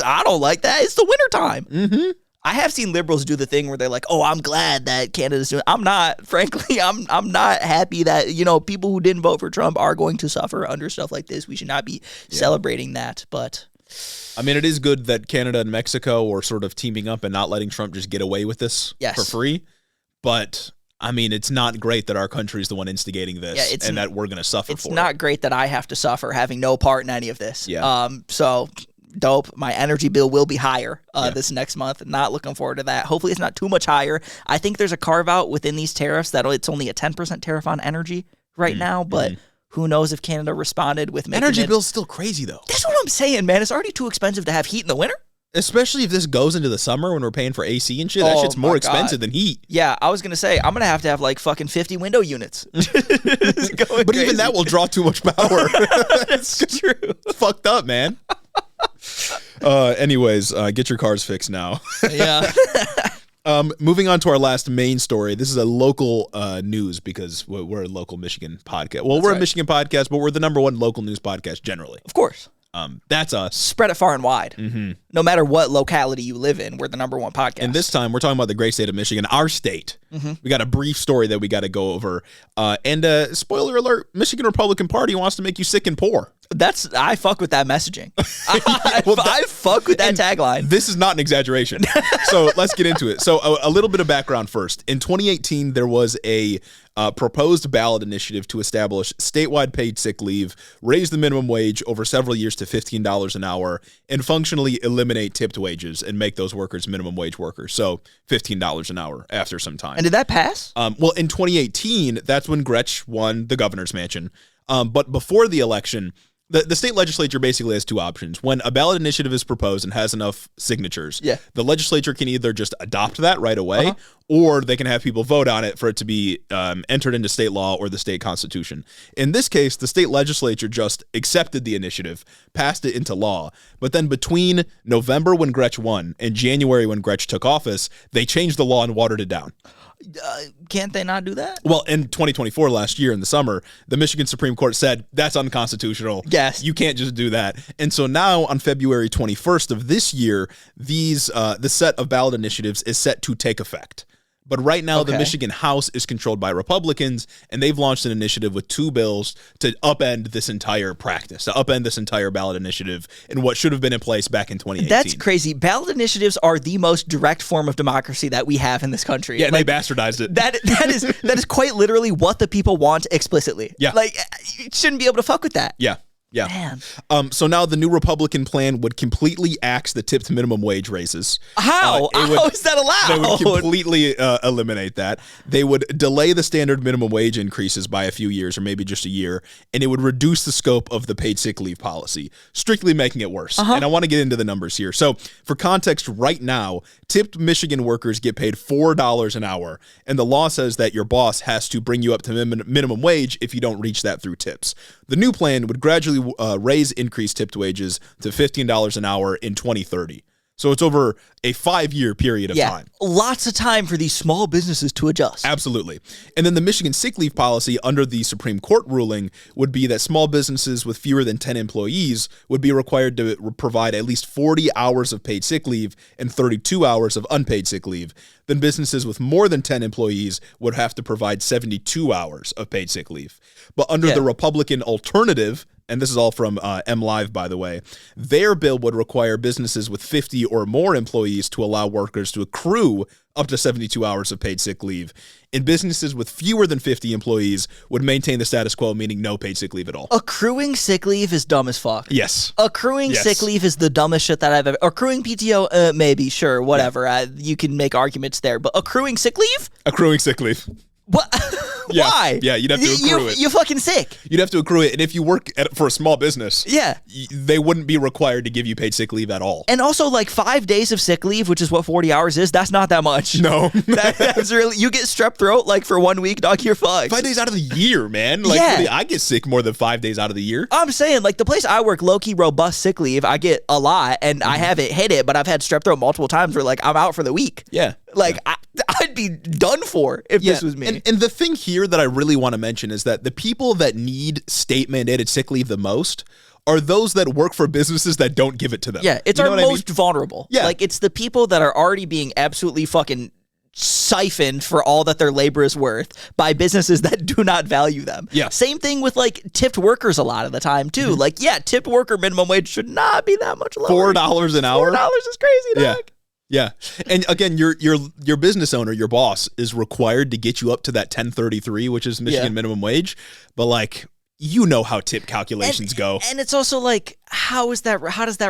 I don't like that. It's the wintertime. I have seen liberals do the thing where they're like, "Oh, I'm glad that Canada's doing." I'm not. Frankly, I'm not happy that, you know, people who didn't vote for Trump are going to suffer under stuff like this. We should not be celebrating that. But I mean, it is good that Canada and Mexico are sort of teaming up and not letting Trump just get away with this for free. But I mean, it's not great that our country is the one instigating this and that we're going to suffer for it. It's not great that I have to suffer having no part in any of this. Yeah. So dope. My energy bill will be higher this next month. Not looking forward to that. Hopefully it's not too much higher. I think there's a carve out within these tariffs that it's only a 10% tariff on energy right now, but who knows if Canada responded with making energy bill's still crazy though. That's what I'm saying, man. It's already too expensive to have heat in the winter. Especially if this goes into the summer when we're paying for AC and shit. That shit's more expensive than heat. Yeah, I was going to say, I'm going to have like fucking 50 window units. But even that will draw too much power. That's true. It's fucked up, man. Anyways, get your cars fixed now. Yeah. Moving on to our last main story. This is a local news because we're a local Michigan podcast. Well, we're a Michigan podcast, but we're the #1 local news podcast generally. Of course. That's us. Spread it far and wide. Mm-hmm. No matter what locality you live in, we're the #1 podcast. And this time, we're talking about the great state of Michigan, our state. Mm-hmm. We got a brief story that we got to go over. And spoiler alert, Michigan Republican Party wants to make you sick and poor. I fuck with that messaging. I fuck with that tagline. This is not an exaggeration. So let's get into it. So a little bit of background first. In 2018, there was a proposed ballot initiative to establish statewide paid sick leave, raise the minimum wage over several years to $15 an hour, and functionally eliminate tipped wages and make those workers minimum wage workers. So $15 an hour after some time. And did that pass? Well, in 2018, that's when Gretsch won the governor's mansion. But before the election, the state legislature basically has two options. When a ballot initiative is proposed and has enough signatures, the legislature can either just adopt that right away, or they can have people vote on it for it to be entered into state law or the state constitution. In this case, the state legislature just accepted the initiative, passed it into law, but then between November when Gretsch won and January when Gretsch took office, they changed the law and watered it down. Can't they not do that? Well, in 2024, last year in the summer, the Michigan Supreme Court said that's unconstitutional. Yes. You can't just do that. And so now on February 21st of this year, the set of ballot initiatives is set to take effect. But right now, the Michigan House is controlled by Republicans, and they've launched an initiative with 2 bills to upend this entire practice, to upend this entire ballot initiative in what should have been in place back in 2018. That's crazy. Ballot initiatives are the most direct form of democracy that we have in this country. Yeah, and they bastardized it. That is quite literally what the people want explicitly. Yeah. Like, you shouldn't be able to fuck with that. Yeah. Yeah. Man. So now the new Republican plan would completely axe the tipped minimum wage raises. How? How is that allowed? They would completely eliminate that. They would delay the standard minimum wage increases by a few years or maybe just a year, and it would reduce the scope of the paid sick leave policy, strictly making it worse. And I want to get into the numbers here. So for context, right now, tipped Michigan workers get paid $4 an hour, and the law says that your boss has to bring you up to minimum wage if you don't reach that through tips. The new plan would gradually raise increased tipped wages to $15 an hour in 2030. So it's over a 5-year period of time. Lots of time for these small businesses to adjust. Absolutely. And then the Michigan sick leave policy under the Supreme Court ruling would be that small businesses with fewer than 10 employees would be required to provide at least 40 hours of paid sick leave and 32 hours of unpaid sick leave. Then businesses with more than 10 employees would have to provide 72 hours of paid sick leave. But under the Republican alternative, and this is all from MLive, by the way, their bill would require businesses with 50 or more employees to allow workers to accrue up to 72 hours of paid sick leave. And businesses with fewer than 50 employees would maintain the status quo, meaning no paid sick leave at all. Accruing sick leave is dumb as fuck. Yes. Accruing sick leave is the dumbest shit that I've ever... Accruing PTO, maybe, sure, whatever. Yeah. You can make arguments there. But accruing sick leave? Accruing sick leave. What? Why? Yeah, you'd have to accrue it. You're fucking sick. You'd have to accrue it. And if you work for a small business, they wouldn't be required to give you paid sick leave at all. And also, like 5 days of sick leave, which is what 40 hours is, that's not that much. No. That's really... You get strep throat, like, for 1 week, dog, you're fucked. 5 days out of the year, man. Like, really, I get sick more than 5 days out of the year. I'm saying, like, the place I work, low-key robust sick leave, I get a lot, and I haven't hit it, but I've had strep throat multiple times where, like, I'm out for the week. Yeah. Like, I'd be done for if this was me. And the thing here that I really want to mention is that the people that need state-mandated sick leave the most are those that work for businesses that don't give it to them. Yeah, it's our most vulnerable. Yeah. Like, it's the people that are already being absolutely fucking siphoned for all that their labor is worth by businesses that do not value them. Yeah. Same thing with, like, tipped workers a lot of the time, too. Like, tipped worker minimum wage should not be that much lower. $4 an hour? $4 is crazy, dog. Yeah. Yeah. And again, your business owner, your boss, is required to get you up to that 1033, which is Michigan minimum wage. But, like, you know how tip calculations go. And it's also like, how does that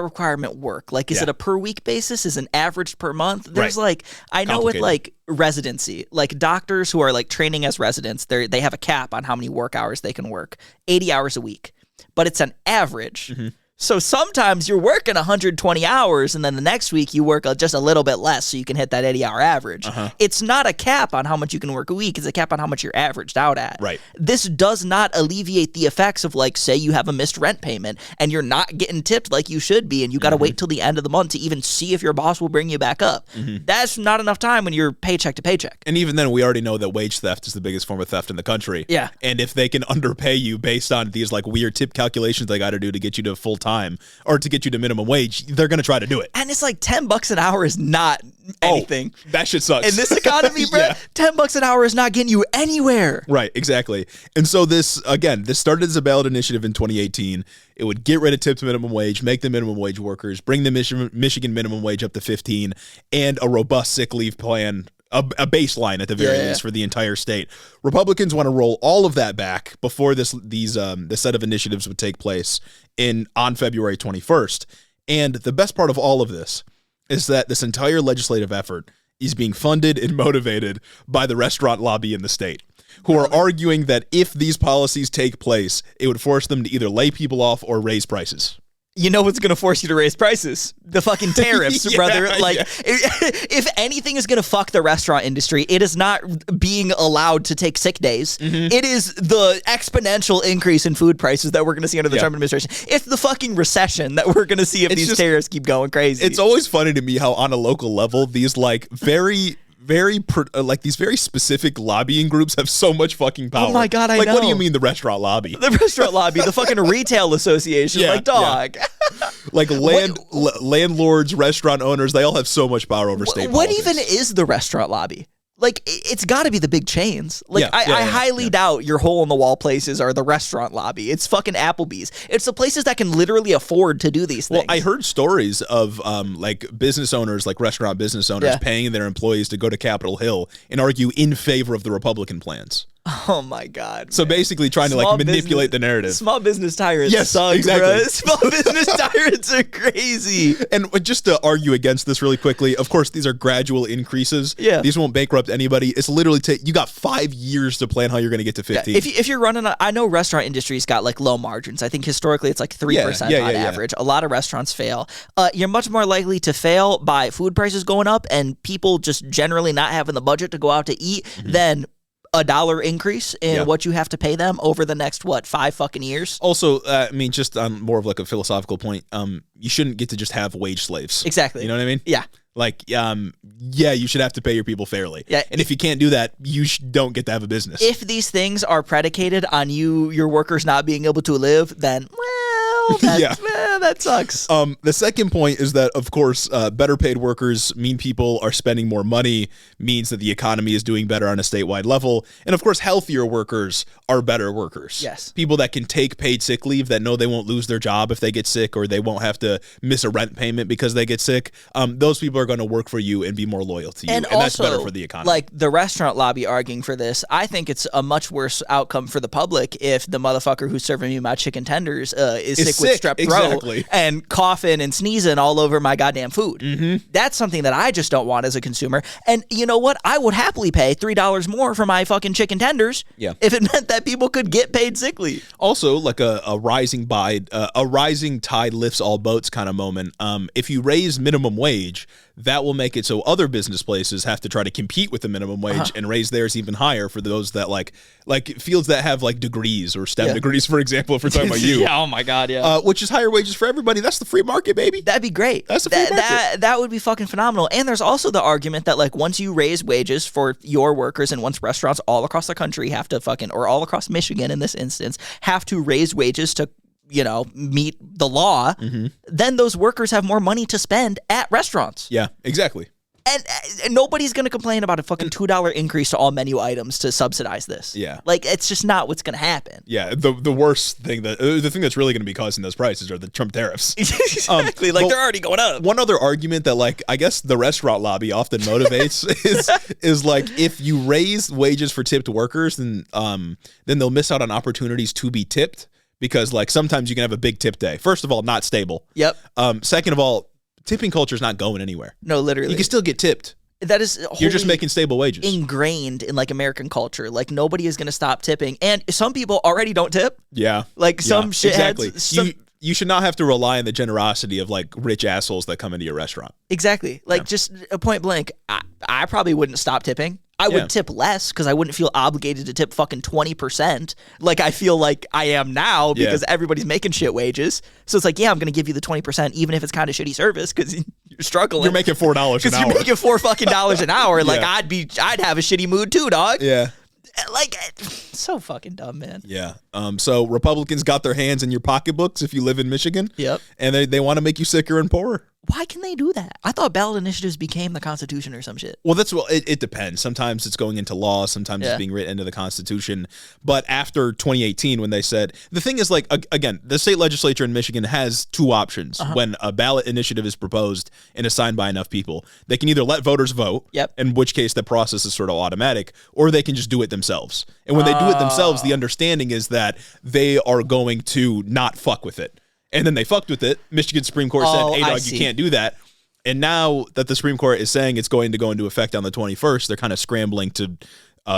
requirement work? Like, is it a per week basis? Is it an average per month? There's like, I know with like residency, like doctors who are like training as residents, they have a cap on how many work hours they can work, 80 hours a week, but it's an average. So sometimes you're working 120 hours and then the next week you work just a little bit less so you can hit that 80-hour average. It's not a cap on how much you can work a week. It's a cap on how much you're averaged out at. Right. This does not alleviate the effects of, like, say you have a missed rent payment and you're not getting tipped like you should be and you got to wait till the end of the month to even see if your boss will bring you back up. That's not enough time when you're paycheck to paycheck. And even then, we already know that wage theft is the biggest form of theft in the country. Yeah. And if they can underpay you based on these like weird tip calculations they got to do to get you to full time or to get you to minimum wage, they're going to try to do it. And it's like $10 an hour is not anything. Oh, that shit sucks. In this economy, bro, $10 an hour is not getting you anywhere. Right, exactly. And so this started as a ballot initiative in 2018. It would get rid of tipped minimum wage, make the minimum wage workers, bring the Michigan minimum wage up to 15, and a robust sick leave plan, a baseline at the very least for the entire state. Republicans want to roll all of that back before this set of initiatives would take place on February 21st. And the best part of all of this is that this entire legislative effort is being funded and motivated by the restaurant lobby in the state, who are arguing that if these policies take place, it would force them to either lay people off or raise prices. You know what's going to force you to raise prices? The fucking tariffs, brother. Like, if anything is going to fuck the restaurant industry, it is not being allowed to take sick days. It is the exponential increase in food prices that we're going to see under the Trump administration. It's the fucking recession that we're going to see if these tariffs keep going crazy. It's always funny to me how on a local level, these like these very specific lobbying groups have so much fucking power. Oh my God, I know. Like, what do you mean the restaurant lobby? The restaurant lobby, the fucking retail association, like, dog. Like landlords, restaurant owners, they all have so much power over state What politics. even is the restaurant lobby? Like, it's got to be the big chains. Like, I highly doubt your hole-in-the-wall places are the restaurant lobby. It's fucking Applebee's. It's the places that can literally afford to do these things. Well, I heard stories of like business owners, like restaurant business owners, paying their employees to go to Capitol Hill and argue in favor of the Republican plans. Oh my God! So basically, trying to like manipulate the narrative. Small business tyrants, suck, exactly. Bro. Small business tyrants are crazy. And just to argue against this really quickly, of course, these are gradual increases. Yeah, these won't bankrupt anybody. It's literally you got 5 years to plan how you're going to get to 15. Yeah. If you're running, I know restaurant industry's got like low margins. I think historically it's like 3% on average. A lot of restaurants fail. You're much more likely to fail by food prices going up and people just generally not having the budget to go out to eat than $1 increase in what you have to pay them over the next 5 fucking years. Also, I mean, just on more of like a philosophical point, you shouldn't get to just have wage slaves. Exactly. You know what I mean? Yeah. Like, you should have to pay your people fairly. Yeah. And if you can't do that, you don't get to have a business. If these things are predicated on your workers not being able to live, then that sucks. The second point is that, of course, better paid workers mean people are spending more money, means that the economy is doing better on a statewide level. And of course, healthier workers are better workers. Yes. People that can take paid sick leave, that know they won't lose their job if they get sick, or they won't have to miss a rent payment because they get sick. Those people are going to work for you and be more loyal to you. And also, that's better for the economy. Like the restaurant lobby arguing for this, I think it's a much worse outcome for the public if the motherfucker who's serving me my chicken tenders is sick with strep throat and coughing and sneezing all over my goddamn food. That's something that I just don't want as a consumer. And you know what? I would happily pay $3 more for my fucking chicken tenders if it meant that people could get paid sick leave. Also, like a rising tide lifts all boats kind of moment. If you raise minimum wage, that will make it so other business places have to try to compete with the minimum wage and raise theirs even higher for those that like fields that have like degrees or STEM degrees, for example, if we're talking about you. Oh my God, which is higher wages for everybody. That's the free market, baby. That'd be great. That's the free market. That would be fucking phenomenal. And there's also the argument that like once you raise wages for your workers and once restaurants all across the country have to or all across Michigan in this instance, have to raise wages to meet the law, then those workers have more money to spend at restaurants. Yeah, exactly. And nobody's going to complain about a fucking $2 increase to all menu items to subsidize this. Yeah. Like, it's just not what's going to happen. Yeah, the worst thing, the thing that's really going to be causing those prices are the Trump tariffs. Exactly. They're already going up. One other argument that, like, I guess the restaurant lobby often motivates is like, if you raise wages for tipped workers, then they'll miss out on opportunities to be tipped. Because, like, sometimes you can have a big tip day. First of all, not stable. Yep. Second of all, tipping culture is not going anywhere. No, literally. You can still get tipped. That is you're just making stable wages. Ingrained in, like, American culture. Like, nobody is going to stop tipping. And some people already don't tip. Yeah. Like, some shitheads. Exactly. you should not have to rely on the generosity of like rich assholes that come into your restaurant. Exactly. Like just a point blank, I probably wouldn't stop tipping. I would tip less because I wouldn't feel obligated to tip fucking 20%. Like I feel like I am now because everybody's making shit wages. So it's like, yeah, I'm going to give you the 20% even if it's kind of shitty service because you're struggling. You're making $4 an hour. Because you're making $4 fucking an hour. Like I'd have a shitty mood too, dog. Yeah. Like, so fucking dumb, man. Yeah. So Republicans got their hands in your pocketbooks if you live in Michigan. Yep. And they want to make you sicker and poorer. Why can they do that? I thought ballot initiatives became the Constitution or some shit. Well, it depends. Sometimes it's going into law. Sometimes it's being written into the Constitution. But after 2018, when they said, the thing is like, again, the state legislature in Michigan has two options. When a ballot initiative is proposed and is signed by enough people, they can either let voters vote, in which case the process is sort of automatic, or they can just do it themselves. And when they do it themselves, the understanding is that they are going to not fuck with it. And then they fucked with it. Michigan Supreme Court said, hey, dog, you can't do that. And now that the Supreme Court is saying it's going to go into effect on the 21st, they're kind of scrambling to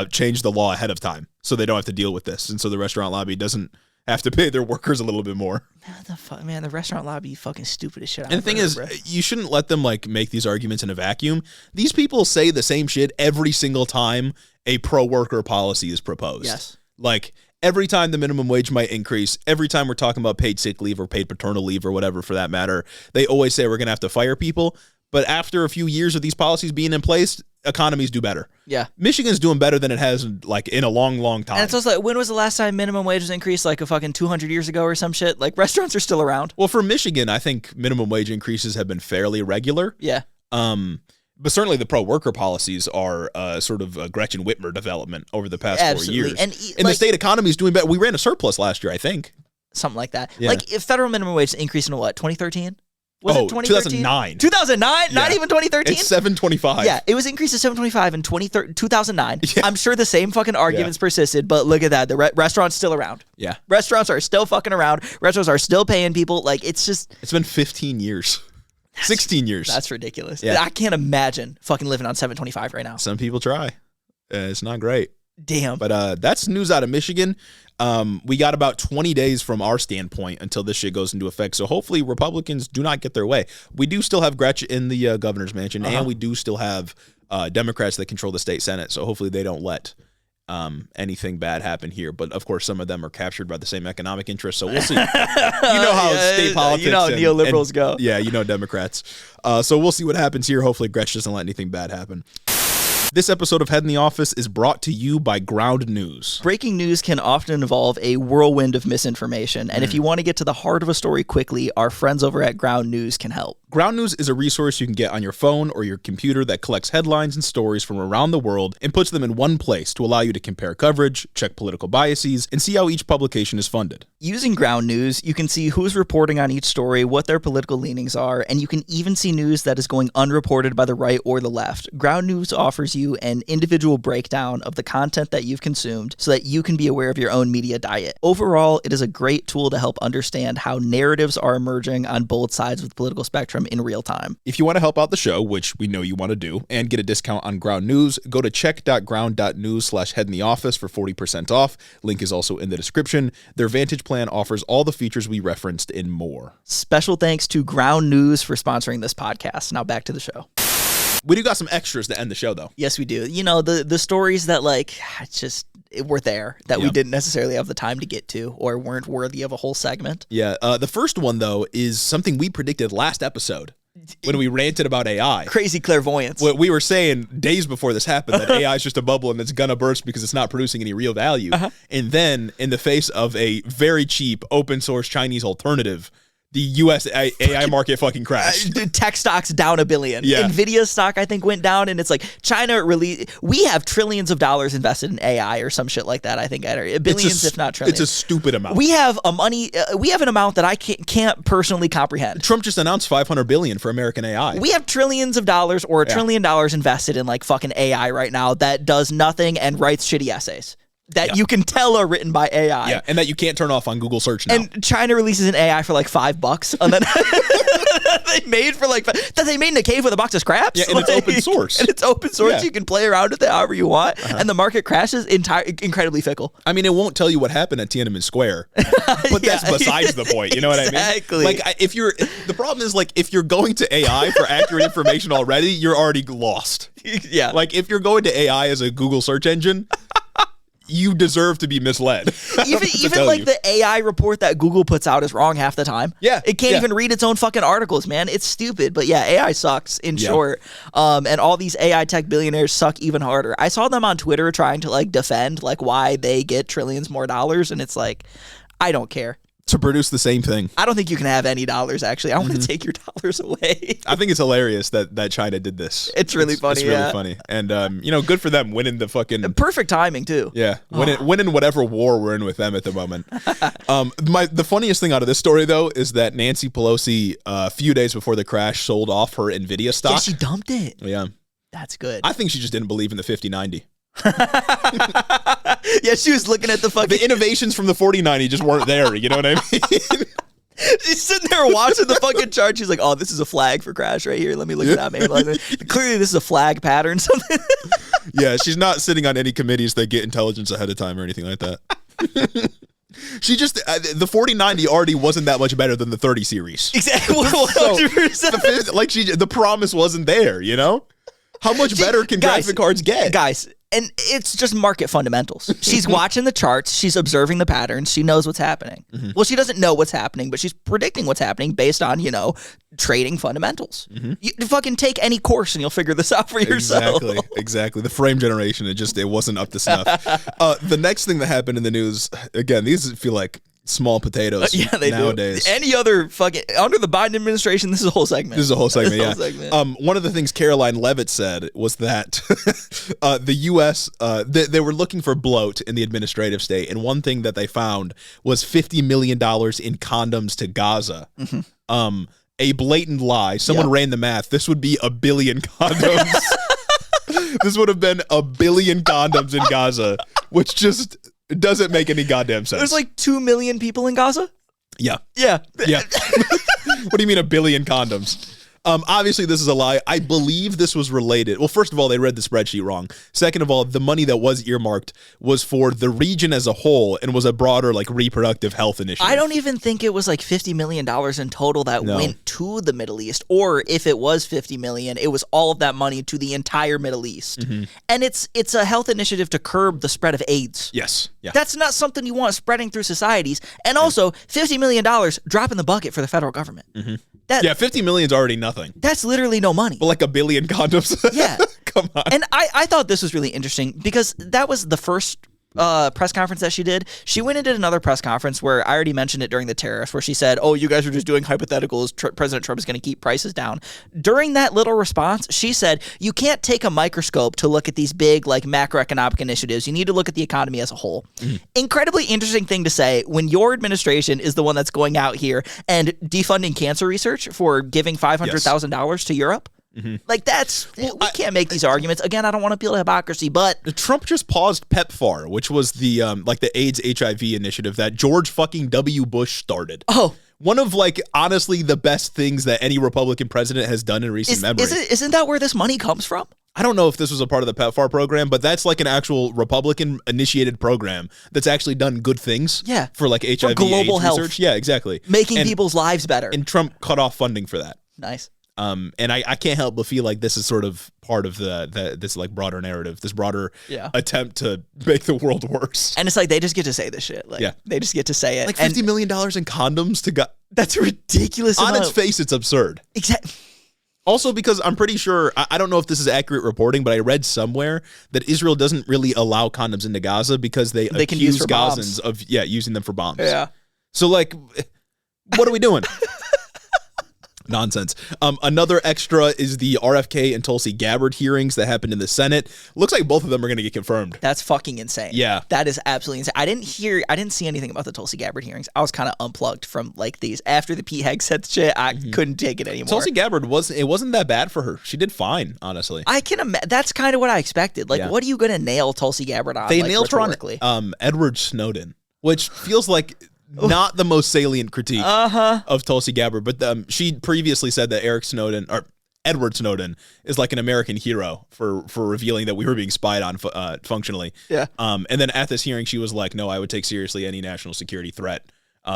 change the law ahead of time so they don't have to deal with this. And so the restaurant lobby doesn't have to pay their workers a little bit more. What the fuck, man? The restaurant lobby fucking stupid as shit. And the thing is, you shouldn't let them like make these arguments in a vacuum. These people say the same shit every single time a pro-worker policy is proposed. Yes. Like, every time the minimum wage might increase, every time we're talking about paid sick leave or paid paternal leave or whatever for that matter, they always say we're going to have to fire people. But after a few years of these policies being in place, economies do better. Yeah. Michigan's doing better than it has like in a long, long time. And it's also like, when was the last time minimum wage was increased? Like a fucking 200 years ago or some shit? Like restaurants are still around. Well, for Michigan, I think minimum wage increases have been fairly regular. Yeah. But certainly the pro-worker policies are sort of a Gretchen Whitmer development over the past 4 years. And the state economy is doing better. We ran a surplus last year, I think. Something like that. Yeah. Like if federal minimum wage increased in what, 2013? Was it 2013? 2009. 2009? Yeah. Not even 2013? It's $7.25. Yeah, it was increased to $7.25 in 2009. Yeah. I'm sure the same fucking arguments persisted, but look at that. The restaurant's still around. Yeah. Restaurants are still fucking around. Restaurants are still paying people. Like, it's just... It's been 15 years. 16 years. That's ridiculous. Yeah. I can't imagine fucking living on $7.25 right now. Some people try. It's not great. Damn. But that's news out of Michigan. We got about 20 days from our standpoint until this shit goes into effect. So hopefully Republicans do not get their way. We do still have Gretchen in the governor's mansion, and we do still have Democrats that control the state Senate. So hopefully they don't let anything bad happen here. But of course, some of them are captured by the same economic interests. So we'll see. You know how state politics, you know how neoliberals go. Yeah, you know Democrats. So we'll see what happens here. Hopefully Gretchen doesn't let anything bad happen. This episode of Head in the Office is brought to you by Ground News. Breaking news can often involve a whirlwind of misinformation, and if you want to get to the heart of a story quickly, our friends over at Ground News can help. Ground News is a resource you can get on your phone or your computer that collects headlines and stories from around the world and puts them in one place to allow you to compare coverage, check political biases, and see how each publication is funded. Using Ground News, you can see who's reporting on each story, what their political leanings are, and you can even see news that is going unreported by the right or the left. Ground News offers you an individual breakdown of the content that you've consumed so that you can be aware of your own media diet. Overall, it is a great tool to help understand how narratives are emerging on both sides of the political spectrum in real time. If you want to help out the show, which we know you want to do, and get a discount on Ground News, go to check.ground.news/headintheoffice for 40% off. Link is also in the description. Their Vantage plan offers all the features we referenced and more. Special thanks to Ground News for sponsoring this podcast. Now back to the show. We do got some extras to end the show, though. Yes, we do. You know, the stories that, like, just were there that we didn't necessarily have the time to get to or weren't worthy of a whole segment. Yeah. The first one, though, is something we predicted last episode when we ranted about AI. Crazy clairvoyance. What we were saying days before this happened, that AI is just a bubble and it's going to burst because it's not producing any real value. And then, in the face of a very cheap, open-source Chinese alternative, the U.S. AI market fucking crashed. Tech stocks down $1 billion. Yeah. Nvidia stock, I think, went down, and it's like China really. We have trillions of dollars invested in AI or some shit like that. I think billions, if not trillions. It's a stupid amount. We have we have an amount that I can't personally comprehend. Trump just announced $500 billion for American AI. We have trillions of dollars or $1 trillion invested in like fucking AI right now that does nothing and writes shitty essays that you can tell are written by AI. Yeah, and that you can't turn off on Google search now. And China releases an AI for like $5, and then they made for like that they made in a cave with a box of scraps. Yeah, and it's open source. And it's open source. Yeah. You can play around with it however you want. And the market crashes incredibly fickle. I mean, it won't tell you what happened at Tiananmen Square, but that's besides the point. You know what I mean? Exactly. Like, the problem is, like, if you're going to AI for accurate information already, you're already lost. Yeah. Like, if you're going to AI as a Google search engine, you deserve to be misled. Even like the AI report that Google puts out is wrong half the time. Yeah. It can't even read its own fucking articles, man. It's stupid. But yeah, AI sucks in short. And all these AI tech billionaires suck even harder. I saw them on Twitter trying to like defend like why they get trillions more dollars. And it's like, I don't care. To produce the same thing. I don't think you can have any dollars, actually. I want to take your dollars away. I think it's hilarious that China did this. It's really funny, It's really funny. And, good for them winning the fucking... Perfect timing, too. Yeah, winning whatever war we're in with them at the moment. The funniest thing out of this story, though, is that Nancy Pelosi, a few days before the crash, sold off her NVIDIA stock. Yeah, she dumped it. Yeah. That's good. I think she just didn't believe in the 5090. Yeah, she was looking at the fucking... The innovations from the 4090 just weren't there, you know what I mean? She's sitting there watching the fucking chart. She's like, oh, this is a flag for crash right here. Let me look at that, man. Clearly, this is a flag pattern. Something. Yeah, she's not sitting on any committees that get intelligence ahead of time or anything like that. She just, the 4090 already wasn't that much better than the 30 series. Exactly. 100%. So, the promise wasn't there, you know? How much better can graphic cards get? Guys, and it's just market fundamentals. She's watching the charts. She's observing the patterns. She knows what's happening. Mm-hmm. Well, she doesn't know what's happening, but she's predicting what's happening based on, trading fundamentals. Mm-hmm. You fucking take any course and you'll figure this out for yourself. Exactly. The frame generation, it wasn't up to snuff. The next thing that happened in the news, again, these feel like small potatoes nowadays. Do. Any other fucking under the Biden administration, this is a whole segment. This is a whole segment. One of the things Caroline Leavitt said was that the U.S. They were looking for bloat in the administrative state, and one thing that they found was $50 million in condoms to Gaza. Mm-hmm. A blatant lie. Someone ran the math. This would be 1 billion condoms. This would have been 1 billion condoms in Gaza, which just doesn't make any goddamn sense. There's like 2 million people in Gaza? Yeah. Yeah. What do you mean 1 billion condoms? Obviously, this is a lie. I believe this was related. Well, first of all, they read the spreadsheet wrong. Second of all, the money that was earmarked was for the region as a whole and was a broader, like, reproductive health initiative. I don't even think it was like $50 million in total that went to the Middle East. Or if it was $50 million, it was all of that money to the entire Middle East. Mm-hmm. And it's a health initiative to curb the spread of AIDS. Yes. Yeah. That's not something you want spreading through societies. And also, $50 million drop in the bucket for the federal government. Mm-hmm. $50 million is already nothing. That's literally no money. But like 1 billion condoms? Yeah. Come on. And I thought this was really interesting because that was the first press conference that she did. She went and did another press conference where I already mentioned it during the tariffs, where she said, oh, you guys are just doing hypotheticals. President Trump is going to keep prices down. During that little response, she said, you can't take a microscope to look at these big like macroeconomic initiatives. You need to look at the economy as a whole. Mm-hmm. Incredibly interesting thing to say when your administration is the one that's going out here and defunding cancer research for giving $500,000 to Europe. Mm-hmm. Like we can't make these arguments. Again, I don't want to appeal to hypocrisy, but Trump just paused PEPFAR, which was the the AIDS HIV initiative that George fucking W. Bush started. Oh, one of honestly the best things that any Republican president has done in recent memory. Isn't that where this money comes from? I don't know if this was a part of the PEPFAR program, but that's like an actual Republican-initiated program that's actually done good things for like HIV for global AIDS health. Research. Yeah, exactly. Making people's lives better. And Trump cut off funding for that. Nice. And I can't help but feel like this is sort of part of this like broader narrative, this broader attempt to make the world worse. And it's like they just get to say this shit. Like, they just get to say it. Like $50 million in condoms to go. That's ridiculous. On its face, it's absurd. Exactly. Also, because I'm pretty sure, I don't know if this is accurate reporting, but I read somewhere that Israel doesn't really allow condoms into Gaza because they can use accuse Gazans of using them for bombs. Yeah. So like, what are we doing? Nonsense. Another extra is the RFK and Tulsi Gabbard hearings that happened in the Senate. Looks like both of them are going to get confirmed. That's fucking insane. Yeah. That is absolutely insane. I didn't see anything about the Tulsi Gabbard hearings. I was kind of unplugged from like these. After the Pete Hegseth shit, I couldn't take it anymore. Tulsi Gabbard wasn't that bad for her. She did fine, honestly. I can imagine. That's kind of what I expected. Like, what are you going to nail Tulsi Gabbard on? They nailed her on Edward Snowden, which feels like not the most salient critique of Tulsi Gabbard, but she previously said that Edward Snowden is like an American hero for revealing that we were being spied on functionally. Yeah. And then at this hearing, she was like, no, I would take seriously any national security threat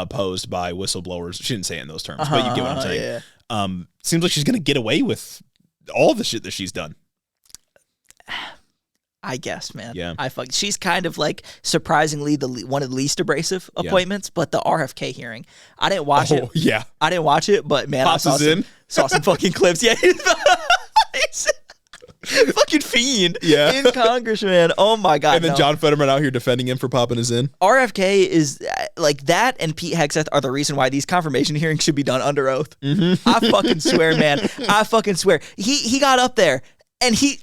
posed by whistleblowers. She didn't say it in those terms, but you get what I'm saying. Yeah. Seems like she's going to get away with all the shit that she's done. I guess, man. Yeah. She's kind of like surprisingly one of the least abrasive appointments, but the RFK hearing, I didn't watch it. Yeah. I didn't watch it, but man, I saw some fucking clips. Yeah. He's fucking fiend in Congress, man. Oh my God. And then John Fetterman out here defending him for popping his in. RFK is like that, and Pete Hegseth are the reason why these confirmation hearings should be done under oath. Mm-hmm. I fucking swear, man. I fucking swear. He got up there and he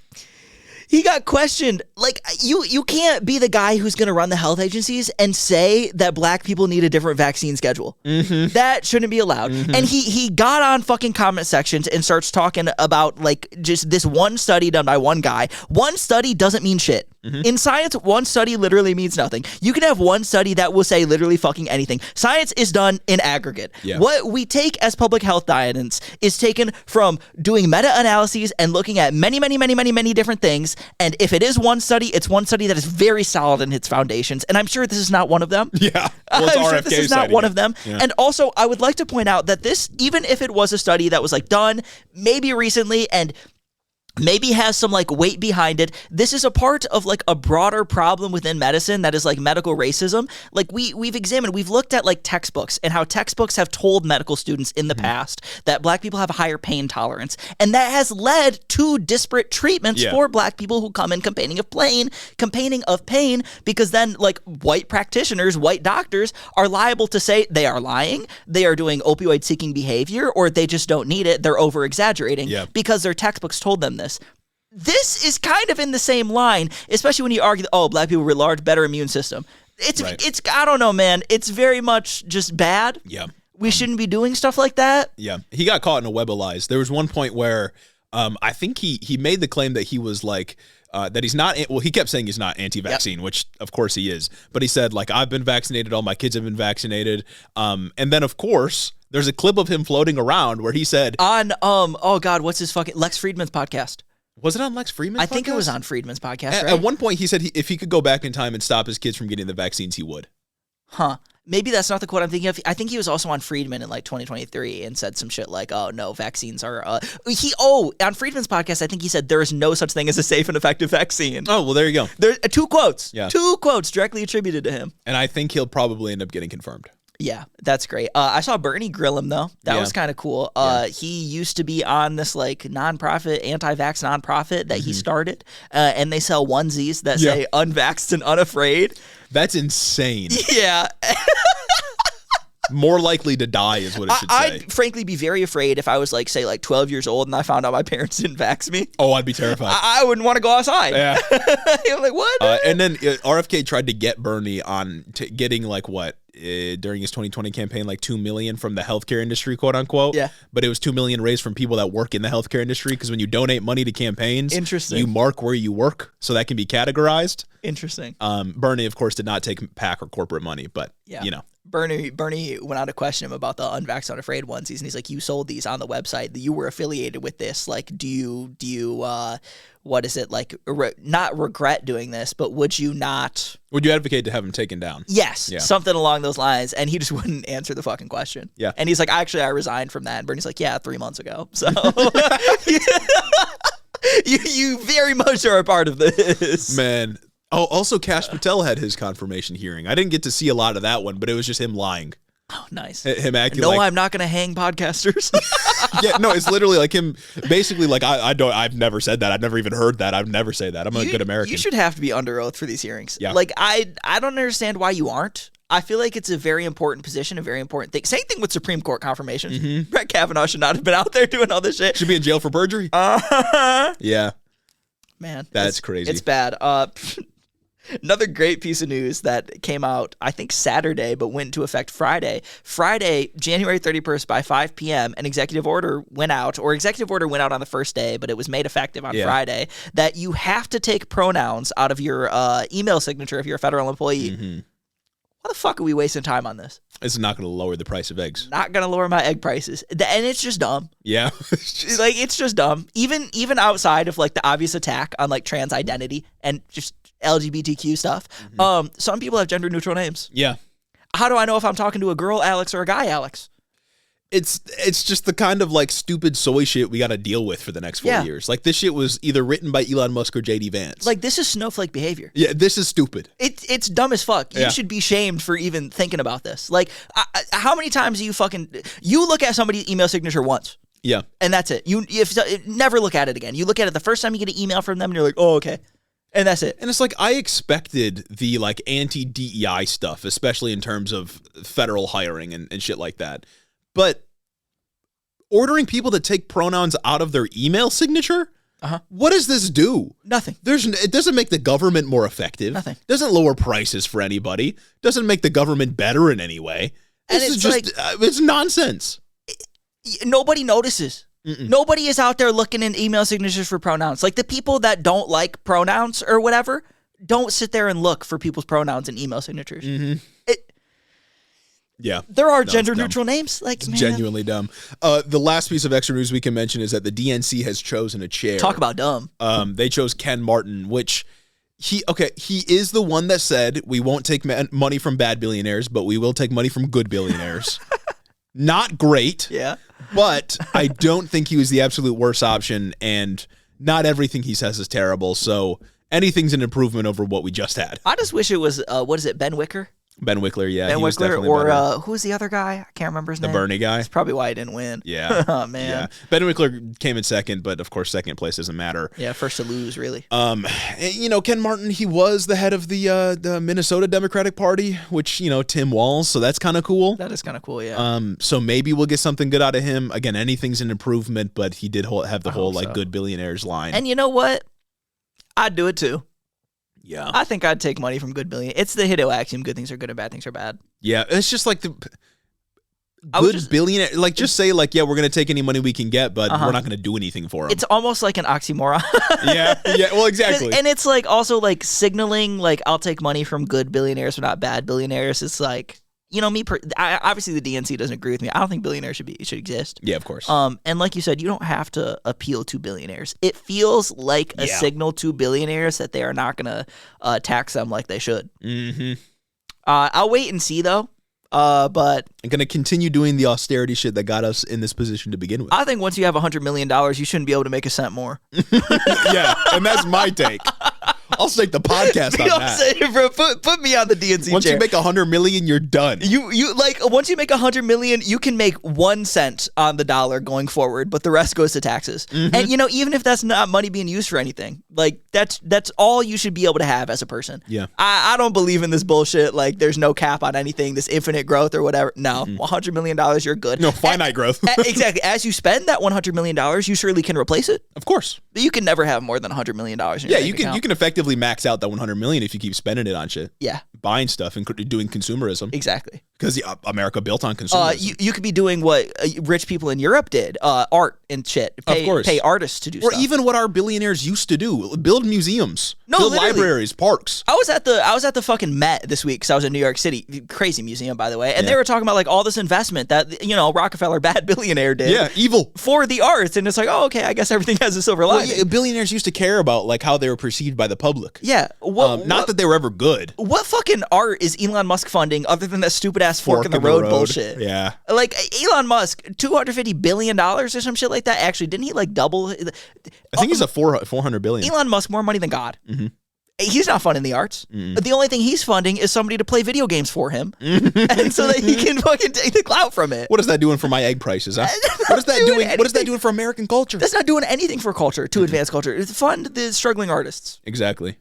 got questioned. Like, you can't be the guy who's going to run the health agencies and say that black people need a different vaccine schedule. Mm-hmm. That shouldn't be allowed. Mm-hmm. And he got on fucking comment sections and starts talking about, like, just this one study done by one guy. One study doesn't mean shit. Mm-hmm. In science, one study literally means nothing. You can have one study that will say literally fucking anything. Science is done in aggregate. Yeah. What we take as public health guidance is taken from doing meta-analyses and looking at many, many, many, many, many different things. And if it is one study, it's one study that is very solid in its foundations. And I'm sure this is not one of them. Yeah. Well, I'm sure this is not one of them. Yeah. And also, I would like to point out that this, even if it was a study that was like done maybe recently and maybe has some like weight behind it, this is a part of like a broader problem within medicine that is like medical racism. Like we've looked at like textbooks and how textbooks have told medical students in the past that black people have a higher pain tolerance, and that has led to disparate treatments for black people who come in complaining of pain, because then like white practitioners, white doctors are liable to say they are lying, they are doing opioid seeking behavior, or they just don't need it, they're over exaggerating because their textbooks told them this is kind of in the same line, especially when you argue that, black people were large, better immune system. It's I don't know, man. It's very much just bad. Yeah. We shouldn't be doing stuff like that. Yeah. He got caught in a web of lies. There was one point where I think he made the claim that he was like, that he's not, he kept saying he's not anti-vaccine, which of course he is. But he said, like, I've been vaccinated, all my kids have been vaccinated. And then, of course, there's a clip of him floating around where he said on what's his fucking Lex Friedman's podcast. Was it on Lex Friedman's podcast? I think it was on Friedman's podcast, right? At one point he said if he could go back in time and stop his kids from getting the vaccines, he would. Huh. Maybe that's not the quote I'm thinking of. I think he was also on Friedman in like 2023 and said some shit like, oh no, vaccines are on Friedman's podcast, I think he said there is no such thing as a safe and effective vaccine. Oh, well, there you go. There two quotes directly attributed to him. And I think he'll probably end up getting confirmed. Yeah, that's great. I saw Bernie grill him, though. That was kind of cool. He used to be on this like nonprofit, anti-vax nonprofit that he started, and they sell onesies that say unvaxxed and unafraid. That's insane. Yeah. More likely to die is what it should say. I'd frankly be very afraid if I was like, say, like 12 years old and I found out my parents didn't vax me. Oh, I'd be terrified. I wouldn't want to go outside. Yeah. I'm like, what? And then RFK tried to get Bernie on getting like what? During his 2020 campaign, like $2 million from the healthcare industry, quote unquote. Yeah. But it was $2 million raised from people that work in the healthcare industry, because when you donate money to campaigns, you mark where you work so that can be categorized. Interesting. Bernie, of course, did not take PAC or corporate money, but you know. Bernie went out to question him about the unvaxxed unafraid onesies, and he's like, you sold these on the website, you were affiliated with this, like, do you what is it, like, not regret doing this, but would you advocate to have him taken down? Yes, something along those lines, and he just wouldn't answer the fucking question. Yeah. And he's like, actually, I resigned from that, and Bernie's like, 3 months ago, so you very much are a part of this. Man. Oh, also Kash Patel had his confirmation hearing. I didn't get to see a lot of that one, but it was just him lying. Oh, nice. Him acting like, I'm not going to hang podcasters. Yeah, no, it's literally like him basically like, I've never said that. I've never even heard that. I'd never say that. I'm a good American. You should have to be under oath for these hearings. Yeah. Like, I don't understand why you aren't. I feel like it's a very important position, a very important thing. Same thing with Supreme Court confirmation. Mm-hmm. Brett Kavanaugh should not have been out there doing all this shit. Should be in jail for perjury. Yeah. Man. That's crazy. It's bad. Another great piece of news that came out, I think Saturday, but went into effect Friday. Friday, January 31st by 5 p.m., an executive order went out on the first day, but it was made effective on Friday, that you have to take pronouns out of your email signature if you're a federal employee. Mm-hmm. why the fuck are we wasting time on this? It's not going to lower the price of eggs. Not going to lower my egg prices. And it's just dumb. Yeah. Like, it's just dumb. Even outside of, like, the obvious attack on, like, trans identity and just LGBTQ stuff, some people have gender-neutral names. Yeah. How do I know if I'm talking to a girl Alex or a guy Alex? It's just the kind of like stupid soy shit we got to deal with for the next 4 years. Like this shit was either written by Elon Musk or JD Vance. Like this is snowflake behavior. Yeah, this is stupid. It's dumb as fuck. You should be shamed for even thinking about this. Like how many times do you look at somebody's email signature once? Yeah. And that's it. You never look at it again. You look at it the first time you get an email from them and you're like, "Oh, okay." And that's it. And it's like I expected the like anti-DEI stuff, especially in terms of federal hiring and shit like that. But ordering people to take pronouns out of their email signature? What does this do? Nothing. It doesn't make the government more effective. Nothing. Doesn't lower prices for anybody. Doesn't make the government better in any way. This is just, it's nonsense. Nobody notices. Nobody is out there looking in email signatures for pronouns. Like the people that don't like pronouns or whatever, don't sit there and look for people's pronouns in email signatures. Yeah. There are gender-neutral names. Like, man. Genuinely dumb. The last piece of extra news we can mention is that the DNC has chosen a chair. Talk about dumb. They chose Ken Martin, which he is the one that said we won't take money from bad billionaires, but we will take money from good billionaires. Not great. Yeah. But I don't think he was the absolute worst option, and not everything he says is terrible, so anything's an improvement over what we just had. I just wish it was, what is it, Ben Wicker? Ben Wickler, yeah. Ben he was Wickler, definitely or better. who's the other guy? I can't remember his name. The Bernie guy? That's probably why he didn't win. Yeah. Oh, man. Yeah. Ben Wickler came in second, but of course second place doesn't matter. Yeah, first to lose, really. Ken Martin, he was the head of the Minnesota Democratic Party, which, Tim Walz, so that's kind of cool. That is kind of cool, yeah. So maybe we'll get something good out of him. Again, anything's an improvement, but he did have the whole so. good billionaires line. And you know what? I'd do it too. Yeah. I think I'd take money from good billionaires. It's the Hideo axiom, good things are good and bad things are bad. Yeah, it's just like the good billionaire, like just say like, yeah, we're going to take any money we can get, but we're not going to do anything for them. It's almost like an oxymoron. yeah, well, exactly. And it's like also like signaling like I'll take money from good billionaires but not bad billionaires. It's like, obviously the DNC doesn't agree with me. I don't think billionaires should exist. Yeah, of course. And like you said, you don't have to appeal to billionaires. It feels like a signal to billionaires that they are not going to tax them like they should. Mm-hmm. I'll wait and see though. But I'm going to continue doing the austerity shit that got us in this position to begin with. I think once you have $100 million, you shouldn't be able to make a cent more. Yeah, and that's my take. I'll stake the podcast on that. Saying, bro, put me on the DNC Once chair. you make $100 million, you're done. You like once you make $100 million, you can make 1 cent on the dollar going forward, but the rest goes to taxes. Mm-hmm. And even if that's not money being used for anything, like that's all you should be able to have as a person. Yeah. I don't believe in this bullshit. Like there's no cap on anything, this infinite growth or whatever. No, $100 million, you're good. No, finite growth. Exactly. As you spend that $100 million, you surely can replace it. Of course. You can never have more than $100 million in your Yeah, bank account. you can effectively max out that $100 million if you keep spending it on shit. Yeah. Buying stuff and doing consumerism. Exactly. Because America built on consumerism. You could be doing what rich people in Europe did, art and shit. Of course. Pay artists to do or stuff. even what our billionaires used to do. Build museums. Build literally. libraries, parks. I was at the fucking Met this week because I was in New York City. Crazy museum, by the way. And they were talking about like all this investment that, Rockefeller, bad billionaire did. Yeah, evil. For the arts. And it's like, oh, okay, I guess everything has a silver lining. Well, yeah, billionaires used to care about like how they were perceived by the public. Yeah. Not that they were ever good. What fucking art is Elon Musk funding other than that stupid ass fork in the road bullshit? Yeah. Like Elon Musk, $250 billion or some shit like that. Actually, didn't he like double? I think he's a $400 billion. Elon Musk, more money than God. Mm-hmm. He's not funding the arts. The only thing he's funding is somebody to play video games for him, and so that he can fucking take the clout from it. What is that doing for my egg prices? Huh? What is that doing? What is that doing for American culture? That's not doing anything for culture, to advance culture. It's fund the struggling artists. Exactly.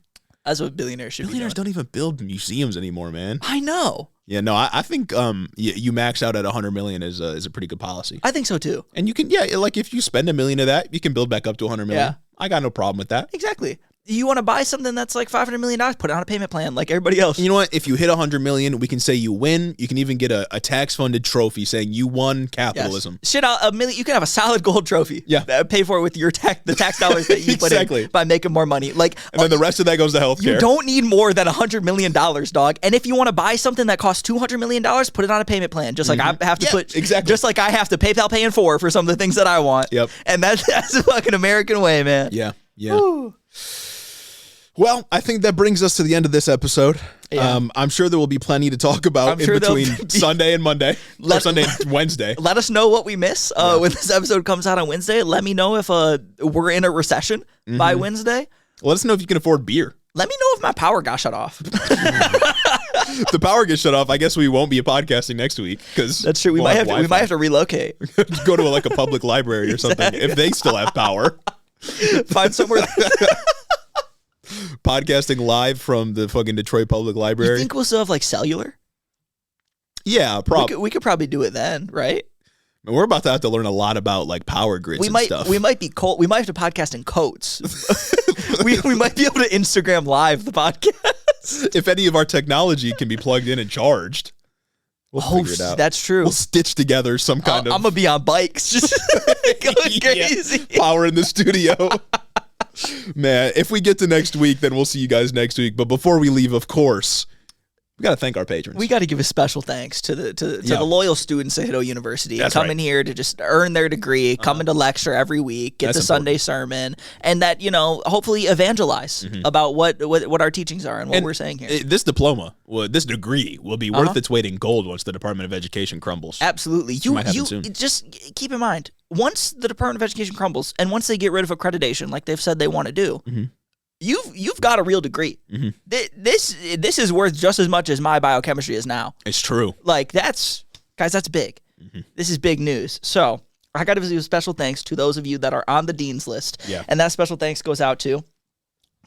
That's what billionaires should be doing. Billionaires don't even build museums anymore, man. I know. Yeah, no, I think you max out at $100 million is a pretty good policy. I think so too. And you can, like if you spend $1 million of that, you can build back up to $100 million. Yeah. I got no problem with that. Exactly. You want to buy something that's like $500 million, put it on a payment plan like everybody else. You know what? If you hit $100 million, we can say you win. You can even get a tax-funded trophy saying you won capitalism. Yes. Shit, $1 million. You can have a solid gold trophy. Yeah. Pay for it with your the tax dollars that you put in by making more money. Like, and then the rest of that goes to healthcare. You don't need more than $100 million, dog. And if you want to buy something that costs $200 million, put it on a payment plan. Just like I have to put, just like I have to PayPal pay in 4 for some of the things that I want. Yep. And that's a fucking American way, man. Yeah. Yeah. Woo. Well, I think that brings us to the end of this episode. Yeah. I'm sure there will be plenty to talk about in between Sunday and Monday, or Sunday and Wednesday. Let us know what we miss when this episode comes out on Wednesday. Let me know if we're in a recession by Wednesday. Let us know if you can afford beer. Let me know if my power got shut off. The power gets shut off. I guess we won't be podcasting next week because that's true. We might have to relocate. Go to like a public library or something if they still have power. Find somewhere. Podcasting live from the fucking Detroit Public Library. You think we'll still have like cellular? Yeah, probably. We could probably do it then, right? We're about to have to learn a lot about like power grids and stuff. We might be cold. We might have to podcast in codes. we might be able to Instagram live the podcast. If any of our technology can be plugged in and charged, we'll figure it out. That's true. We'll stitch together some kind of. I'm gonna be on bikes, just going crazy. Power in the studio. Man, if we get to next week, then we'll see you guys next week. But before we leave, of course, we got to thank our patrons. We got to give a special thanks to the loyal students at Hiddo University. That's coming here to just earn their degree, coming to lecture every week, get the Sunday sermon, and that, hopefully evangelize about what our teachings are and what we're saying here. This diploma, this degree will be worth its weight in gold once the Department of Education crumbles. Absolutely. You just keep in mind, once the Department of Education crumbles and once they get rid of accreditation like they've said they want to do, you've got a real degree. This is worth just as much as my biochemistry is now. It's true. Like that's big. This is big news. So I got to give a special thanks to those of you that are on the Dean's list. Yeah. And that special thanks goes out to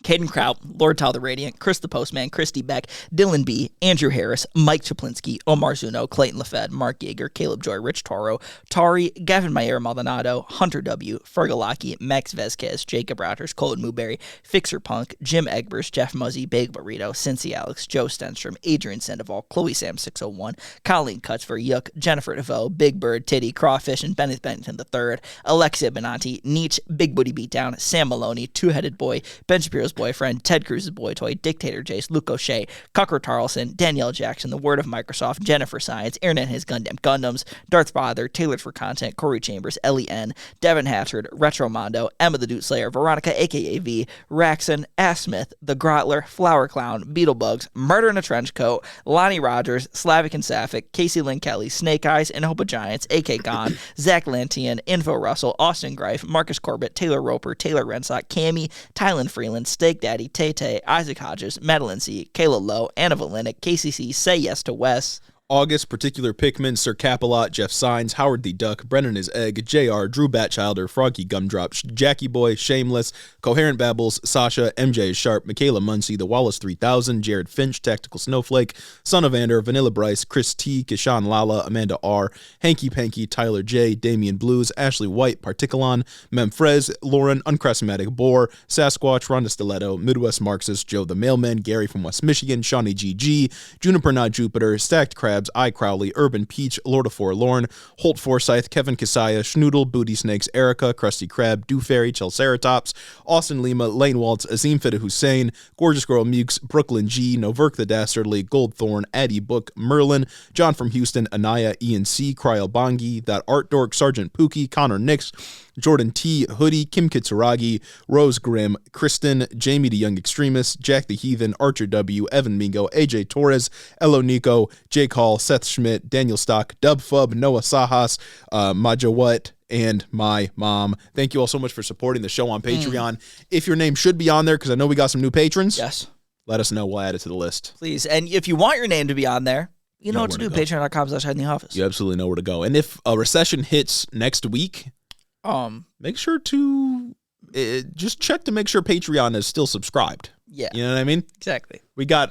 Caden Kraut, Lord Tal the Radiant, Chris the Postman, Christy Beck, Dylan B., Andrew Harris, Mike Chaplinsky, Omar Zuno, Clayton LaFed, Mark Yeager, Caleb Joy, Rich Toro, Tari, Gavin Mayer Maldonado, Hunter W., Fergalaki, Max Vezquez, Jacob Routers, Colin Mooberry, Fixer Punk, Jim Egbers, Jeff Muzzy, Big Burrito, Cincy Alex, Joe Stenstrom, Adrian Sandoval, Chloe Sam 601, Colleen Cutsford, Yuck, Jennifer DeVoe, Big Bird, Titty, Crawfish, and Bennett Bennington III, Alexia Benanti, Nietzsche, Big Booty Beatdown, Sam Maloney, Two-Headed Boy, Ben Shapiro's boyfriend, Ted Cruz's boy toy, Dictator Jace, Luke O'Shea, Cucker Tarleson, Danielle Jackson, The Word of Microsoft, Jennifer Science, Aaron and His Gundam Gundams, Darth Father, Tailored for Content, Corey Chambers, Ellie N, Devin Hatchard, Retro Mondo, Emma the Doot Slayer, Veronica aka V, Raxon, Ass Smith, The Grotler, Flower Clown, Beetlebugs, Murder in a Trench Coat, Lonnie Rogers, Slavic and Sapphic, Casey Lynn Kelly, Snake Eyes, and Hope of Giants, AK Gon, Zach Lantian, Info Russell, Austin Greif, Marcus Corbett, Taylor Roper, Taylor Rensock, Cammy, Tylen Freeland, Steak Daddy, Tay, Isaac Hodges, Madeline C., Kayla Lowe, Anna Valenic, KCC, Say Yes to Wes, August, Particular Pikmin, Sir Capilot, Jeff Signs, Howard the Duck, Brennan is Egg, JR, Drew Batchilder, Froggy Gumdrop, Jackie Boy, Shameless, Coherent Babbles, Sasha, MJ is Sharp, Michaela Muncie, The Wallace 3000, Jared Finch, Tactical Snowflake, Son of Ander, Vanilla Bryce, Chris T, Kishan Lala, Amanda R, Hanky Panky, Tyler J, Damian Blues, Ashley White, Particulon, Memfrez, Lauren, Unchrestmatic Boar, Sasquatch, Rhonda Stiletto, Midwest Marxist, Joe the Mailman, Gary from West Michigan, Shawnee GG, Juniper Not Jupiter, Stacked Crabs, I Crowley, Urban Peach, Lord of Forlorn, Holt Forsyth, Kevin Kisaya, Schnoodle, Booty Snakes, Erica, Krusty Krab, Do Fairy, Chelceratops, Austin Lima, Lane Waltz, Azim Fida Hussein, Gorgeous Girl Mukes, Brooklyn G, Noverk the Dastardly, Goldthorn, Addie Book, Merlin, John from Houston, Anaya, Ian C, Cryo Bongi, That Art Dork, Sergeant Pookie, Connor Nix, Jordan T, Hoodie, Kim Kitsuragi, Rose Grimm, Kristen, Jamie the Young Extremist, Jack the Heathen, Archer W, Evan Mingo, AJ Torres, Elo Nico, Jake Hall, Seth Schmidt, Daniel Stock, Dub Fub, Noah Sajas, Majawat, and my mom. Thank you all so much for supporting the show on Patreon. If your name should be on there, because I know we got some new patrons, yes, let us know. We'll add it to the list. Please. And if you want your name to be on there, you know what to do. Patreon.com/HideInTheOffice. You absolutely know where to go. And if a recession hits next week, make sure to just check to make sure Patreon is still subscribed. Yeah. You know what I mean? Exactly. We got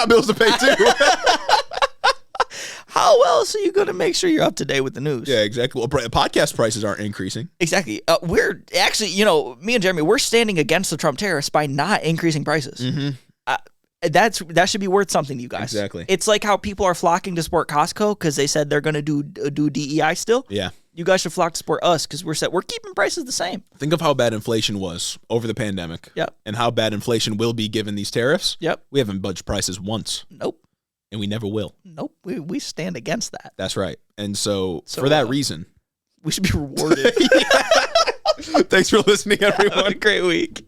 bills to pay too. How else are you going gonna make sure you're up to date with the news. Yeah, exactly. Well, podcast prices aren't increasing. Exactly. We're actually, me and Jeremy, we're standing against the Trump tariffs by not increasing prices. Mm-hmm. That should be worth something to you guys. Exactly. It's like how people are flocking to support Costco because they said they're gonna do DEI still. Yeah. You guys should flock to support us because we're keeping prices the same. Think of how bad inflation was over the pandemic. Yep. And how bad inflation will be given these tariffs. Yep. We haven't budged prices once. Nope. And we never will. Nope. We stand against that. That's right. And so for that reason, we should be rewarded. Thanks for listening, everyone. Have a great week.